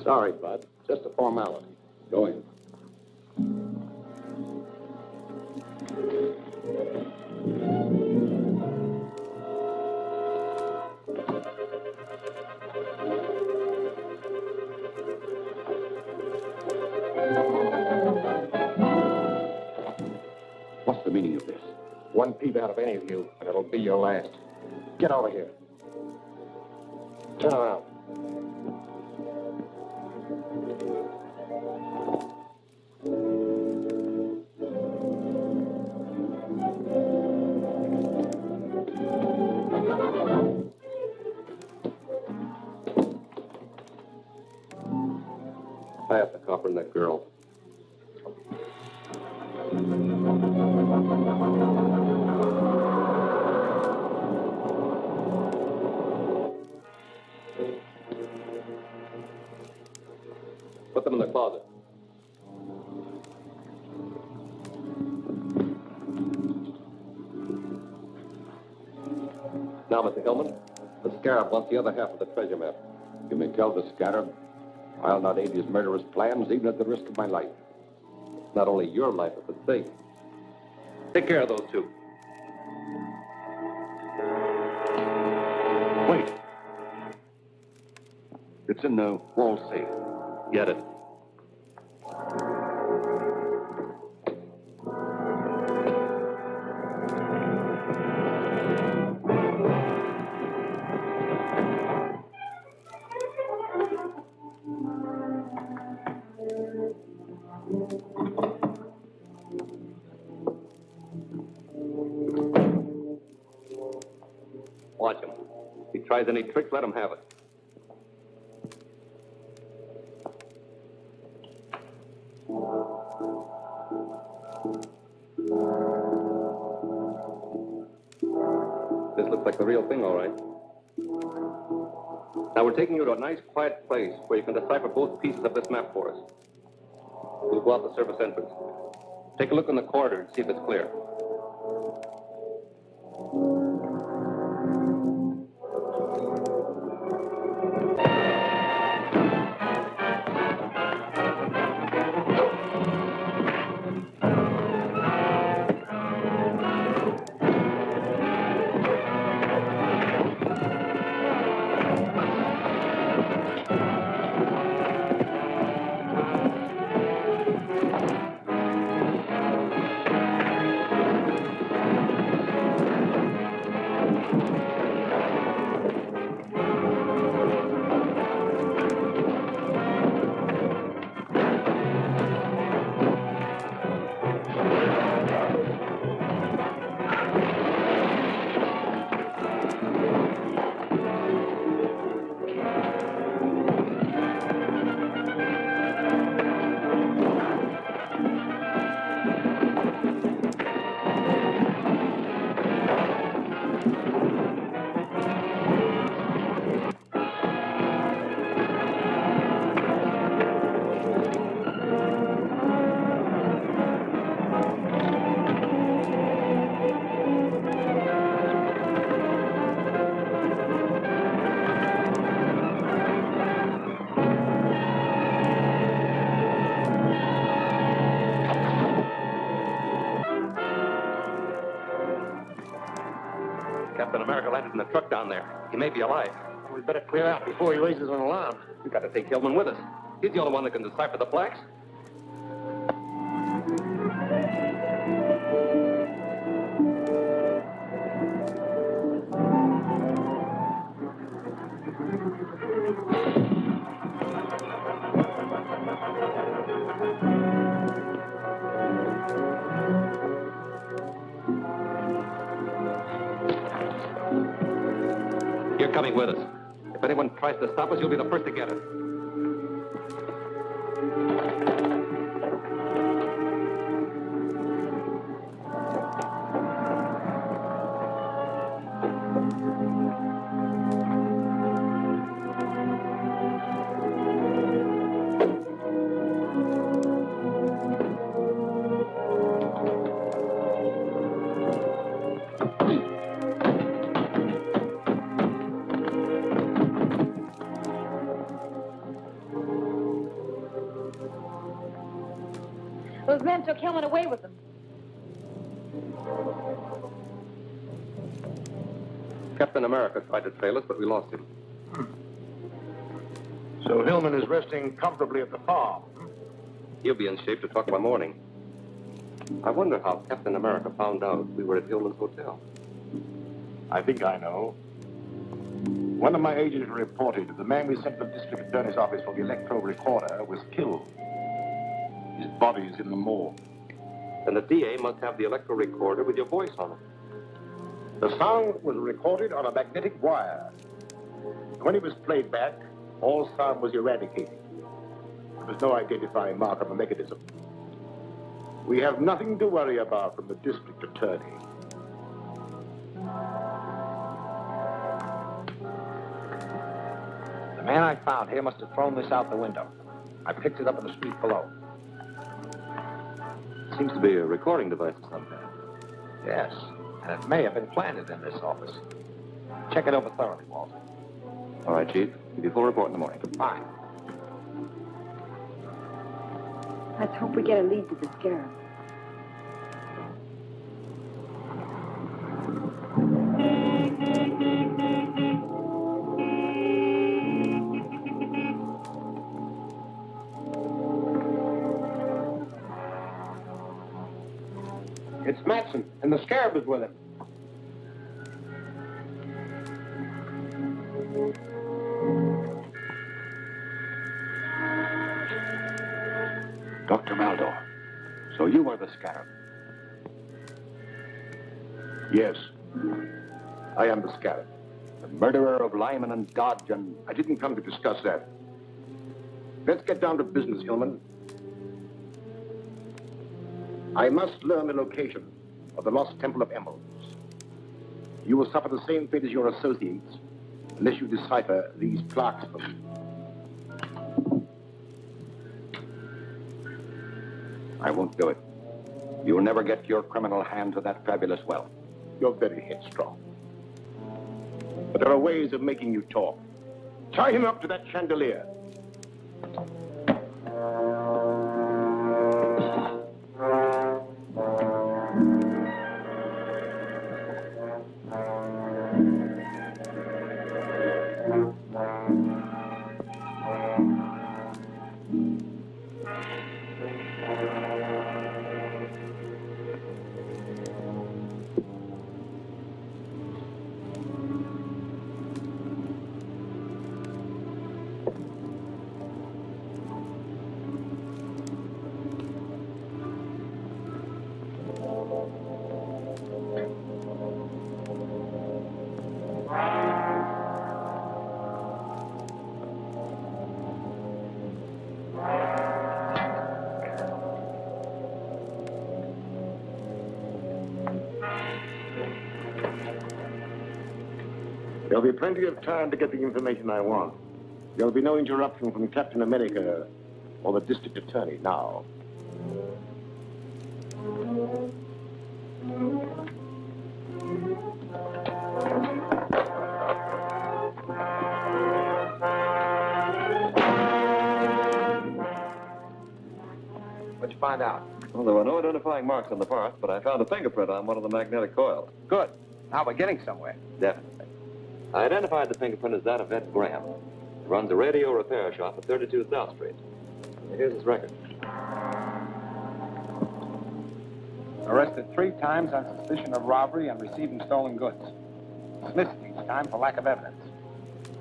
Sorry, Bud. Just a formality. Go in. What's the meaning of this? One peep out of any of you, and it'll be your last. Get over here. Turn around. Tie up the copper and that girl. Put them in the closet. Now, Mr. Hillman, the Scarab wants the other half of the treasure map. You may tell the Scarab I'll not aid his murderous plans, even at the risk of my life. Not only your life, but the thing. Take care of those two. Wait. It's in the wall safe. Get it. Watch him. If he tries any tricks, let him have it. Looks like the real thing, all right. Now, we're taking you to a nice, quiet place where you can decipher both pieces of this map for us. We'll go out the service entrance. Take a look in the corridor and see if it's clear. Captain America landed in the truck down there. He may be alive. We better clear out before he raises an alarm. We've got to take Hillman with us. He's the only one that can decipher the plaques. You're coming with us. If anyone tries to stop us, you'll be the first to get it. Those men took Hillman away with them. Captain America tried to trail us, but we lost him. So Hillman is resting comfortably at the farm. He'll be in shape to talk by morning. I wonder how Captain America found out we were at Hillman's hotel. I think I know. One of my agents reported that the man we sent to the district attorney's office for the electro recorder was killed. His body is in the morgue. Then the DA must have the electro recorder with your voice on it. The sound was recorded on a magnetic wire. When it was played back, all sound was eradicated. There was no identifying mark of a mechanism. We have nothing to worry about from the district attorney. The man I found here must have thrown this out the window. I picked it up in the street below. Seems to be a recording device of some kind. Yes, and it may have been planted in this office. Check it over thoroughly, Walter. All right, Chief. Give you a full report in the morning. Fine. Let's hope we get a lead to the Scarab. It's Matson, and the Scarab is with him. Dr. Maldor, so you are the Scarab. Yes, I am the Scarab. The murderer of Lyman and Dodge and... I didn't come to discuss that. Let's get down to business, Hillman. I must learn the location of the lost Temple of Emeralds. You will suffer the same fate as your associates unless you decipher these plaques for me. I won't do it. You'll never get your criminal hand to that fabulous wealth. You're very headstrong. But there are ways of making you talk. Tie him up to that chandelier. There'll be plenty of time to get the information I want. There'll be no interruption from Captain America or the district attorney now. What'd you find out? Well, there were no identifying marks on the parts, but I found a fingerprint on one of the magnetic coils. Good. Now we're getting somewhere. Definitely. I identified the fingerprint as that of Ed Graham. He runs a radio repair shop at 32 South Street. Here's his record. Arrested 3 times on suspicion of robbery and receiving stolen goods. Dismissed each time for lack of evidence.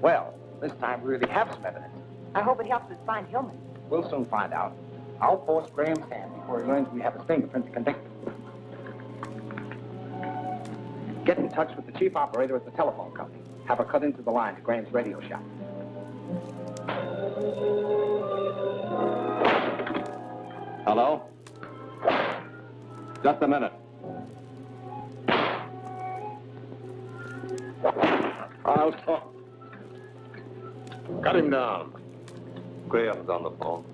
Well, this time we really have some evidence. I hope it helps us find Hillman. We'll soon find out. I'll force Graham's hand before he learns we have his fingerprint to convict him. Get in touch with the chief operator at the telephone company. Have her cut into the line to Graham's radio shop. Hello? Just a minute. I'll talk. Cut him down. Graham's on the phone.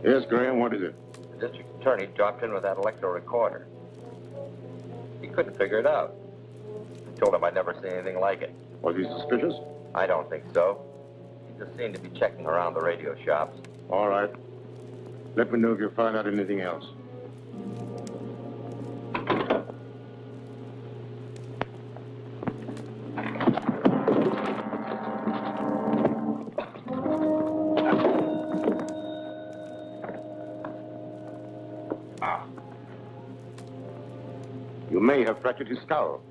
Yes, Graham, what is it? The district attorney dropped in with that electro recorder. He couldn't figure it out. I told him I'd never seen anything like it. Was he suspicious? I don't think so. He just seemed to be checking around the radio shops. All right. Let me know if you find out anything else. You may have fractured his skull.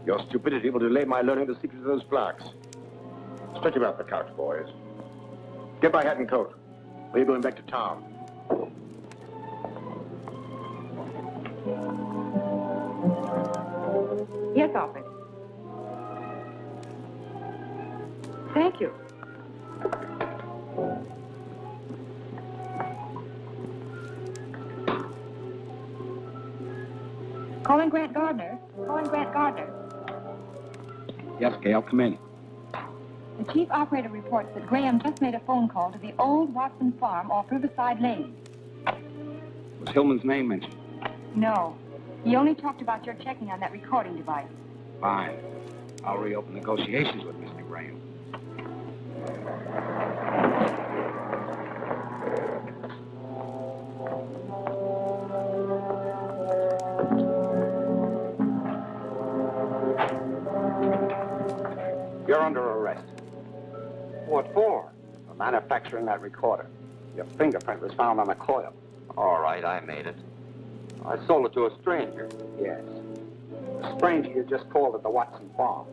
Your stupidity will delay my learning the secret of those plaques. Stretch him out the couch, boys. Get my hat and coat. We're going back to town. Yes, Alfred. Thank you. Calling Grant Gardner. Calling Grant Gardner. Yes, Gail, come in. The chief operator reports that Graham just made a phone call to the old Watson farm off Riverside Lane. Was Hillman's name mentioned? No. He only talked about your checking on that recording device. Fine. I'll reopen negotiations with Mr. Graham. You're under arrest. What for? For manufacturing that recorder. Your fingerprint was found on a coil. All right, I made it. I sold it to a stranger. Yes. The stranger you just called at the Watson farm.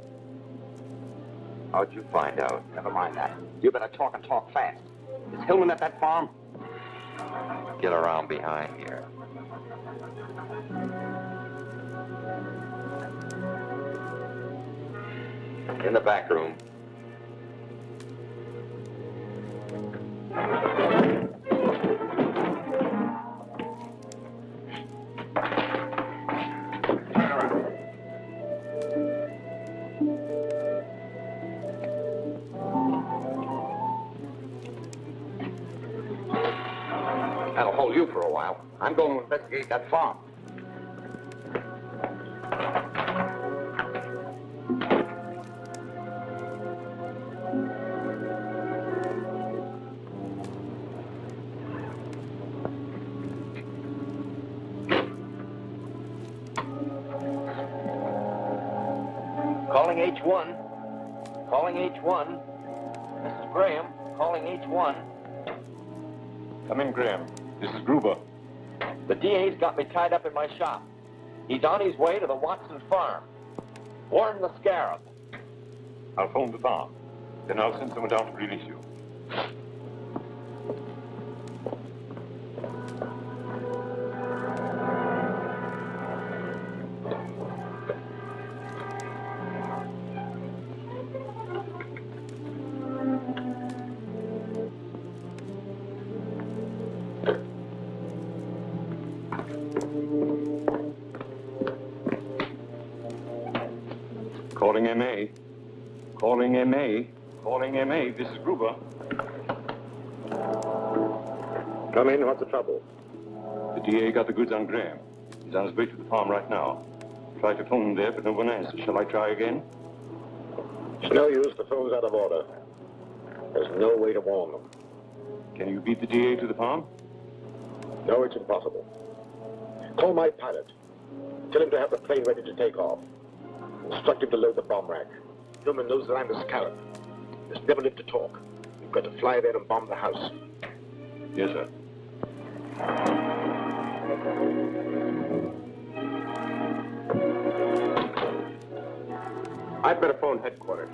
How'd you find out? Never mind that. You better talk and talk fast. Is Hillman at that farm? Get around behind here. In the back room. for a while. I'm going to investigate that farm. Calling H1. Calling H1. This is Graham. Calling H1. Come in, Graham. This is Gruber. The DA's got me tied up in my shop. He's on his way to the Watson farm. Warn the Scarab. I'll phone the farm. Then I'll send someone down to release you. Calling MA. Calling MA. Calling MA. This is Gruber. Come in. What's the trouble? The DA got the goods on Graham. He's on his way to the farm right now. Tried to phone him there, but no one answers. Shall I try again? It's no use. The phone's out of order. There's no way to warn them. Can you beat the DA to the farm? No, it's impossible. Call my pilot. Tell him to have the plane ready to take off. Instruct him to load the bomb rack. Lyman knows that I'm the Scarab. There's never lived to talk. You've got to fly there and bomb the house. Yes, sir. I'd better phone headquarters.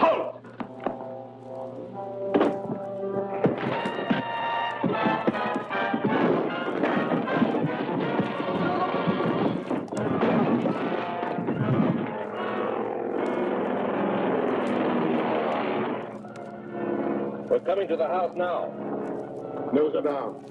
Hold! We're coming to the house now. Nose are down.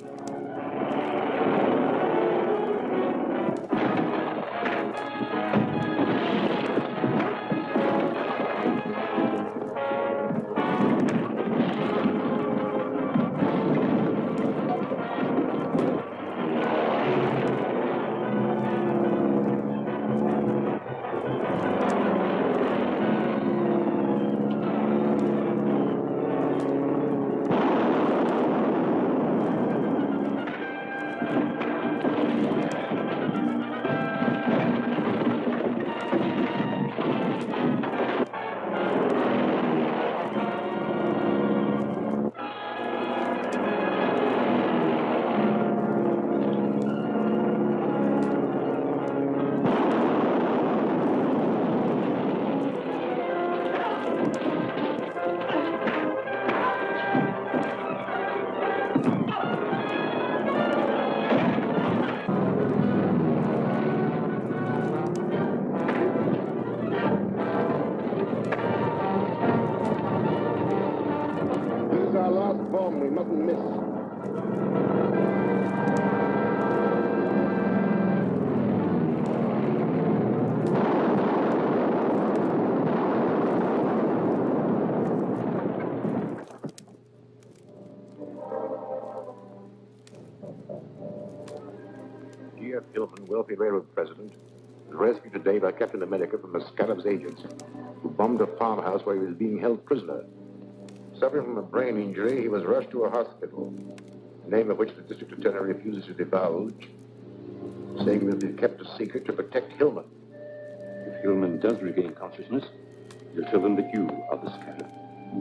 We mustn't miss. G.F. Hillman, wealthy railroad president, was rescued today by Captain America from the Scarab's agents, who bombed a farmhouse where he was being held prisoner. Suffering from a brain injury, he was rushed to a hospital, the name of which the district attorney refuses to divulge, saying he will be kept a secret to protect Hillman. If Hillman does regain consciousness, you'll tell him that you are the Scarab. He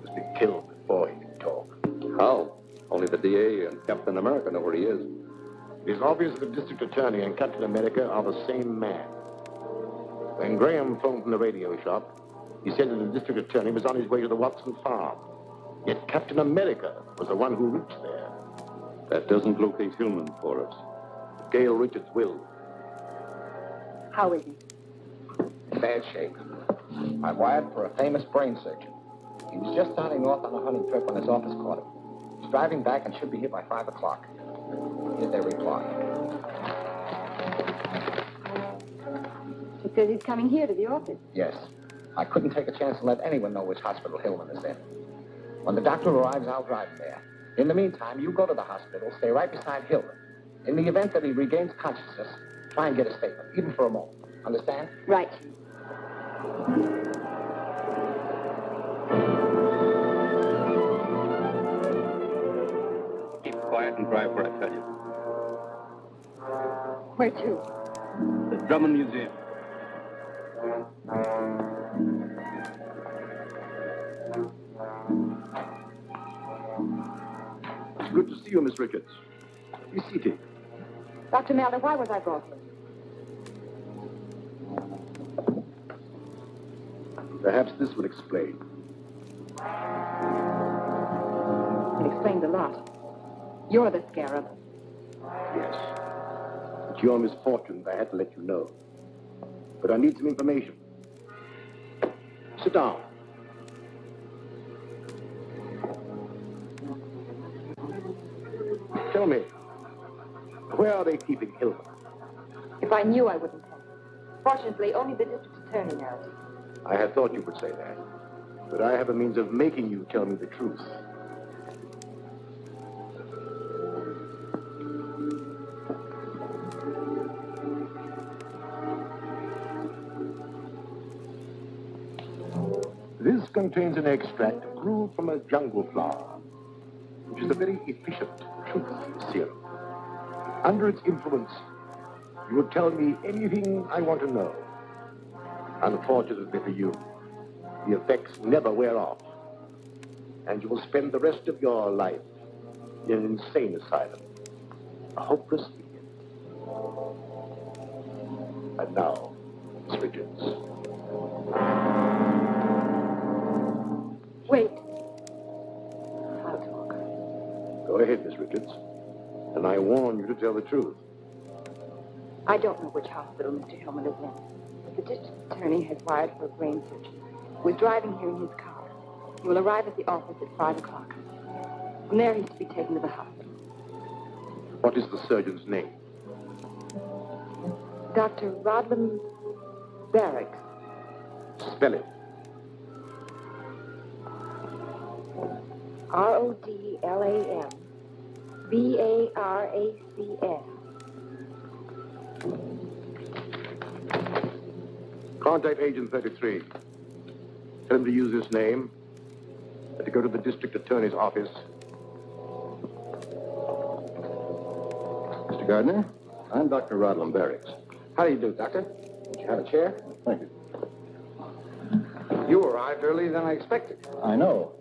must be killed before he can talk. How? Only the DA and Captain America know where he is. It is obvious that the district attorney and Captain America are the same man. When Graham phoned from the radio shop, he said that the district attorney was on his way to the Watson farm. Yet Captain America was the one who reached there. That doesn't locate Hillman for us. Gail Richards will. How is he? In bad shape. I wired for a famous brain surgeon. He was just starting off on a hunting trip when his office caught him. He's driving back and should be here by 5 o'clock. Here's their reply. She says he's coming here to the office. Yes. I couldn't take a chance to let anyone know which hospital Hillman is in. When the doctor arrives, I'll drive him there. In the meantime, you go to the hospital, stay right beside Hillman. In the event that he regains consciousness, try and get a statement, even for a moment. Understand? Right. Keep quiet and drive where I tell you. Where to? The Drummond Museum. It's good to see you, Miss Richards. Be seated. Dr. Maldor, why was I brought here? Perhaps this will explain. It explains a lot. You're the Scarab. Yes. It's your misfortune that I had to let you know. But I need some information. Sit down. Tell me, where are they keeping Hillman? If I knew, I wouldn't tell you. Fortunately, only the district attorney knows. I had thought you would say that. But I have a means of making you tell me the truth. This contains an extract brewed from a jungle flower, which is a very efficient truth serum. Under its influence, you will tell me anything I want to know. Unfortunately for you, the effects never wear off, and you will spend the rest of your life in an insane asylum, a hopeless idiot. And now, Miss Richards. Wait. Go ahead, Miss Richards. And I warn you to tell the truth. I don't know which hospital Mr. Hillman is in, but the district attorney has wired for a brain surgeon who is driving here in his car. He will arrive at the office at 5 o'clock. From there, he's to be taken to the hospital. What is the surgeon's name? Dr. Rodlam Barracks. Spell it. Rodlam Baracks. Contact Agent 33. Tell him to use this name and to go to the district attorney's office. Mr. Gardner, I'm Dr. Rodlam Barracks. How do you do, Doctor? Would you have a chair? Thank you. You arrived earlier than I expected. I know.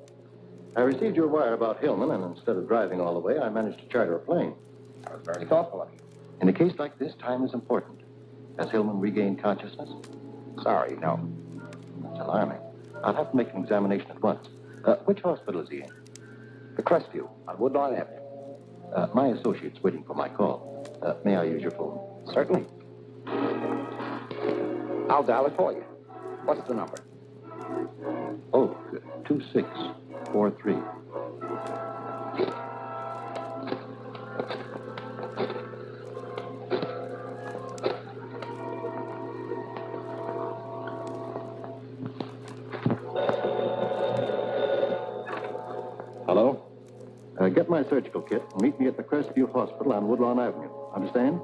I received your wire about Hillman, and instead of driving all the way, I managed to charter a plane. That was very thoughtful of you. In a case like this, time is important. Has Hillman regained consciousness? Sorry, no. That's alarming. I'll have to make an examination at once. Which hospital is he in? The Crestview on Woodlawn Avenue. My associate's waiting for my call. May I use your phone? Certainly. I'll dial it for you. What's the number? Oh, 2643. Hello? Get my surgical kit and meet me at the Crestview Hospital on Woodlawn Avenue. Understand?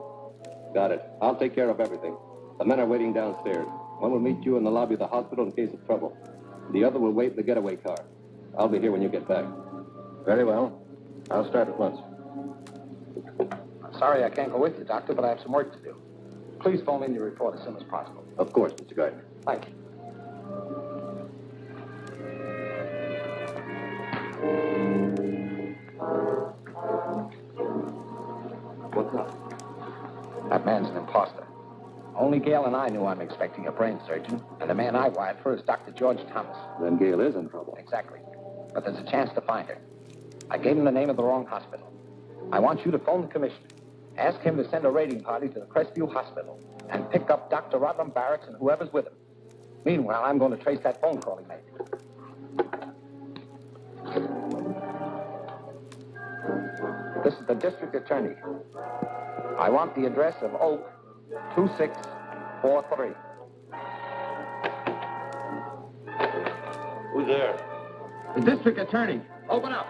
Got it. I'll take care of everything. The men are waiting downstairs. One will meet you in the lobby of the hospital in case of trouble. The other will wait in the getaway car. I'll be here when you get back. Very well. I'll start at once. I'm sorry I can't go with you, Doctor, but I have some work to do. Please phone in your report as soon as possible. Of course, Mr. Gardner. Thank you. What's up? That man's an imposter. Only Gail and I knew I'm expecting a brain surgeon, and the man I wired for is Dr. George Thomas. Then Gail is in trouble. Exactly. But there's a chance to find her. I gave him the name of the wrong hospital. I want you to phone the commissioner. Ask him to send a raiding party to the Crestview Hospital and pick up Dr. Rodlam Barracks and whoever's with him. Meanwhile, I'm going to trace that phone call he made. This is the district attorney. I want the address of Oak 2643. Who's there? The district attorney. Open up.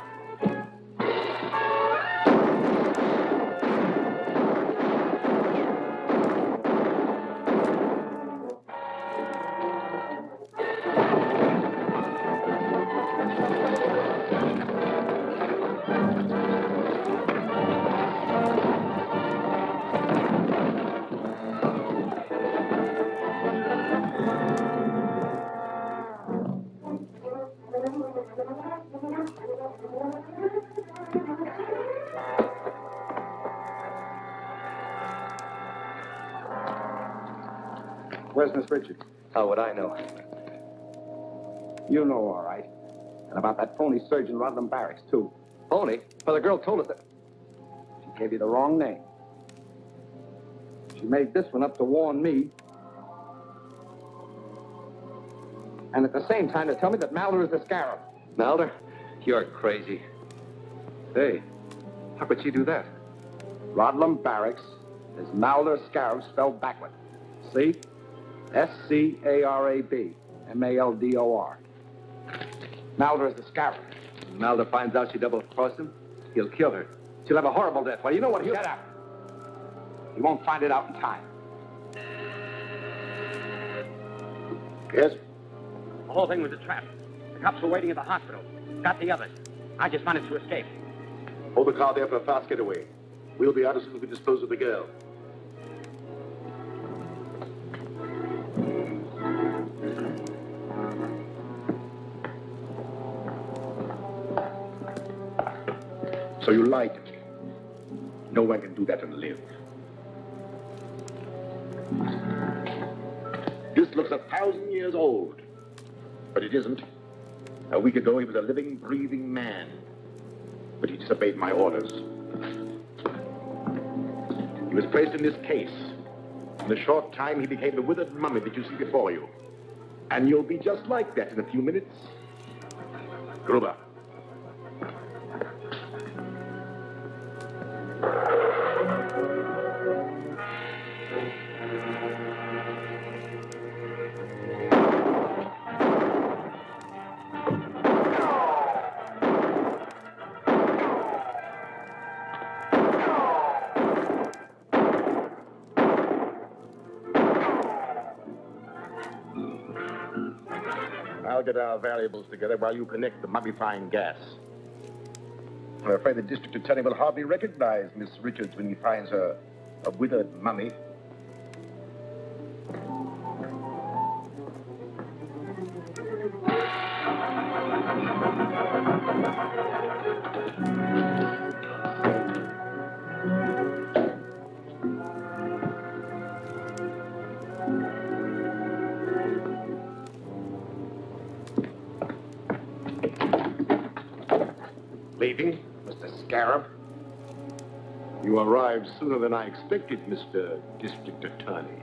Where's Miss Richards? How would I know? You know, all right. And about that phony surgeon Rodland Barracks, too. Phony? Well, the girl told us that... She gave you the wrong name. She made this one up to warn me. And at the same time to tell me that Maldor is the Scarab. Maldor? You're crazy. Hey, how could she do that? Rodland Barracks is Maldor Scarab spelled backward. See? S-C-A-R-A-B. M-A-L-D-O-R. Maldor is the Scarab. When Maldor finds out she double-crossed him, he'll kill her. She'll have a horrible death. Well, you know what? Shut up. He won't find it out in time. Yes? The whole thing was a trap. The cops were waiting at the hospital. Got the others. I just managed to escape. Hold the car there for a fast getaway. We'll be out as soon as we dispose of the girl. So you lied to me. No one can do that and live. This looks 1,000 years old, but it isn't. A week ago, he was a living, breathing man, but he disobeyed my orders. He was placed in this case. In a short time, he became the withered mummy that you see before you. And you'll be just like that in a few minutes. Gruber. I'll get our valuables together while you connect the mummifying gas. I'm afraid the district attorney will hardly recognize Miss Richards when he finds her a withered mummy. Leaving, Mr. Scarab? You arrived sooner than I expected, Mr. District Attorney.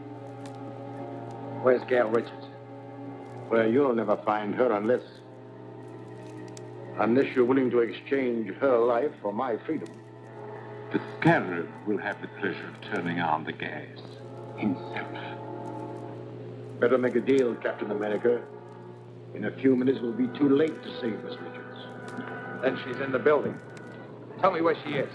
Where's Gail Richards? Well, you'll never find her unless you're willing to exchange her life for my freedom. The Scarab will have the pleasure of turning on the gas himself. Better make a deal, Captain America. In a few minutes, it will be too late to save Miss Richards. Then she's in the building. Tell me where she is.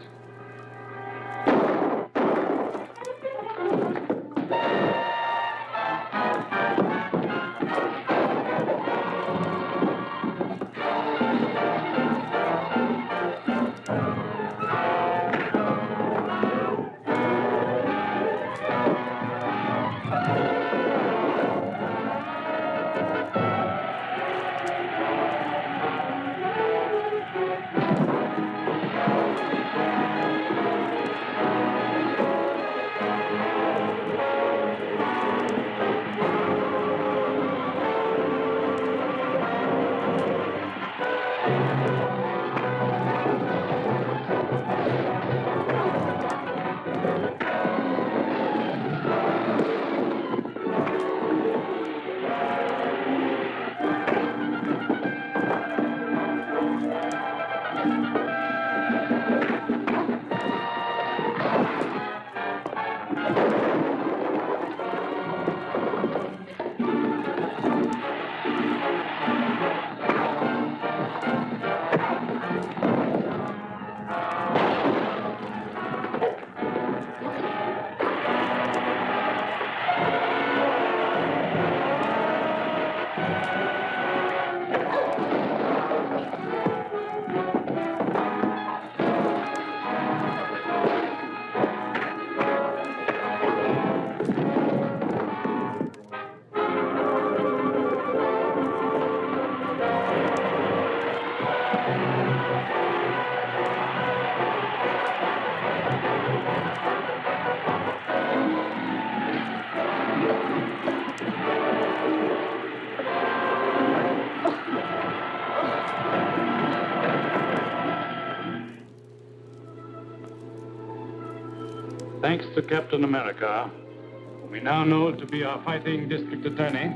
Thanks to Captain America, whom we now know to be our fighting district attorney,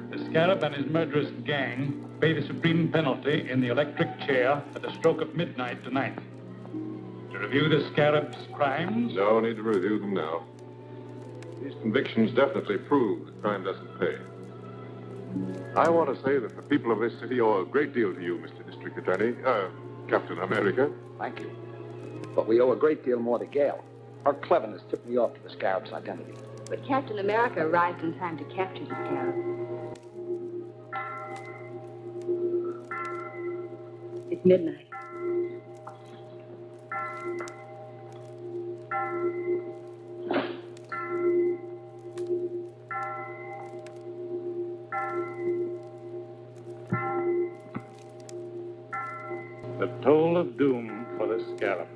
the Scarab and his murderous gang pay the supreme penalty in the electric chair at the stroke of midnight tonight. To review the Scarab's crimes? No need to review them now. These convictions definitely prove that crime doesn't pay. I want to say that the people of this city owe a great deal to you, Mr. District Attorney, Captain America. Thank you. But we owe a great deal more to Gail. Her cleverness tipped me off to the Scarab's identity. But Captain America arrived in time to capture the Scarab. It's midnight. The toll of doom for the Scarab.